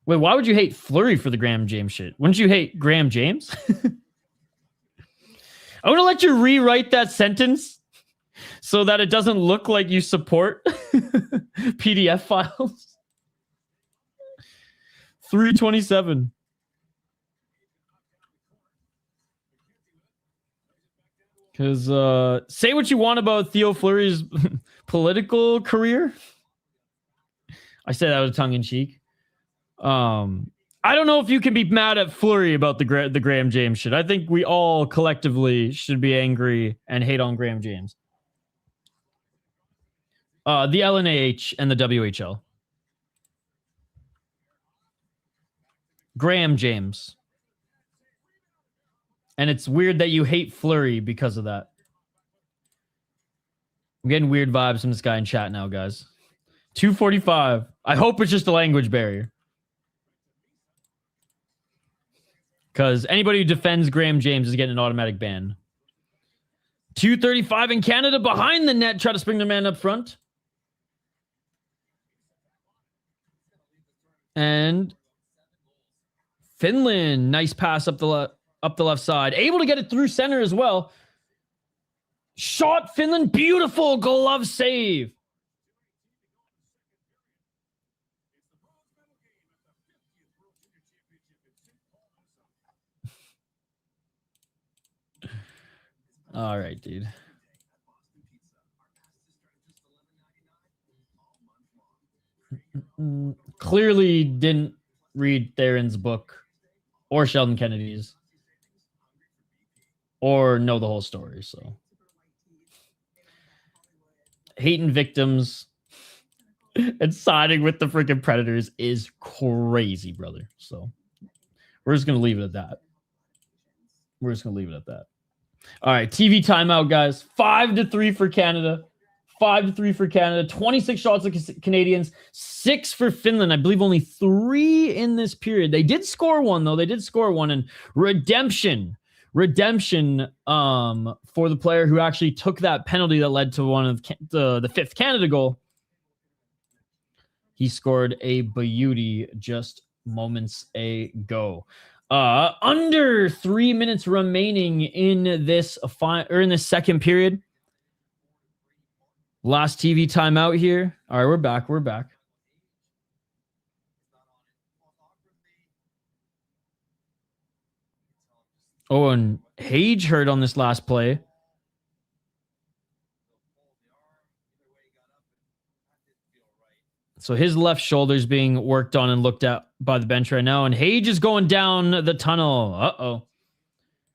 Wait, why would you hate Fleury for the Graham James shit? Wouldn't you hate Graham James? I want to let you rewrite that sentence so that it doesn't look like you support PDF files. 327. Because say what you want about Theo Fleury's political career. I said that with tongue in cheek. I don't know if you can be mad at Fleury about the Graham James shit. I think we all collectively should be angry and hate on Graham James. The LNAH and the WHL. Graham James. And it's weird that you hate Fleury because of that. I'm getting weird vibes from this guy in chat now, guys. 245. I hope it's just a language barrier. Because anybody who defends Graham James is getting an automatic ban. 235 in Canada behind the net. Try to spring the man up front. And Finland. Nice pass up the left side. Able to get it through center as well. Shot Finland. Beautiful glove save. All right, dude. Clearly didn't read Theron's book or Sheldon Kennedy's or know the whole story. So hating victims and siding with the freaking Predators is crazy, brother. So we're just going to leave it at that. All right, TV timeout, guys. 5-3 for Canada. 5-3 for Canada. 26 shots of Canadians. 6 for Finland. I believe only 3 in this period. They did score one, though. And redemption for the player who actually took that penalty that led to one of the 5th Canada goal. He scored a beauty just moments ago. Under 3 minutes remaining in this second period. Last TV timeout here. All right, we're back. Oh, and Hage hurt on this last play. So his left shoulder is being worked on and looked at by the bench right now. And Hage is going down the tunnel. Uh-oh.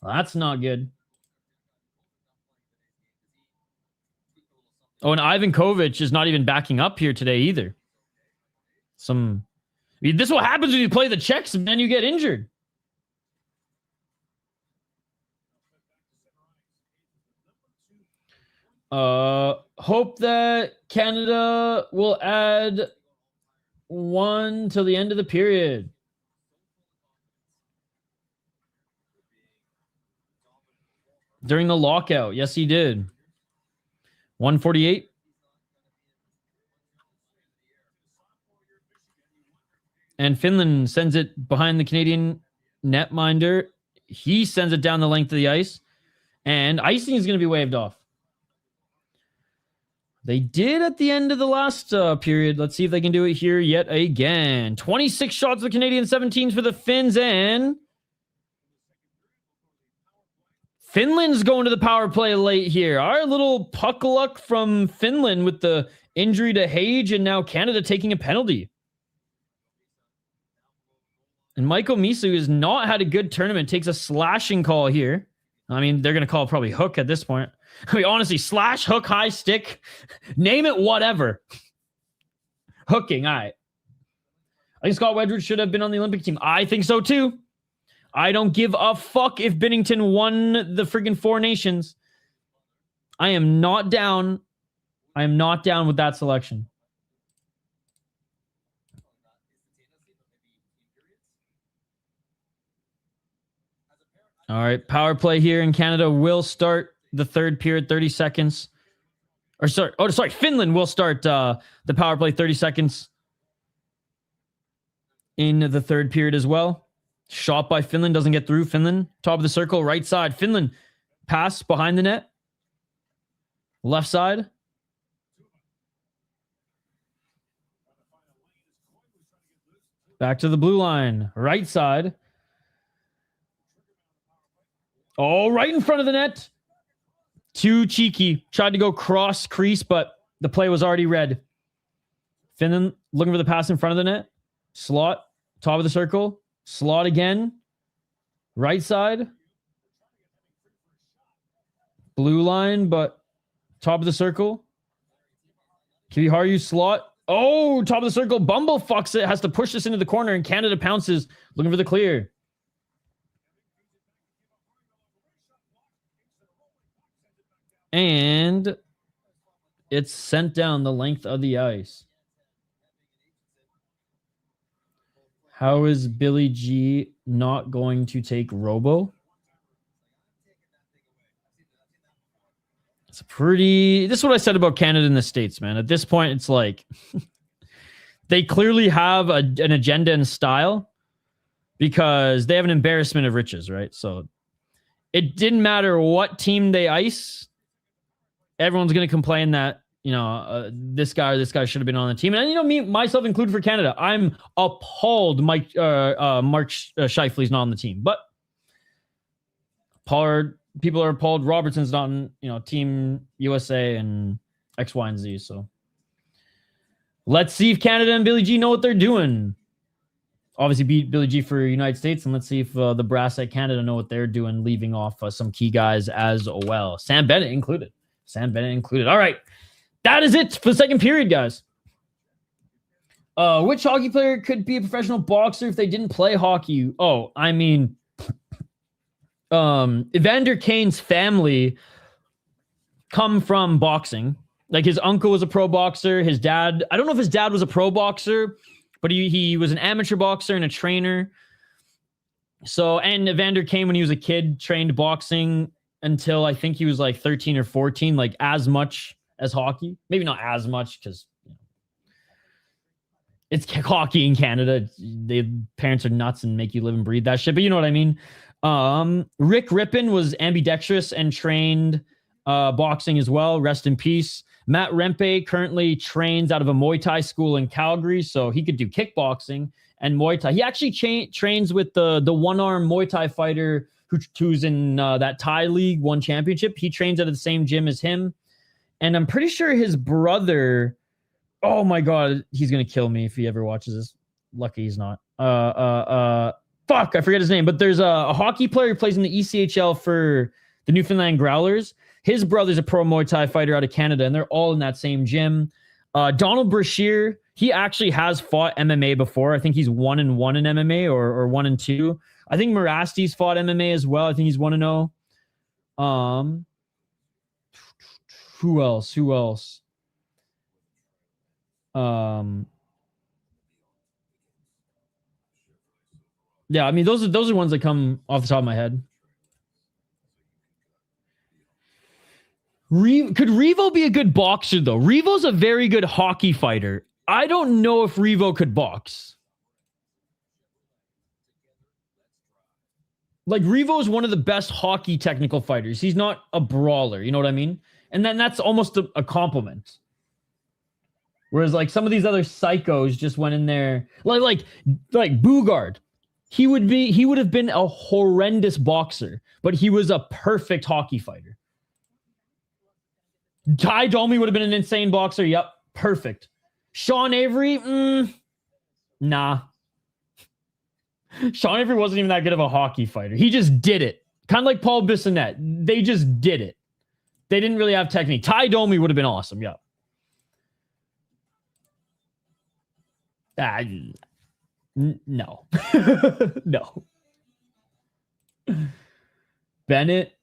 Well, that's not good. Oh, and Ivan Kovic is not even backing up here today either. This is what happens when you play the Czechs and then you get injured. Hope that Canada will add 1 till the end of the period. during the lockout. Yes, he did. 148. And Finland sends it behind the Canadian netminder. He sends it down the length of the ice. And icing is going to be waved off. They did at the end of the last period. Let's see if they can do it here yet again. 26 shots for the Canadian, 17 for the Finns, and Finland's going to the power play late here. Our little puck luck from Finland with the injury to Hage, and now Canada taking a penalty. And Michael Misu, who has not had a good tournament, takes a slashing call here. I mean, they're going to call probably hook at this point. I mean, honestly, slash, hook, high stick, name it, whatever. Hooking, all right. I think Scott Wedgwood should have been on the Olympic team. I think so too. I don't give a fuck if Binnington won the friggin' Four Nations. I am not down. I am not down with that selection. All right, power play here in Canada will start the third period, 30 seconds. Or sorry, Finland will start the power play 30 seconds in the third period as well. Shot by Finland, doesn't get through. Finland, top of the circle, right side. Finland, pass behind the net. Left side. Back to the blue line. Right side. Oh, right in front of the net. Too cheeky. Tried to go cross crease, but the play was already read. Finland looking for the pass in front of the net. Slot, top of the circle. Slot again. Right side. Blue line, but top of the circle. Kiviharu slot. Oh, top of the circle. Bumble fucks it. Has to push this into the corner, and Canada pounces. Looking for the clear. And it's sent down the length of the ice. How is Billy G not going to take Robo? It's this is what I said about Canada and the States, man. At this point, it's like they clearly have an agenda and style because they have an embarrassment of riches, right? So it didn't matter what team they ice. Everyone's going to complain that, this guy should have been on the team. And, me, myself included for Canada, I'm appalled Mark Scheifele's not on the team. But people are appalled Robertson's not in, Team USA and X, Y, and Z. So let's see if Canada and Billy G know what they're doing. Obviously beat Billy G for United States. And let's see if the brass at Canada know what they're doing, leaving off some key guys as well. Sam Bennett included. All right. That is it for the second period, guys. Which hockey player could be a professional boxer if they didn't play hockey? Oh, I mean, Evander Kane's family come from boxing. Like his uncle was a pro boxer. His dad, I don't know if his dad was a pro boxer, but he was an amateur boxer and a trainer. So, and Evander Kane, when he was a kid, trained boxing until I think he was like 13 or 14, like as much as hockey. Maybe not as much because it's hockey in Canada. The parents are nuts and make you live and breathe that shit, but you know what I mean? Rick Rippon was ambidextrous and trained boxing as well. Rest in peace. Matt Rempe currently trains out of a Muay Thai school in Calgary, so he could do kickboxing and Muay Thai. He actually trains with the one-arm Muay Thai fighter who's in that Thai League, won championship. He trains at the same gym as him. And I'm pretty sure his brother, oh my God, he's going to kill me if he ever watches this. Lucky he's not. Fuck, I forget his name. But there's a hockey player who plays in the ECHL for the Newfoundland Growlers. His brother's a pro Muay Thai fighter out of Canada, and they're all in that same gym. Donald Brashear, he actually has fought MMA before. I think he's 1-1 in MMA or 1-2. I think Marasti's fought MMA as well. I think he's 1-0. Who else? Yeah, I mean those are ones that come off the top of my head. Could Revo be a good boxer, though? Revo's a very good hockey fighter. I don't know if Revo could box. Like, Revo is one of the best hockey technical fighters. He's not a brawler, you know what I mean? And then that's almost a compliment. Whereas, like, some of these other psychos just went in there. Like Bugard. He would have been a horrendous boxer, but he was a perfect hockey fighter. Ty Domi would have been an insane boxer. Yep, perfect. Sean Avery, nah. Sean Avery wasn't even that good of a hockey fighter. He just did it. Kind of like Paul Bissonnette. They just did it. They didn't really have technique. Ty Domi would have been awesome. Yep. No. No. Bennett.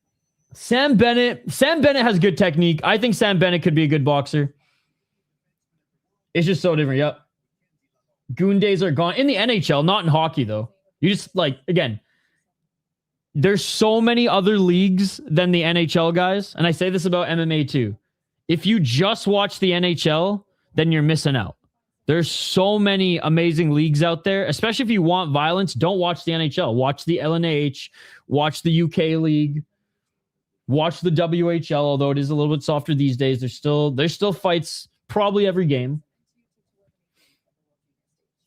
Sam Bennett has good technique. I think Sam Bennett could be a good boxer. It's just so different. Yep. Goon days are gone. In the NHL, not in hockey, though. You just, like, again, there's so many other leagues than the NHL guys. And I say this about MMA, too. If you just watch the NHL, then you're missing out. There's so many amazing leagues out there, especially if you want violence. Don't watch the NHL. Watch the LNH. Watch the UK League. Watch the WHL, although it is a little bit softer these days. There's still fights probably every game.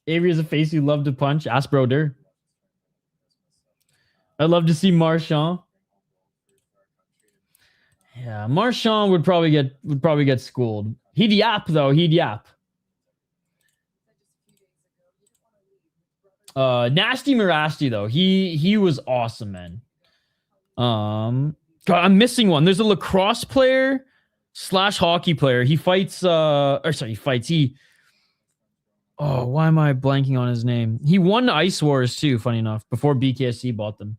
Avery has a face you love to punch. Ask Broder. I'd love to see Marchand. Yeah, Marchand would probably get schooled. He'd yap, though. He'd yap. Nasty Marasti, though. He was awesome, man. God, I'm missing one. There's a lacrosse player / hockey player. He fights why am I blanking on his name? He won Ice Wars too, funny enough, before BKSC bought them.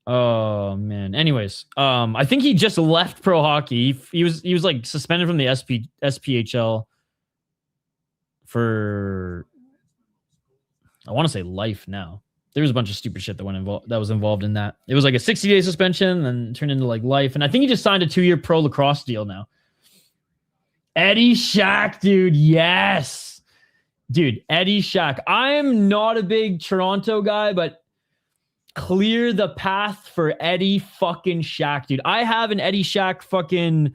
Oh man. Anyways, I think he just left pro hockey. He was like suspended from the SPHL for, I want to say life now. There was a bunch of stupid shit that was involved in that. It was like a 60-day suspension and turned into like life. And I think he just signed a 2-year pro lacrosse deal now. Eddie Shack, dude. Yes. Dude, Eddie Shack. I am not a big Toronto guy, but clear the path for Eddie fucking Shack, dude. I have an Eddie Shack fucking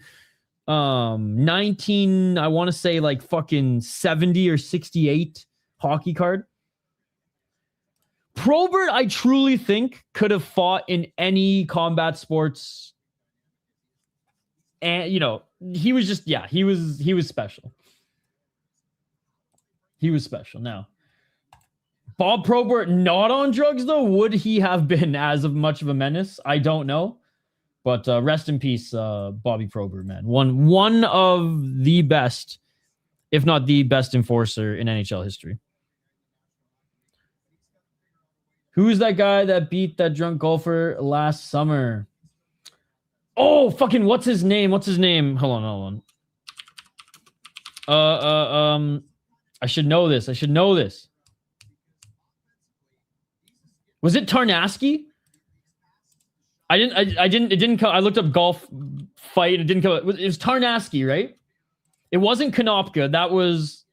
19, I want to say like fucking 70 or 68 hockey card. Probert, I truly think, could have fought in any combat sports. And, you know, he was just, yeah, he was special. He was special. Now, Bob Probert not on drugs, though. Would he have been as much of a menace? I don't know. But rest in peace, Bobby Probert, man. One of the best, if not the best enforcer in NHL history. Who's that guy that beat that drunk golfer last summer? Oh, fucking, what's his name? Hold on. I should know this. Was it Tarnasky? I looked up golf fight and it didn't come. It was Tarnasky, right? It wasn't Konopka. It was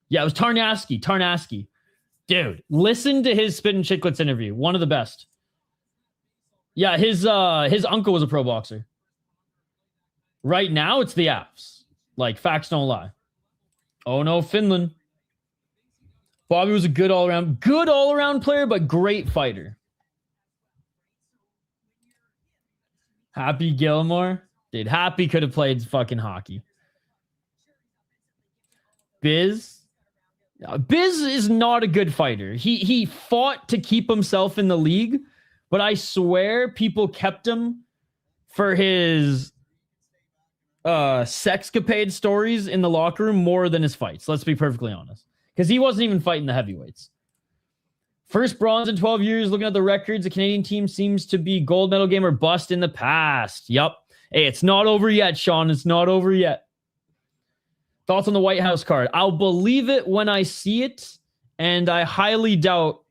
Tarnasky. Dude, listen to his Spit and Chicklets interview. One of the best. Yeah, his uncle was a pro boxer. Right now, it's the Avs. Like, facts don't lie. Oh no, Finland. Bobby was a good all-around player, but great fighter. Happy Gilmore. Dude, Happy could have played fucking hockey. Biz is not a good fighter. He fought to keep himself in the league, but I swear people kept him for his sexcapade stories in the locker room more than his fights. Let's be perfectly honest. Because he wasn't even fighting the heavyweights. First bronze in 12 years. Looking at the records, the Canadian team seems to be gold medal game or bust in the past. Yup. Hey, it's not over yet, Sean. It's not over yet. Thoughts on the White House card? I'll believe it when I see it, and I highly doubt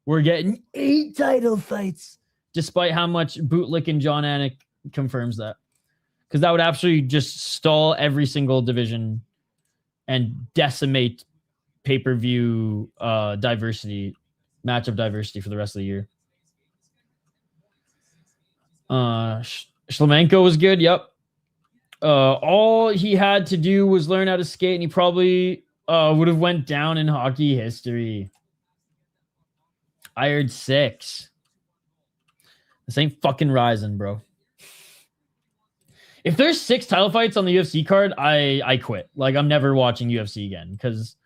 we're getting 8 title fights, despite how much bootlicking John Anik confirms that. because that would absolutely just stall every single division and decimate pay-per-view diversity, matchup diversity for the rest of the year. Shlemenko was good. Yep. All he had to do was learn how to skate, and he probably would have went down in hockey history. I heard 6. This ain't fucking rising, bro. If there's 6 title fights on the UFC card, I quit. Like, I'm never watching UFC again because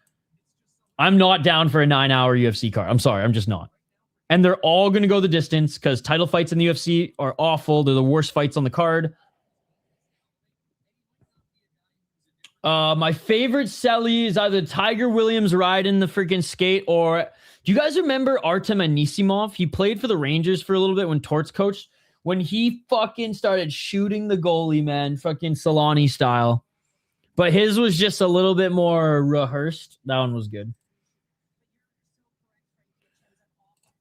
I'm not down for a 9-hour UFC card. I'm sorry, I'm just not. And they're all going to go the distance because title fights in the UFC are awful. They're the worst fights on the card. My favorite celly is either Tiger Williams riding the freaking skate, or do you guys remember Artem Anisimov? He played for the Rangers for a little bit when Torts coached. When he fucking started shooting the goalie, man, fucking Solani style. But his was just a little bit more rehearsed. That one was good.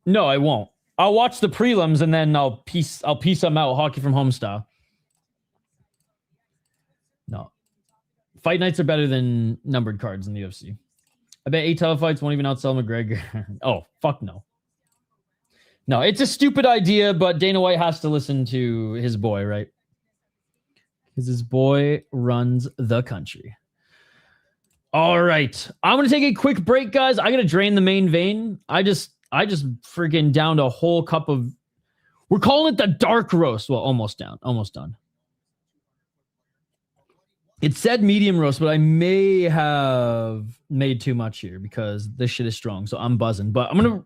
No, I won't. I'll watch the prelims and then I'll piece them out, hockey from home style. No. Fight nights are better than numbered cards in the UFC. I bet 8 title fights won't even outsell McGregor. Oh, fuck no. No, it's a stupid idea, but Dana White has to listen to his boy, right? Because his boy runs the country. All right. I'm going to take a quick break, guys. I got to drain the main vein. I just freaking downed a whole cup of... We're calling it the dark roast. Well, almost down. Almost done. It said medium roast, but I may have made too much here because this shit is strong. So I'm buzzing. But I'm going to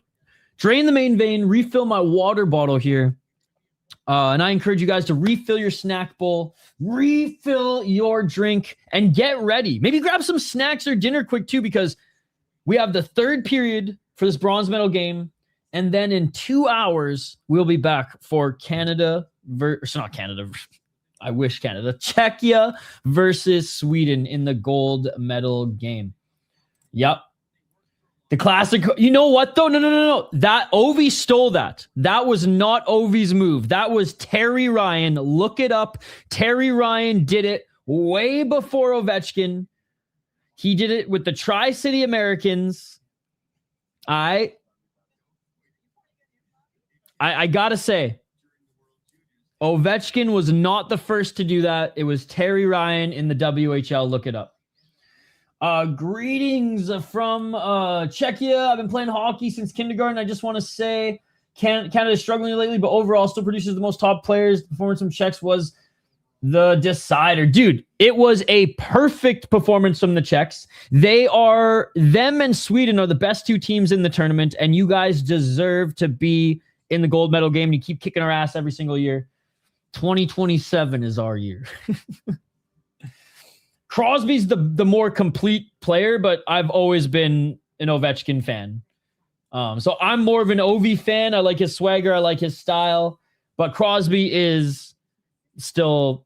drain the main vein, refill my water bottle here. And I encourage you guys to refill your snack bowl, refill your drink, and get ready. Maybe grab some snacks or dinner quick too, because we have the third period for this bronze medal game. And then in 2 hours, we'll be back for Canada. Not Canada. I wish Canada. Czechia versus Sweden in the gold medal game. Yep. The classic. You know what, though? No. That Ovi stole that. That was not Ovi's move. That was Terry Ryan. Look it up. Terry Ryan did it way before Ovechkin. He did it with the Tri-City Americans. I gotta say, Ovechkin was not the first to do that. It was Terry Ryan in the WHL. Look it up. Greetings from Czechia. I've been playing hockey since kindergarten. I just want to say Canada is struggling lately, but overall still produces the most top players. The performance from Czechs was the decider. Dude, it was a perfect performance from the Czechs. Them and Sweden are the best 2 teams in the tournament, and you guys deserve to be in the gold medal game. You keep kicking our ass every single year. 2027 is our year. Crosby's the more complete player, but I've always been an Ovechkin fan. So I'm more of an Ovi fan. I like his swagger. I like his style. But Crosby is still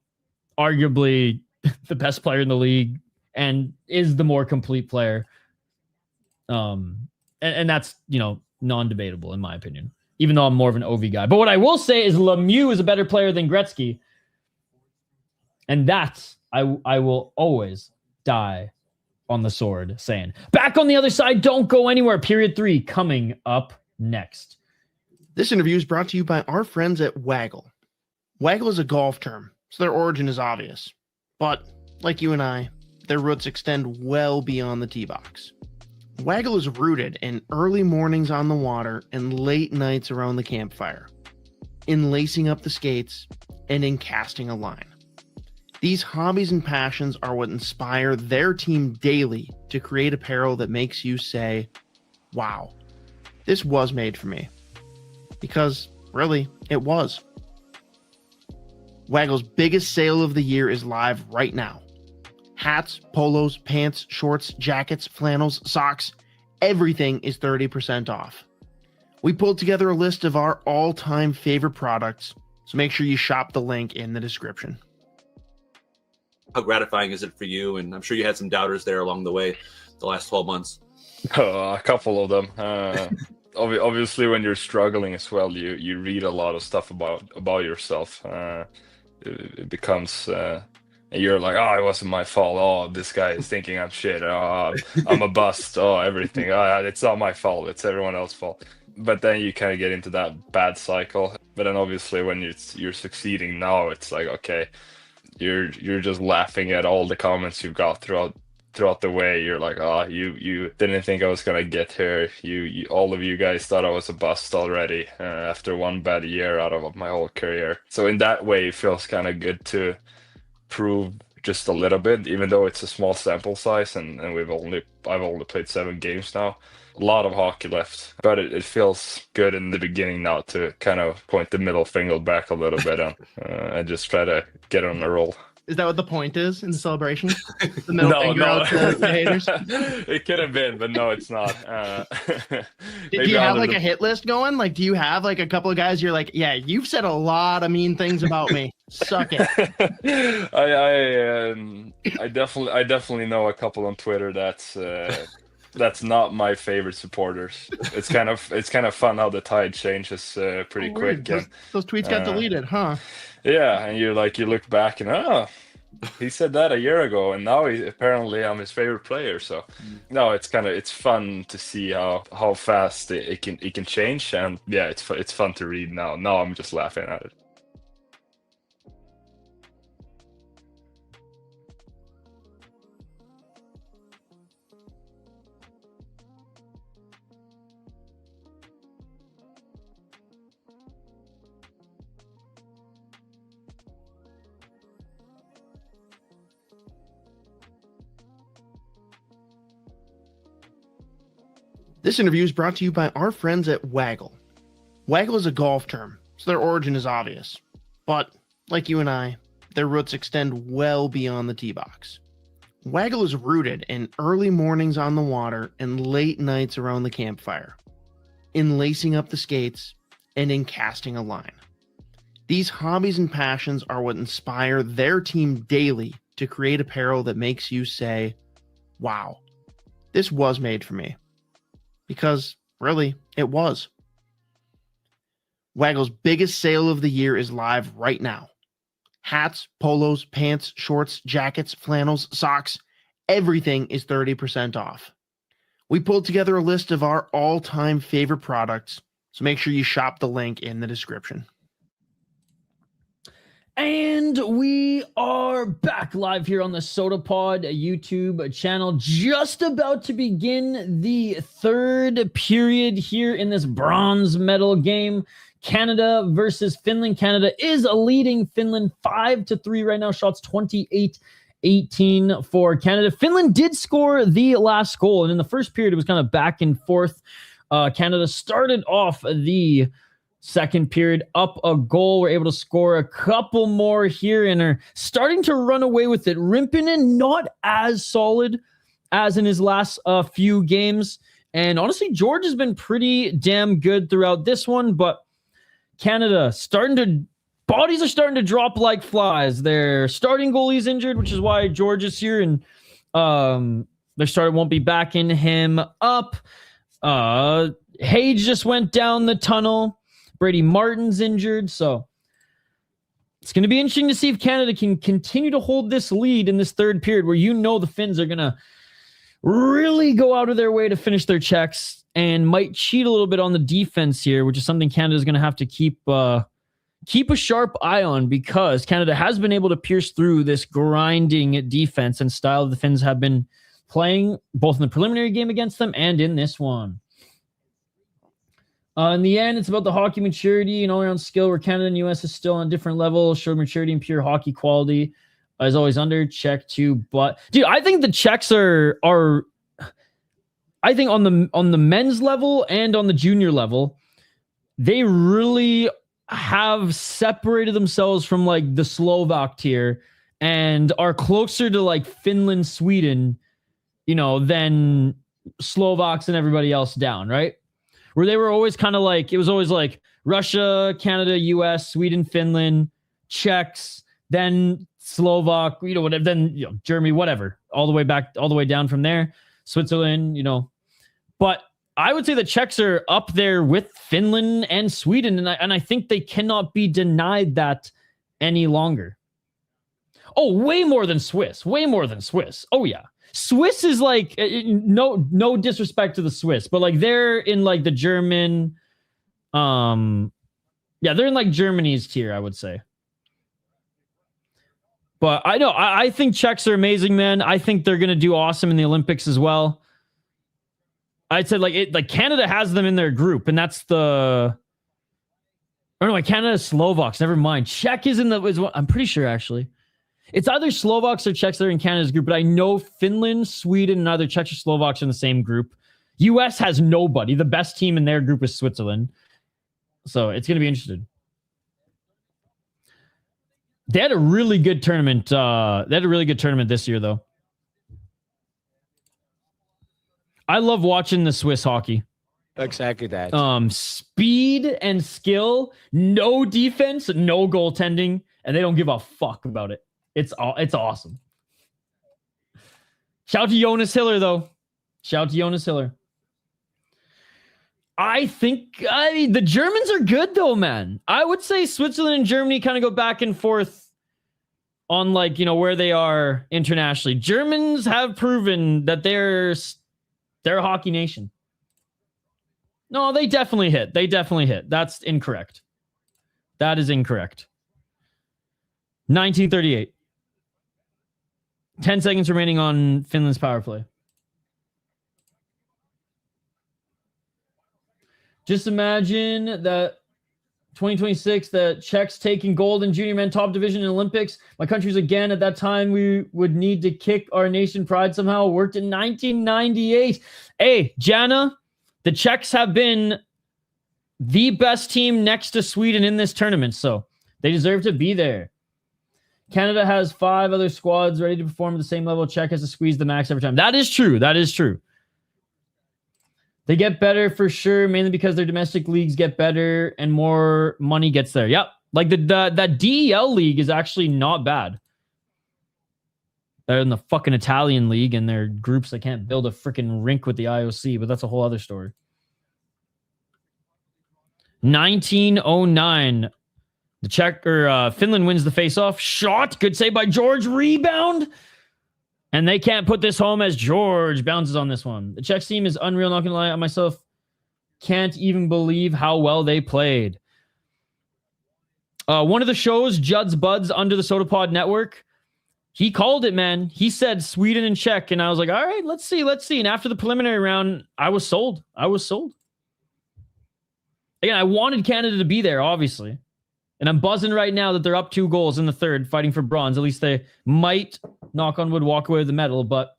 arguably the best player in the league and is the more complete player. And that's, non-debatable in my opinion, even though I'm more of an Ovi guy. But what I will say is Lemieux is a better player than Gretzky. And that's, I will always die on the sword saying. Back on the other side, don't go anywhere. Period 3 coming up next. This interview is brought to you by our friends at Waggle. Waggle is a golf term, so their origin is obvious. But, like you and I, their roots extend well beyond the tee box. Waggle is rooted in early mornings on the water and late nights around the campfire, in lacing up the skates, and in casting a line. These hobbies and passions are what inspire their team daily to create apparel that makes you say, wow, this was made for me. Because, really, it was. Waggle's biggest sale of the year is live right now. Hats, polos, pants, shorts, jackets, flannels, socks, everything is 30% off. We pulled together a list of our all-time favorite products, so make sure you shop the link in the description. How gratifying is it for you? And I'm sure you had some doubters there along the way, the last 12 months. A couple of them. Obviously, when you're struggling as well, you read a lot of stuff about yourself. it becomes and you're like, oh, it wasn't my fault. Oh, this guy is thinking I'm shit. Oh, I'm a bust. Oh, everything. Oh, it's not my fault. It's everyone else's fault. But then you kind of get into that bad cycle. But then obviously when you're succeeding now, it's like, okay, you're just laughing at all the comments you've got throughout the way. You're like, oh, you didn't think I was gonna get here. You all of you guys thought I was a bust already after one bad year out of my whole career. So in that way, it feels kind of good to prove just a little bit, even though it's a small sample size and I've only played 7 games now. A lot of hockey left, but it feels good in the beginning now to kind of point the middle finger back a little bit and just try to get on a roll. Is that what the point is in the celebration? The middle finger out to the haters? It could have been, but no, it's not. Do you have like a hit list going? Like, do you have like a couple of guys you're like, yeah, you've said a lot of mean things about me. Suck it. I definitely know a couple on Twitter that's not my favorite supporters. It's kind of fun how the tide changes pretty quick. Those tweets got deleted, huh? Yeah, and you look back and he said that a year ago, and now apparently I'm his favorite player. So no, it's fun to see how fast it can change, and yeah, it's fun to read now. Now I'm just laughing at it. This interview is brought to you by our friends at Waggle. Waggle is a golf term, so their origin is obvious. But, like you and I, their roots extend well beyond the tee box. Waggle is rooted in early mornings on the water and late nights around the campfire, in lacing up the skates, and in casting a line. These hobbies and passions are what inspire their team daily to create apparel that makes you say, wow, this was made for me. Because, really, it was. Waggle's biggest sale of the year is live right now. Hats, polos, pants, shorts, jackets, flannels, socks, everything is 30% off. We pulled together a list of our all-time favorite products, so make sure you shop the link in the description. And we are back live here on the Sota Pod YouTube channel, just about to begin the third period here in this bronze medal game. Canada versus Finland. Canada is leading Finland 5-3 right now. Shots 28-18 for Canada. Finland did score the last goal, and in the first period, it was kind of back and forth. Canada started off the second period up a goal. We're able to score a couple more here and are starting to run away with it. Rimpinen not as solid as in his last few games. And honestly, George has been pretty damn good throughout this one, but Canada bodies are starting to drop like flies. Their starting goalie's injured, which is why George is here, and their starter won't be backing him up. Hage just went down the tunnel. Brady Martin's injured, so it's going to be interesting to see if Canada can continue to hold this lead in this third period, where the Finns are going to really go out of their way to finish their checks and might cheat a little bit on the defense here, which is something Canada is going to have to keep a sharp eye on, because Canada has been able to pierce through this grinding defense and style the Finns have been playing, both in the preliminary game against them and in this one. In the end, it's about the hockey maturity and all-around skill, where Canada and U.S. is still on a different level. Showed maturity and pure hockey quality. As always, under Czech too. But dude, I think the Czechs are I think on the men's level and on the junior level, they really have separated themselves from like the Slovak tier and are closer to like Finland, Sweden, than Slovaks and everybody else down, right? Where they were always kind of like, it was always like Russia, Canada, US, Sweden, Finland, Czechs, then Slovak, whatever, then Germany, whatever, all the way down from there, Switzerland, But I would say the Czechs are up there with Finland and Sweden, and I think they cannot be denied that any longer. Oh, way more than Swiss. Way more than Swiss. Oh yeah. Swiss is like no disrespect to the Swiss, but like they're in like the German yeah, they're in like Germany's tier, I would say. But I know I think Czechs are amazing, man. I think they're gonna do awesome in the Olympics as well. I'd say like Canada has them in their group, and that's the Canada Slovaks. Never mind. Czech is in the I'm pretty sure actually. It's either Slovaks or Czechs that are in Canada's group, but I know Finland, Sweden, and either Czechs or Slovaks are in the same group. US has nobody. The best team in their group is Switzerland. So it's going to be interesting. They had a really good tournament. This year, though. I love watching the Swiss hockey. Exactly that. Speed and skill, no defense, no goaltending, and they don't give a fuck about it. It's awesome. Shout out to Jonas Hiller, though. Shout out to Jonas Hiller. I mean, the Germans are good, though, man. I would say Switzerland and Germany kind of go back and forth on, like, you know, where they are internationally. Germans have proven that they're a hockey nation. No, they definitely hit. That's incorrect. That is incorrect. 1938. 10 seconds remaining on Finland's power play. Just imagine that 2026, the Czechs taking gold in junior men top division in Olympics. My country's again. At that time, we would need to kick our nation pride somehow. Worked in 1998. Hey, Jana, the Czechs have been the best team next to Sweden in this tournament, so they deserve to be there. Canada has 5 other squads ready to perform at the same level. Czech has to squeeze the max every time. That is true. They get better for sure, mainly because their domestic leagues get better and more money gets there. Yep. Like that DEL league is actually not bad. They're in the fucking Italian league and they're groups that can't build a freaking rink with the IOC, but that's a whole other story. 1909. The Czech or Finland wins the face-off. Shot. Good save by George. Rebound. And they can't put this home as George bounces on this one. The Czech team is unreal. Not going to lie, I myself can't even believe how well they played. One of the shows, Judd's Buds under the Sota Pod Network, he called it, man. He said Sweden and Czech. And I was like, all right, let's see. And after the preliminary round, I was sold. Again, I wanted Canada to be there, obviously. And I'm buzzing right now that they're up 2 goals in the third, fighting for bronze. At least they might, knock on wood, walk away with the medal. But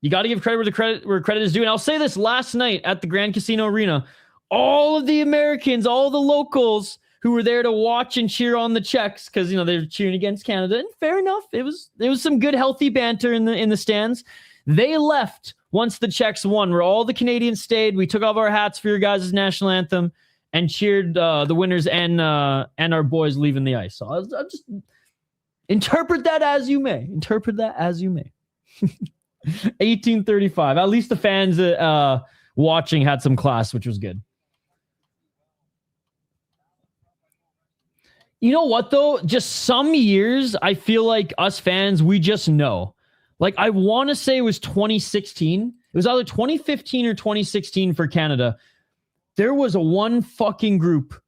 you got to give credit where credit is due. And I'll say this, last night at the Grand Casino Arena, all of the Americans, all the locals who were there to watch and cheer on the Czechs, because, you know, they're cheering against Canada. And fair enough, there was some good, healthy banter in the stands. They left once the Czechs won, where all the Canadians stayed. We took off our hats for your guys' national anthem and cheered the winners and our boys leaving the ice. So I'll just interpret that as you may. 1835. At least the fans watching had some class, which was good. You know what, though? Just some years, I feel like us fans, we just know. Like, I want to say it was 2016. It was either 2015 or 2016 for Canada. There was one fucking group.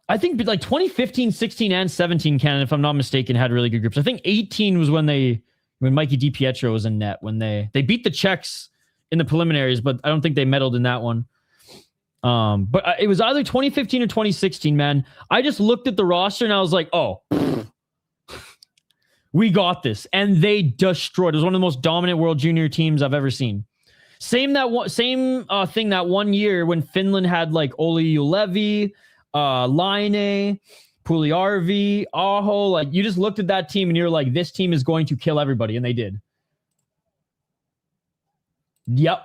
I think like 2015, 16, and 17 Canada, if I'm not mistaken, had really good groups. I think 18 was when Mikey DiPietro was in net, when they beat the Czechs in the preliminaries, but I don't think they medaled in that one. But it was either 2015 or 2016, man. I just looked at the roster and I was like, oh, we got this. And they destroyed. It was one of the most dominant world junior teams I've ever seen. Same thing that one year when Finland had like Olli Juolevi, Laine, Puljujärvi, Aho. Like, you just looked at that team and you're like, this team is going to kill everybody, and they did. Yep.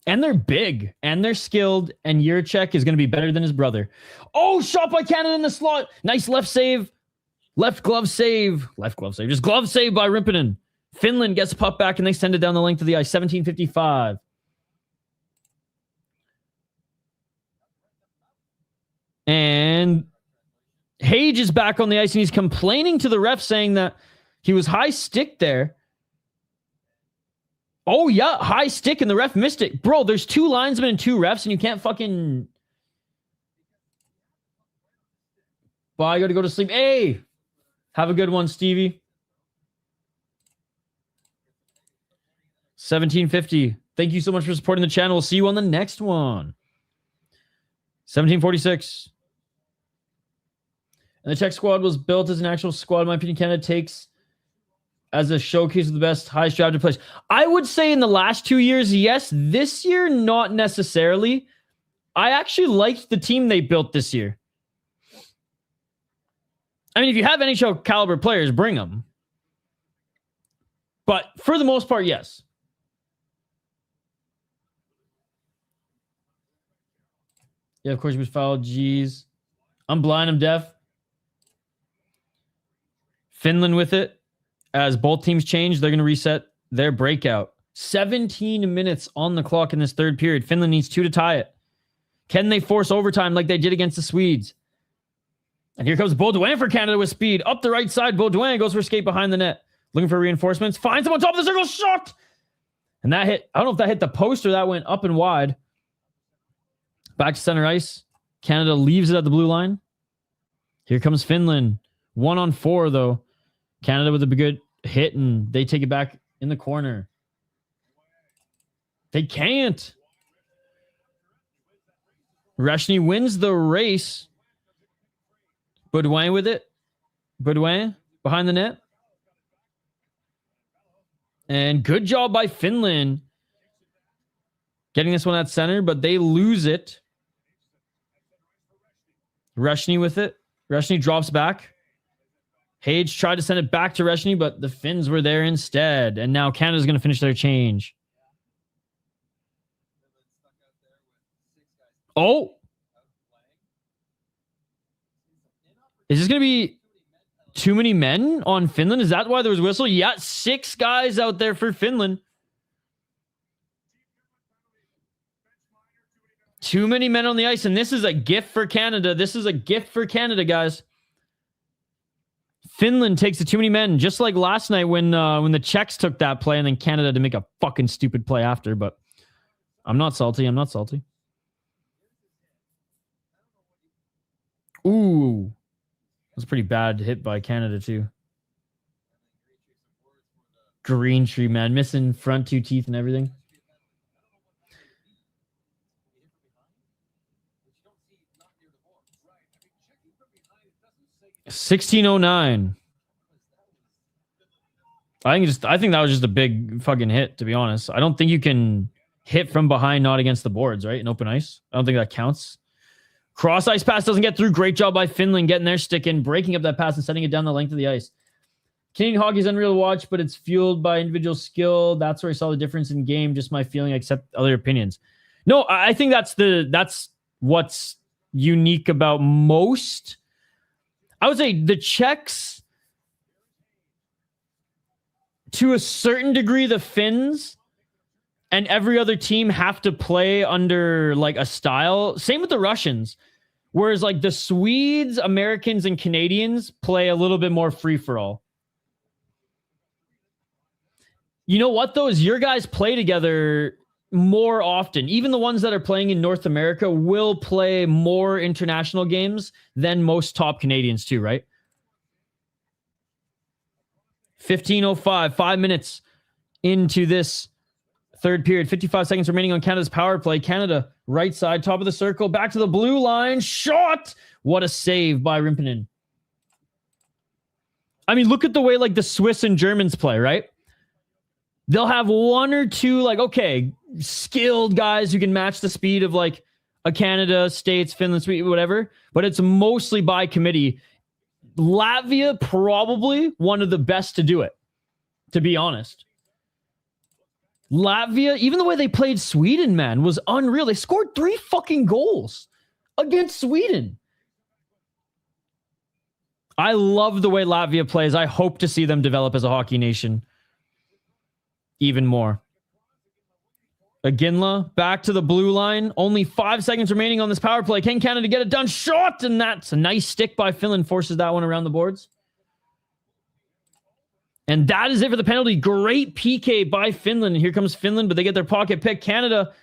And they're big and they're skilled, and Jurček is going to be better than his brother. Oh, shot by Canada in the slot. Nice left save. Left glove save. Just glove save by Rimpinen. Finland gets the puck back and they send it down the length of the ice. 17:55. And Hage is back on the ice and he's complaining to the ref saying that he was high stick there. Oh, yeah, high stick and the ref missed it. Bro, there's 2 linesmen and 2 refs and you can't fucking... Well, I got to go to sleep. Hey, have a good one, Stevie. 1750. Thank you so much for supporting the channel. We'll see you on the next one. 1746. And the Czech squad was built as an actual squad. In my opinion, Canada takes as a showcase of the best, highest drafted players. I would say in the last 2 years, yes. This year, not necessarily. I actually liked the team they built this year. I mean, if you have NHL caliber players, bring them. But for the most part, yes. Yeah, of course he was fouled. Jeez. I'm blind, I'm deaf. Finland with it. As both teams change, they're going to reset their breakout. 17 minutes on the clock in this third period. Finland needs 2 to tie it. Can they force overtime like they did against the Swedes? And here comes Baudouin for Canada with speed. Up the right side, Baudouin goes for a skate behind the net. Looking for reinforcements. Finds him on top of the circle. Shot! And that hit, I don't know if that hit the post or that went up and wide. Back to center ice. Canada leaves it at the blue line. Here comes Finland. 1-on-4, though. Canada with a good hit, and they take it back in the corner. They can't. Reshny wins the race. Baudouin with it. Baudouin behind the net. And good job by Finland getting this one at center, but they lose it. Reshny with it. Reshny drops back. Hage tried to send it back to Reshny, but the Finns were there instead. And now Canada's going to finish their change. Oh! Is this going to be too many men on Finland? Is that why there was whistle? Yeah, 6 guys out there for Finland. Too many men on the ice, and this is a gift for Canada. This is a gift for Canada, guys. Finland takes the too many men, just like last night when the Czechs took that play, and then Canada had to make a fucking stupid play after. But I'm not salty. I'm not salty. Ooh. That's a pretty bad hit by Canada, too. Green tree, man. Missing front 2 teeth and everything. $16.09. I think that was just a big fucking hit, to be honest. I don't think you can hit from behind, not against the boards, right? In open ice. I don't think that counts. Cross ice pass doesn't get through. Great job by Finland getting their stick in, breaking up that pass and sending it down the length of the ice. Canadian hockey is unreal to watch, but it's fueled by individual skill. That's where I saw the difference in game. Just my feeling, except other opinions. No, I think that's what's unique about most. I would say the Czechs, to a certain degree, the Finns and every other team have to play under like a style. Same with the Russians. Whereas like the Swedes, Americans, and Canadians play a little bit more free-for-all. You know what, though, is your guys play together more often. Even the ones that are playing in North America will play more international games than most top Canadians too, right? 15:05, 5 minutes into this third period. 55 seconds remaining on Canada's power play. Canada, right side, top of the circle, back to the blue line. Shot! What a save by Rimpinen. I mean, look at the way like the Swiss and Germans play, right? They'll have 1 or 2, like, okay, skilled guys who can match the speed of like a Canada, States, Finland, Sweden, whatever, but it's mostly by committee. Latvia, probably one of the best to do it, to be honest. Latvia, even the way they played Sweden, man, was unreal. They scored 3 fucking goals against Sweden. I love the way Latvia plays. I hope to see them develop as a hockey nation even more. Ginla back to the blue line. Only 5 seconds remaining on this power play. Can Canada get it done? Shot! And that's a nice stick by Finland. Forces that one around the boards. And that is it for the penalty. Great PK by Finland. And here comes Finland, but they get their pocket pick. Canada.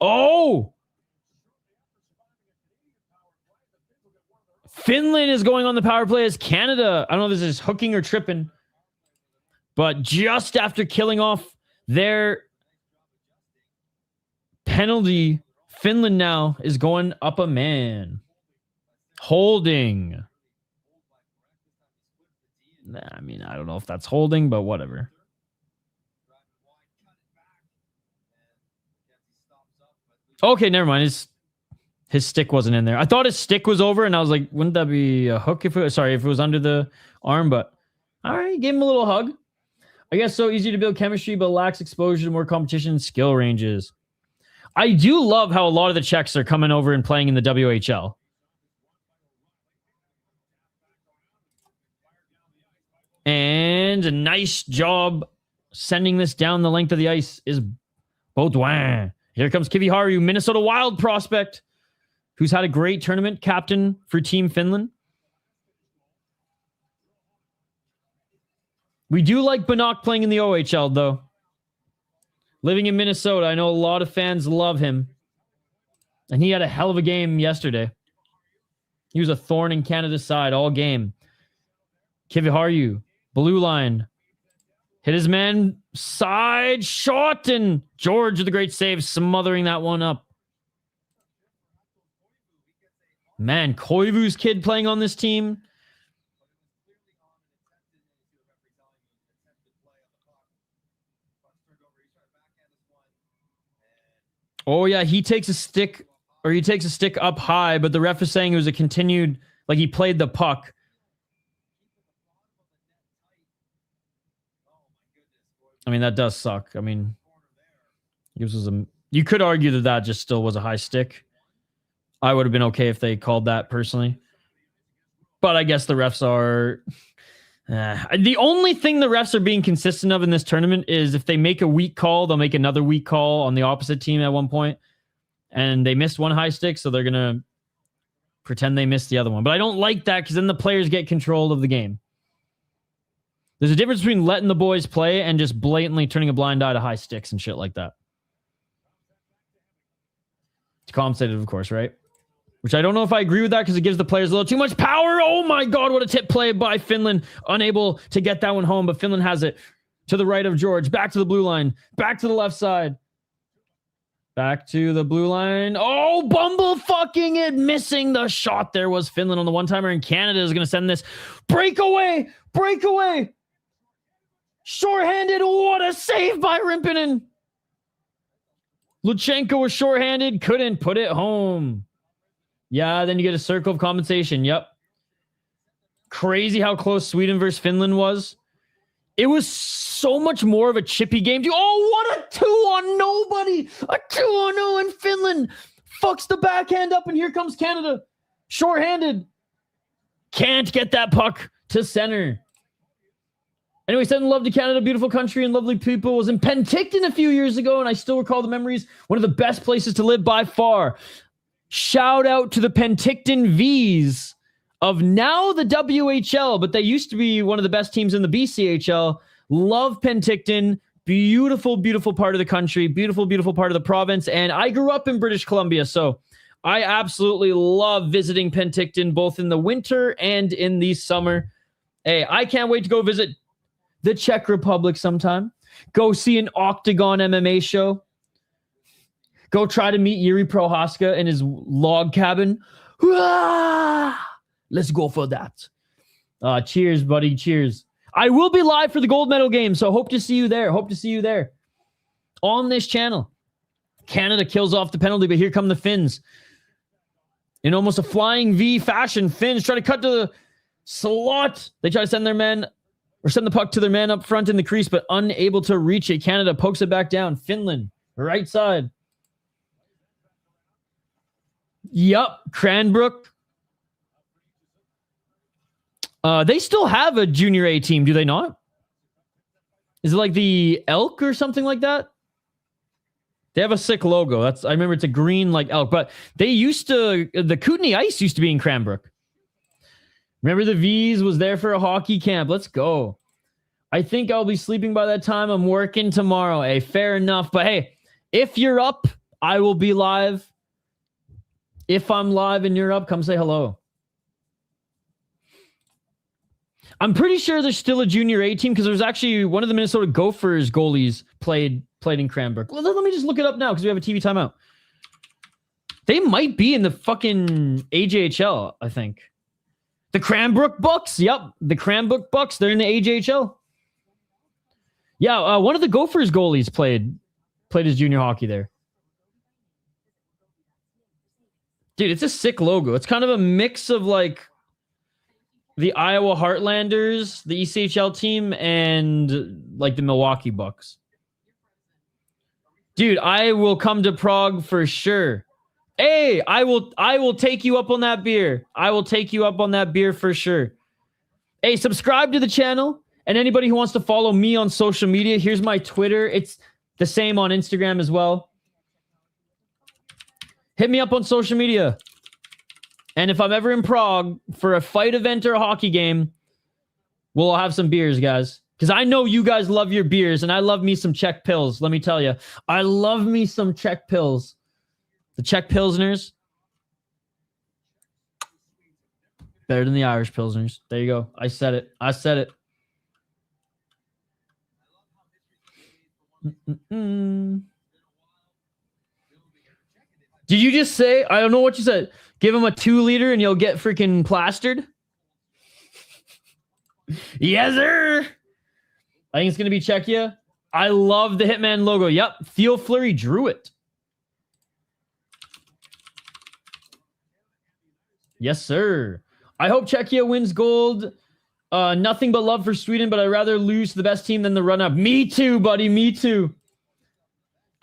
Oh! Finland is going on the power play as Canada. I don't know if this is hooking or tripping. But just after killing off their penalty, Finland now is going up a man. Holding. I mean, I don't know if that's holding, but whatever. Okay, never mind. His stick wasn't in there. I thought his stick was over, and I was like, wouldn't that be a hook if it was under the arm? But all right, gave him a little hug. I guess so easy to build chemistry, but lacks exposure to more competition and skill ranges. I do love how a lot of the Czechs are coming over and playing in the WHL. And a nice job sending this down the length of the ice is Baudouin. Here comes Kiviharu, Minnesota Wild prospect, who's had a great tournament, captain for Team Finland. We do like Bannock playing in the OHL, though. Living in Minnesota, I know a lot of fans love him. And he had a hell of a game yesterday. He was a thorn in Canada's side all game. Kiviharu, blue line. Hit his man, side shot, and George with a great save, smothering that one up. Man, Koivu's kid playing on this team. Oh, yeah, he takes a stick up high, but the ref is saying it was a continued, like he played the puck. I mean, that does suck. I mean, you could argue that just still was a high stick. I would have been okay if they called that personally. But I guess the refs are... the only thing the refs are being consistent of in this tournament is if they make a weak call, they'll make another weak call on the opposite team at one point. And they missed one high stick, so they're going to pretend they missed the other one. But I don't like that because then the players get control of the game. There's a difference between letting the boys play and just blatantly turning a blind eye to high sticks and shit like that. It's compensated, of course, right? Which I don't know if I agree with that because it gives the players a little too much power. Oh my God, what a tip play by Finland. Unable to get that one home, but Finland has it to the right of George. Back to the blue line. Back to the left side. Back to the blue line. Oh, Bumble fucking it. Missing the shot. There was Finland on the one-timer, and Canada is going to send this. Breakaway. Breakaway. Shorthanded. What a save by Rimpinen. Luchenko was shorthanded. Couldn't put it home. Yeah, then you get a circle of compensation. Yep. Crazy how close Sweden versus Finland was. It was so much more of a chippy game. Oh, what a 2 on nobody. A 2 on 0 in Finland. Fucks the backhand up, and here comes Canada. Shorthanded. Can't get that puck to center. Anyway, sending love to Canada, beautiful country and lovely people. Was in Penticton a few years ago, and I still recall the memories. One of the best places to live by far. Shout out to the Penticton Vs of now the WHL, but they used to be one of the best teams in the BCHL. Love Penticton. Beautiful, beautiful part of the country. Beautiful, beautiful part of the province. And I grew up in British Columbia, so I absolutely love visiting Penticton, both in the winter and in the summer. Hey, I can't wait to go visit the Czech Republic sometime. Go see an Octagon MMA show. Go try to meet Yuri Prohaska in his log cabin. Let's go for that. Cheers, buddy. Cheers. I will be live for the gold medal game, so hope to see you there. Hope to see you there on this channel. Canada kills off the penalty, but here come the Finns. In almost a flying V fashion, Finns try to cut to the slot. They try to send their men, or send the puck to their man up front in the crease, but unable to reach it. Canada pokes it back down. Finland, right side. Yup, Cranbrook. They still have a junior A team, do they not? Is it like the Elk or something like that? They have a sick logo. I remember it's a green like elk, but the Kootenay Ice used to be in Cranbrook. Remember the V's was there for a hockey camp. Let's go. I think I'll be sleeping by that time. I'm working tomorrow. Hey, fair enough. But hey, if you're up, I will be live. If I'm live and you're up, come say hello. I'm pretty sure there's still a junior A team because there's actually one of the Minnesota Gophers goalies played in Cranbrook. Let me just look it up now because we have a TV timeout. They might be in the fucking AJHL, I think. The Cranbrook Bucks. Yep, the Cranbrook Bucks. They're in the AJHL. Yeah, one of the Gophers goalies played his junior hockey there. Dude, it's a sick logo. It's kind of a mix of like the Iowa Heartlanders, the ECHL team, and like the Milwaukee Bucks. Dude, I will come to Prague for sure. Hey, I will take you up on that beer. I will take you up on that beer for sure. Hey, subscribe to the channel. And anybody who wants to follow me on social media, here's my Twitter. It's the same on Instagram as well. Hit me up on social media. And if I'm ever in Prague for a fight event or a hockey game, we'll have some beers, guys. Because I know you guys love your beers, and I love me some Czech Pils. Let me tell you. I love me some Czech Pils. The Czech Pilsners. Better than the Irish Pilsners. There you go. I said it. Did you just say, I don't know what you said, give him a 2-liter and you'll get freaking plastered? Yes, sir. I think it's going to be Czechia. I love the Hitman logo. Yep. Theo Fleury drew it. Yes, sir. I hope Czechia wins gold. Nothing but love for Sweden, but I'd rather lose to the best team than the run-up. Me too, buddy. Me too.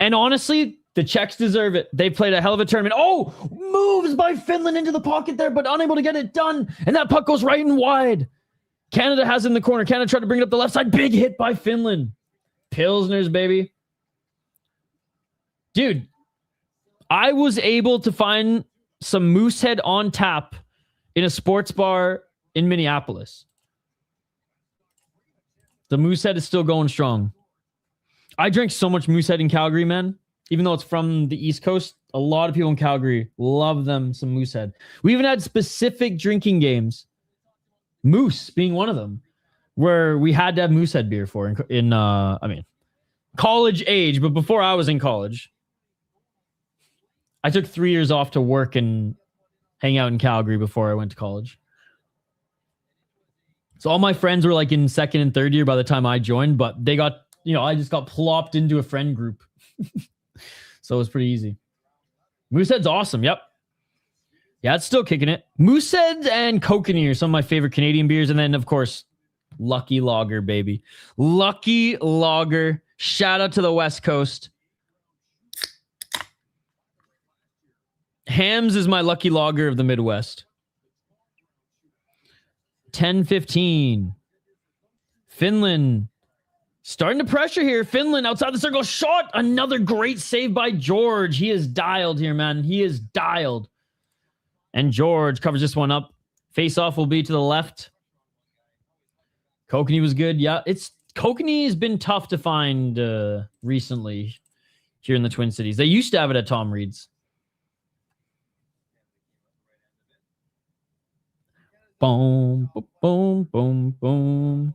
And honestly, the Czechs deserve it. They played a hell of a tournament. Oh, moves by Finland into the pocket there, but unable to get it done. And that puck goes right and wide. Canada has it in the corner. Canada tried to bring it up the left side. Big hit by Finland. Pilsners, baby. Dude, I was able to find some Moosehead on tap in a sports bar in Minneapolis. The Moosehead is still going strong. I drank so much Moosehead in Calgary, man. Even though it's from the East Coast, a lot of people in Calgary love them some Moosehead. We even had specific drinking games, Moose being one of them, where we had to have Moosehead beer for in college age, but before I was in college. I took 3 years off to work and hang out in Calgary before I went to college. So all my friends were like in second and third year by the time I joined, but they got, I just got plopped into a friend group. So it was pretty easy. Moosehead's awesome. Yep. Yeah, it's still kicking it. Moosehead and Kokanee are some of my favorite Canadian beers. And then, of course, Lucky Lager, baby. Lucky Lager. Shout out to the West Coast. Hams is my Lucky Lager of the Midwest. 10-15. Finland. Starting to pressure here. Finland outside the circle. Shot. Another great save by George. He is dialed here, man. He is dialed. And George covers this one up. Face-off will be to the left. Kokanee was good. Yeah, Kokanee has been tough to find recently here in the Twin Cities. They used to have it at Tom Reed's. Boom, boom, boom, boom.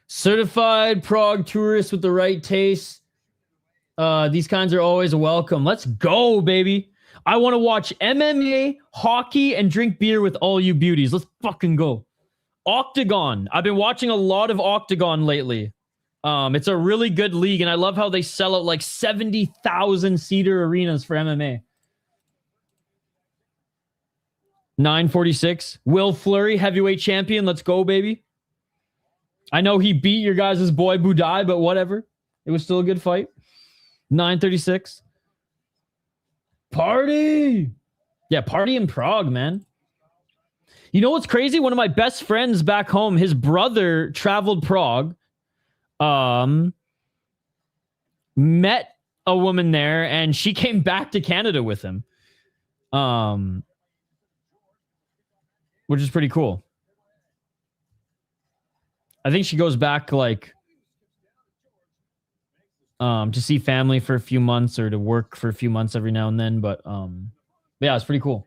Certified Prague tourists with the right taste. These kinds are always welcome. Let's go, baby. I want to watch MMA, hockey, and drink beer with all you beauties. Let's fucking go. Octagon. I've been watching a lot of Octagon lately. It's a really good league, and I love how they sell out like 70,000 seater arenas for MMA. 946. Will Fleury, heavyweight champion. Let's go, baby. I know he beat your guys' boy Budai, but whatever. It was still a good fight. 936. Party. Yeah, party in Prague, man. You know what's crazy? One of my best friends back home, his brother traveled Prague, met a woman there, and she came back to Canada with him. Which is pretty cool. I think she goes back like to see family for a few months or to work for a few months every now and then. But yeah, it's pretty cool.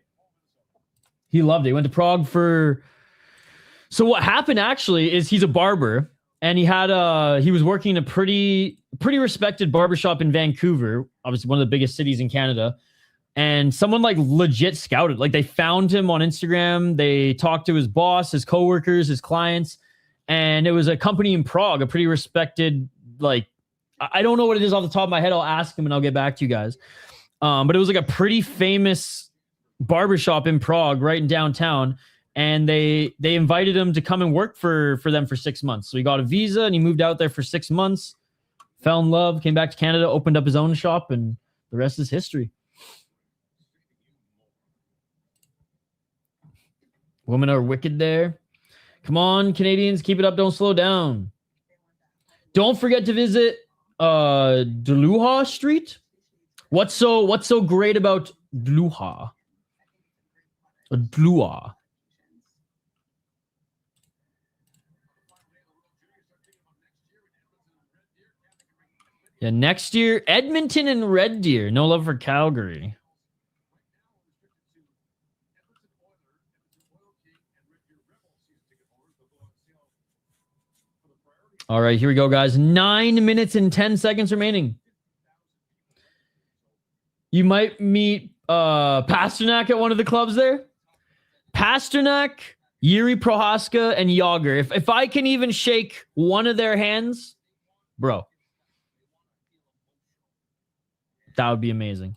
He loved it. He went to Prague for. So what happened actually is he's a barber, and he was working in a pretty respected barbershop in Vancouver, obviously one of the biggest cities in Canada. And someone like legit scouted, like they found him on Instagram. They talked to his boss, his coworkers, his clients, and it was a company in Prague, a pretty respected, like, I don't know what it is off the top of my head. I'll ask him and I'll get back to you guys. But it was like a pretty famous barbershop in Prague, right in downtown. And they invited him to come and work for them for 6 months. So he got a visa and he moved out there for 6 months, fell in love, came back to Canada, opened up his own shop, and the rest is history. Women are wicked there. Come on, Canadians, keep it up. Don't slow down. Don't forget to visit Dluha Street. What's so great about Dluha? Dluha. Yeah, next year, Edmonton and Red Deer. No love for Calgary. All right, here we go, guys. 9 minutes and 10 seconds remaining. You might meet Pasternak at one of the clubs there. Pasternak, Yuri Prohaska, and Yager. If I can even shake one of their hands, bro, that would be amazing.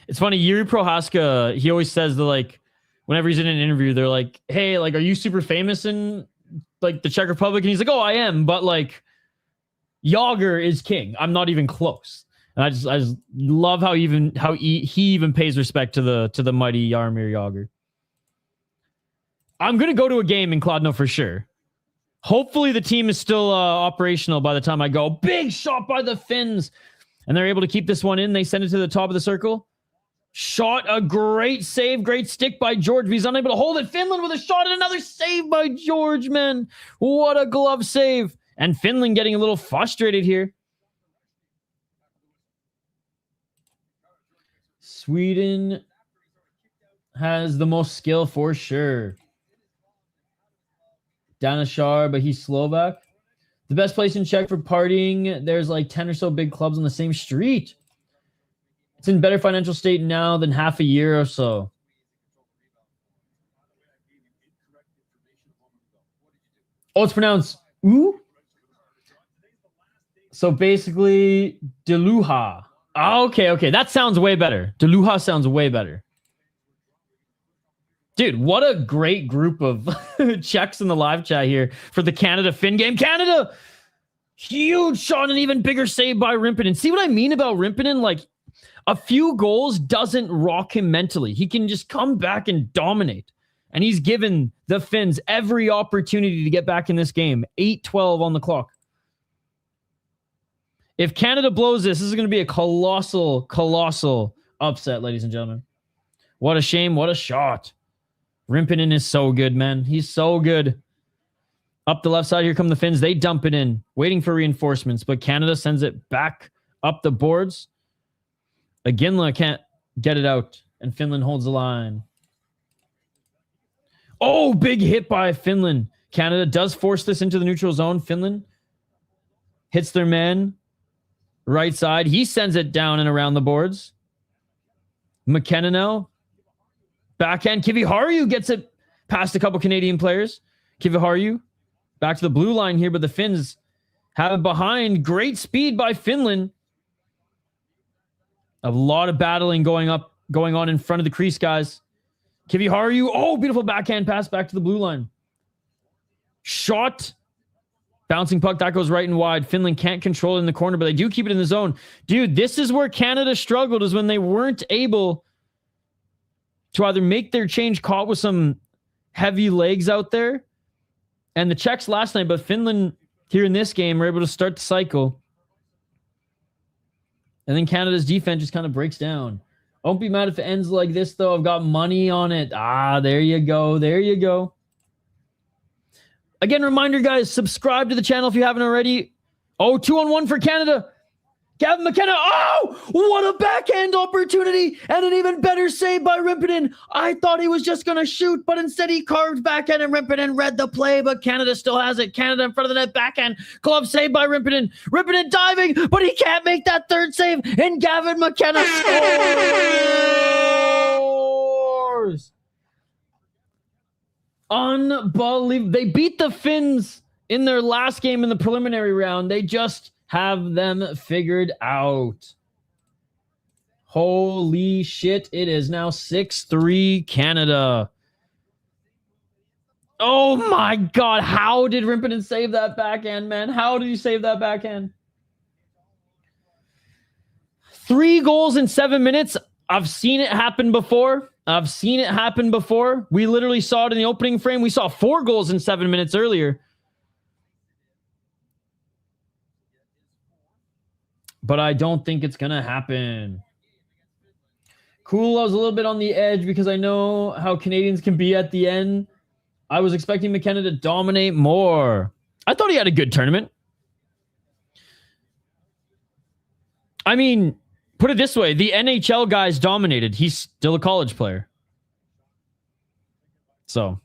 It's funny, Yuri Prohaska, he always says that, like, whenever he's in an interview, they're like, hey, like, are you super famous in, like, the Czech Republic? And he's like, oh, I am. But, like, Yager is king. I'm not even close. And I just love how he even pays respect to the mighty Jaromir Yager. I'm going to go to a game in Kladno for sure. Hopefully the team is still operational by the time I go. Big shot by the Finns. And they're able to keep this one in. They send it to the top of the circle. Shot, a great save, great stick by George. He's unable to hold it. Finland with a shot and another save by George, man. What a glove save. And Finland getting a little frustrated here. Sweden has the most skill for sure. Danishar, but he's Slovak. The best place in Czech for partying. There's like 10 or so big clubs on the same street. It's in better financial state now than half a year or so. Oh, it's pronounced ooh. So basically, Deluha. Oh, okay. That sounds way better. Deluha sounds way better. Dude, what a great group of Czechs in the live chat here for the Canada-Finn game. Canada! Huge shot and even bigger save by Rimpinen. See what I mean about Rimpinen? Like, a few goals doesn't rock him mentally. He can just come back and dominate. And he's given the Finns every opportunity to get back in this game. 8-12 on the clock. If Canada blows this is going to be a colossal upset, ladies and gentlemen. What a shame. What a shot. Rimpinen is so good, man. He's so good. Up the left side, here come the Finns. They dump it in, waiting for reinforcements, but Canada sends it back up the boards. Aginla can't get it out, and Finland holds the line. Oh, big hit by Finland. Canada does force this into the neutral zone. Finland hits their man. Right side. He sends it down and around the boards. McKenna now. Backhand. Kiviharju gets it past a couple Canadian players. Kiviharju back to the blue line here, but the Finns have it behind. Great speed by Finland. A lot of battling going on in front of the crease, guys. Kiviharju. Oh, beautiful backhand pass back to the blue line. Shot. Bouncing puck, that goes right and wide. Finland can't control it in the corner, but they do keep it in the zone. Dude, this is where Canada struggled, is when they weren't able to either make their change, caught with some heavy legs out there. And the Czechs last night, but Finland here in this game. We're able to start the cycle. And then Canada's defense just kind of breaks down. I won't be mad if it ends like this, though. I've got money on it. There you go. There you go. Again, reminder, guys, subscribe to the channel if you haven't already. Oh, 2-on-1 for Canada. Gavin McKenna. Oh, what a backhand opportunity. And an even better save by Rimpinen. I thought he was just going to shoot, but instead he carved backhand and Rimpinen read the play, but Canada still has it. Canada in front of the net, backhand. Glove save by Rimpinen. Rimpinen diving, but he can't make that third save. And Gavin McKenna scores. Unbelievable. They beat the Finns in their last game in the preliminary round. They just have them figured out. Holy shit. It is now 6-3 Canada. Oh my God. How did Rimpinen save that backhand, man? How did he save that backhand? 3 goals in 7 minutes. I've seen it happen before. We literally saw it in the opening frame. We saw 4 goals in 7 minutes earlier. But I don't think it's going to happen. Cool, I was a little bit on the edge because I know how Canadians can be at the end. I was expecting McKenna to dominate more. I thought he had a good tournament. I mean, put it this way. The NHL guys dominated. He's still a college player. So,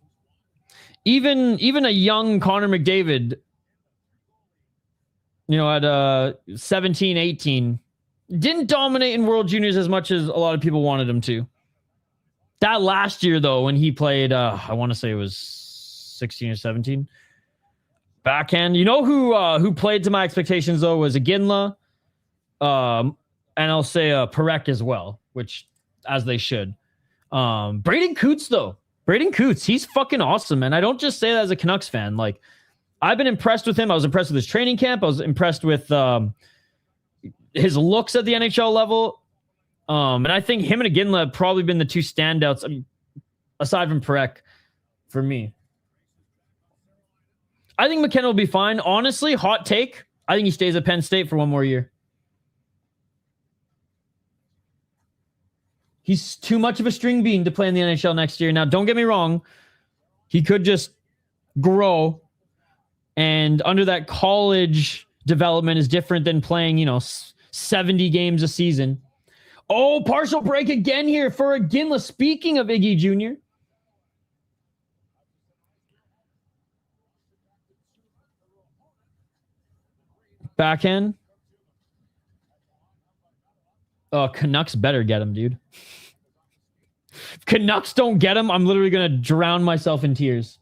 even a young Connor McDavid, at 17, 18, didn't dominate in World Juniors as much as a lot of people wanted him to. That last year, though, when he played, I want to say it was 16 or 17, backhand. You know who played to my expectations, though, was Iginla, and I'll say Perek as well, which, as they should. Braden Coots, though. Braden Coots, he's fucking awesome, man. I don't just say that as a Canucks fan. Like, I've been impressed with him. I was impressed with his training camp. I was impressed with his looks at the NHL level. And I think him and Iginla have probably been the 2 standouts, aside from Perek, for me. I think McKenna will be fine. Honestly, hot take, I think he stays at Penn State for 1 more year. He's too much of a string bean to play in the NHL next year. Now, don't get me wrong. He could just grow. And under that, college development is different than playing, 70 games a season. Oh, partial break again here for Iginla. Speaking of Iggy Jr. Backhand. Oh, Canucks better get him, dude. If Canucks don't get him, I'm literally going to drown myself in tears.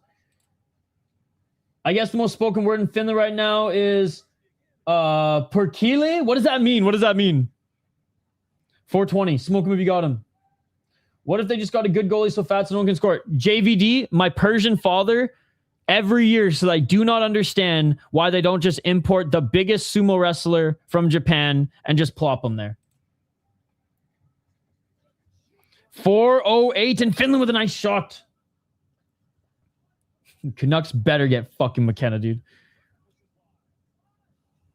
I guess the most spoken word in Finland right now is Perkele. What does that mean? 420. Smoke him if you got him. What if they just got a good goalie so fat so no one can score? JVD, my Persian father, every year says I do not understand why they don't just import the biggest sumo wrestler from Japan and just plop him there. 408 in Finland with a nice shot. Canucks better get fucking McKenna, dude.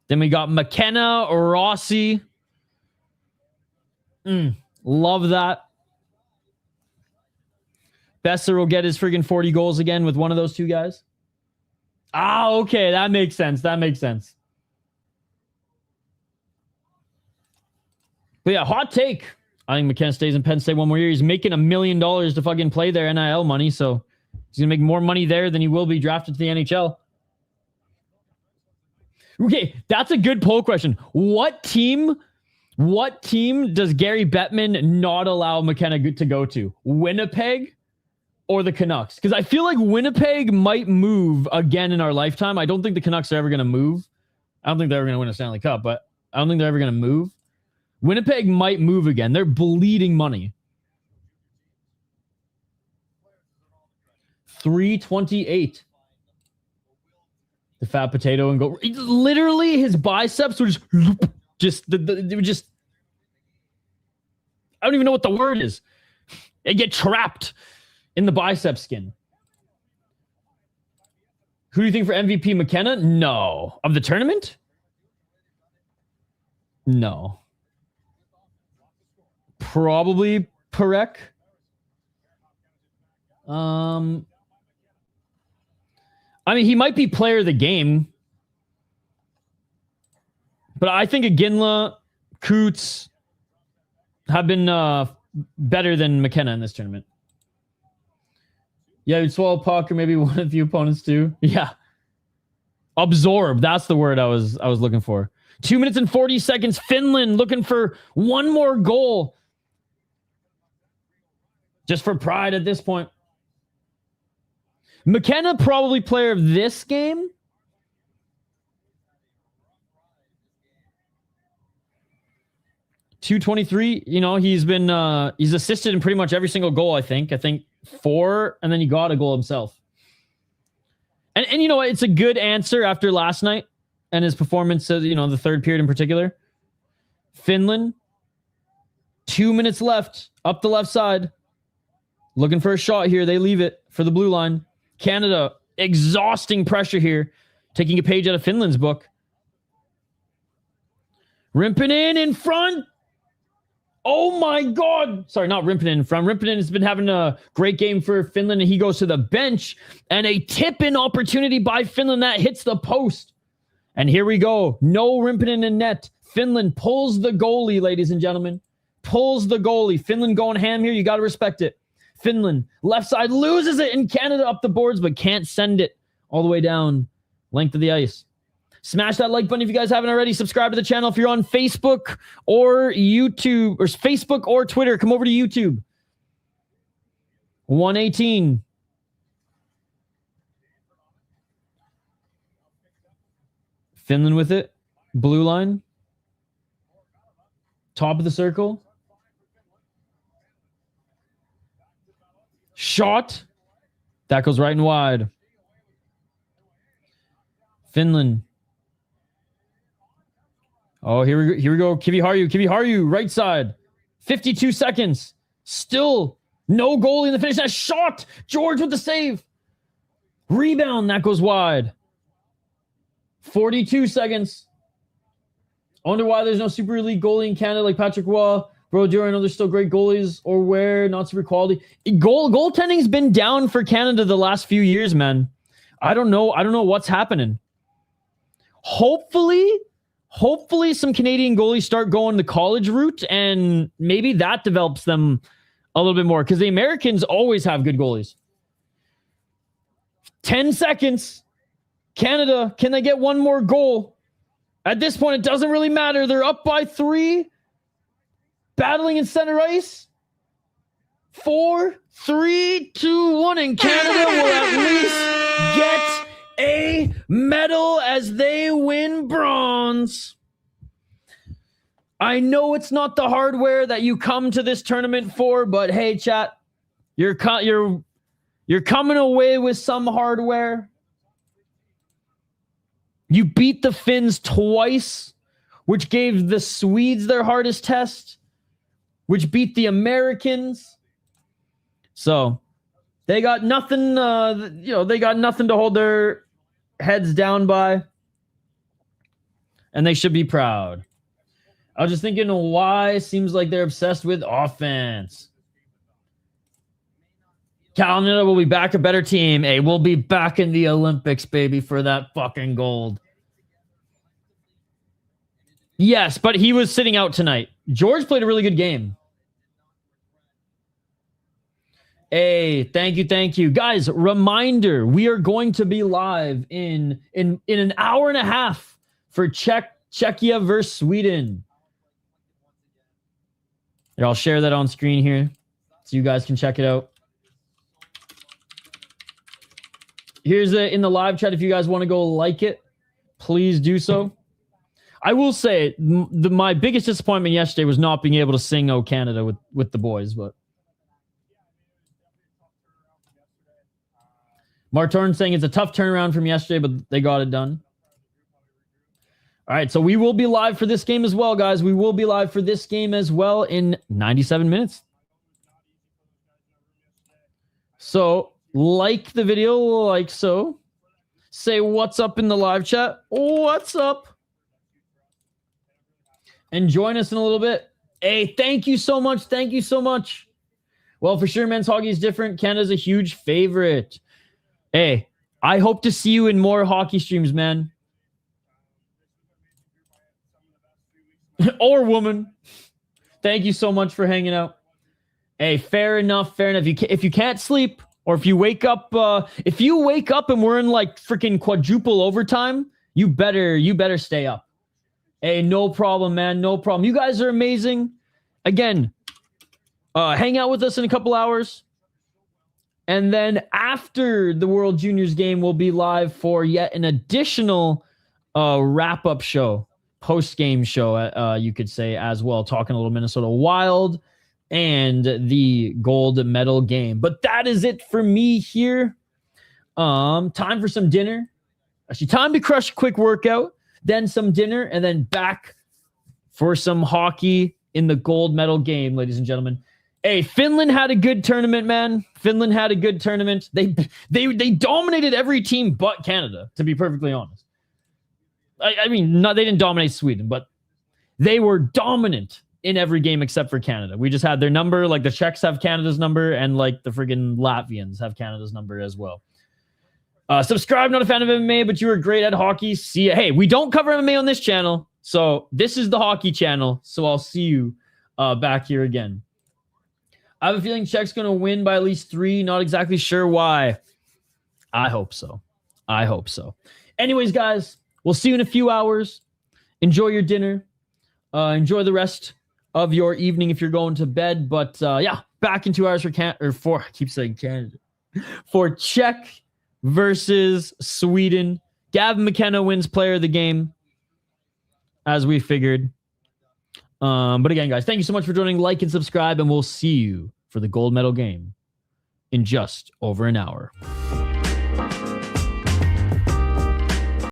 Then we got McKenna, Rossi. Love that. Besser will get his friggin' 40 goals again with one of those 2 guys. Okay. That makes sense. But yeah, hot take. I think McKenna stays in Penn State 1 more year. He's making $1 million to fucking play their NIL money, so he's going to make more money there than he will be drafted to the NHL. Okay, that's a good poll question. What team does Gary Bettman not allow McKenna to go to? Winnipeg or the Canucks? Because I feel like Winnipeg might move again in our lifetime. I don't think the Canucks are ever going to move. I don't think they're ever going to win a Stanley Cup, but I don't think they're ever going to move. Winnipeg might move again. They're bleeding money. 328. The fat potato and go. Literally, his biceps were just I don't even know what the word is. They get trapped in the bicep skin. Who do you think for MVP? McKenna? No. Of the tournament? No. Probably Perek. I mean, he might be player of the game. But I think Iginla, Coots have been better than McKenna in this tournament. Yeah, you'd swallow puck or maybe one of the opponents too. Yeah. Absorb. That's the word I was looking for. 2 minutes and 40 seconds. Finland looking for one more goal. Just for pride at this point. McKenna probably player of this game. .223. You know, he's been he's assisted in pretty much every single goal, I think. I think 4, and then he got a goal himself. And you know what? It's a good answer after last night and his performance, you know, the third period in particular. Finland, 2 minutes left, up the left side. Looking for a shot here. They leave it for the blue line. Canada, exhausting pressure here. Taking a page out of Finland's book. Rimpinen in front. Oh my God. Sorry, not Rimpinen in front. Rimpinen has been having a great game for Finland, and he goes to the bench. And a tip-in opportunity by Finland that hits the post. And here we go. No Rimpinen in net. Finland pulls the goalie, ladies and gentlemen. Pulls the goalie. Finland going ham here. You got to respect it. Finland, left side, loses it, and Canada up the boards, but can't send it all the way down length of the ice. Smash that like button if you guys haven't already. Subscribe to the channel if you're on Facebook or YouTube, or Facebook or Twitter. Come over to YouTube. 118. Finland with it. Blue line. Top of the circle. Shot. That goes right and wide. Finland. Oh, here we go. Kiviharju, right side. 52 seconds. Still no goalie in the finish. That shot. George with the save. Rebound. That goes wide. 42 seconds. I wonder why there's no Super League goalie in Canada like Patrick Waugh. Brodeur, I know there's still great goalies, or where, not super quality. Goaltending's been down for Canada the last few years, man. I don't know what's happening. Hopefully some Canadian goalies start going the college route, and maybe that develops them a little bit more, because the Americans always have good goalies. 10 seconds. Canada, can they get one more goal? At this point, it doesn't really matter. They're up by 3. Battling in center ice. 4, 3, 2, 1, and Canada will at least get a medal as they win bronze. I know it's not the hardware that you come to this tournament for, but hey, chat, you're coming away with some hardware. You beat the Finns twice, which gave the Swedes their hardest test, which beat the Americans. So they got nothing, they got nothing to hold their heads down by. And they should be proud. I was just thinking, why seems like they're obsessed with offense. Canada will be back a better team. Hey, we'll be back in the Olympics, baby, for that fucking gold. Yes, but he was sitting out tonight. George played a really good game. Hey, thank you. Guys, reminder, we are going to be live in an hour and a half for Czechia versus Sweden. Here, I'll share that on screen here so you guys can check it out. Here's in the live chat. If you guys want to go like it, please do so. I will say my biggest disappointment yesterday was not being able to sing "Oh Canada" with the boys, but Martorn saying it's a tough turnaround from yesterday, but they got it done. All right, so we will be live for this game as well, guys. We will be live for this game as well in 97 minutes. So, like the video, like so. Say what's up in the live chat. What's up? And join us in a little bit. Hey, thank you so much. Thank you so much. Well, for sure, men's hockey is different. Canada's a huge favorite. Hey, I hope to see you in more hockey streams, man. Or woman. Thank you so much for hanging out. Hey, fair enough. Fair enough. If you can't sleep, or if you wake up and we're in like freaking quadruple overtime, you better stay up. Hey, no problem, man. No problem. You guys are amazing. Again, hang out with us in a couple hours. And then after the World Juniors game, we'll be live for yet an additional wrap-up show, post-game show, you could say, as well, talking a little Minnesota Wild and the gold medal game. But that is it for me here. Time for some dinner. Actually, time to crush a quick workout, then some dinner, and then back for some hockey in the gold medal game, ladies and gentlemen. Hey, Finland had a good tournament, man. Finland had a good tournament. They dominated every team but Canada, to be perfectly honest. I mean, they didn't dominate Sweden, but they were dominant in every game except for Canada. We just had their number. Like the Czechs have Canada's number, and like the friggin' Latvians have Canada's number as well. Subscribe, not a fan of MMA, but you were great at hockey. See ya. Hey, we don't cover MMA on this channel, so this is the hockey channel. So I'll see you back here again. I have a feeling Czech's going to win by at least 3. Not exactly sure why. I hope so. I hope so. Anyways, guys, we'll see you in a few hours. Enjoy your dinner. Enjoy the rest of your evening if you're going to bed. But yeah, back in 2 hours I keep saying Canada. For Czech versus Sweden. Gavin McKenna wins player of the game, as we figured. But again, guys, thank you so much for joining. Like and subscribe, and we'll see you for the gold medal game in just over an hour.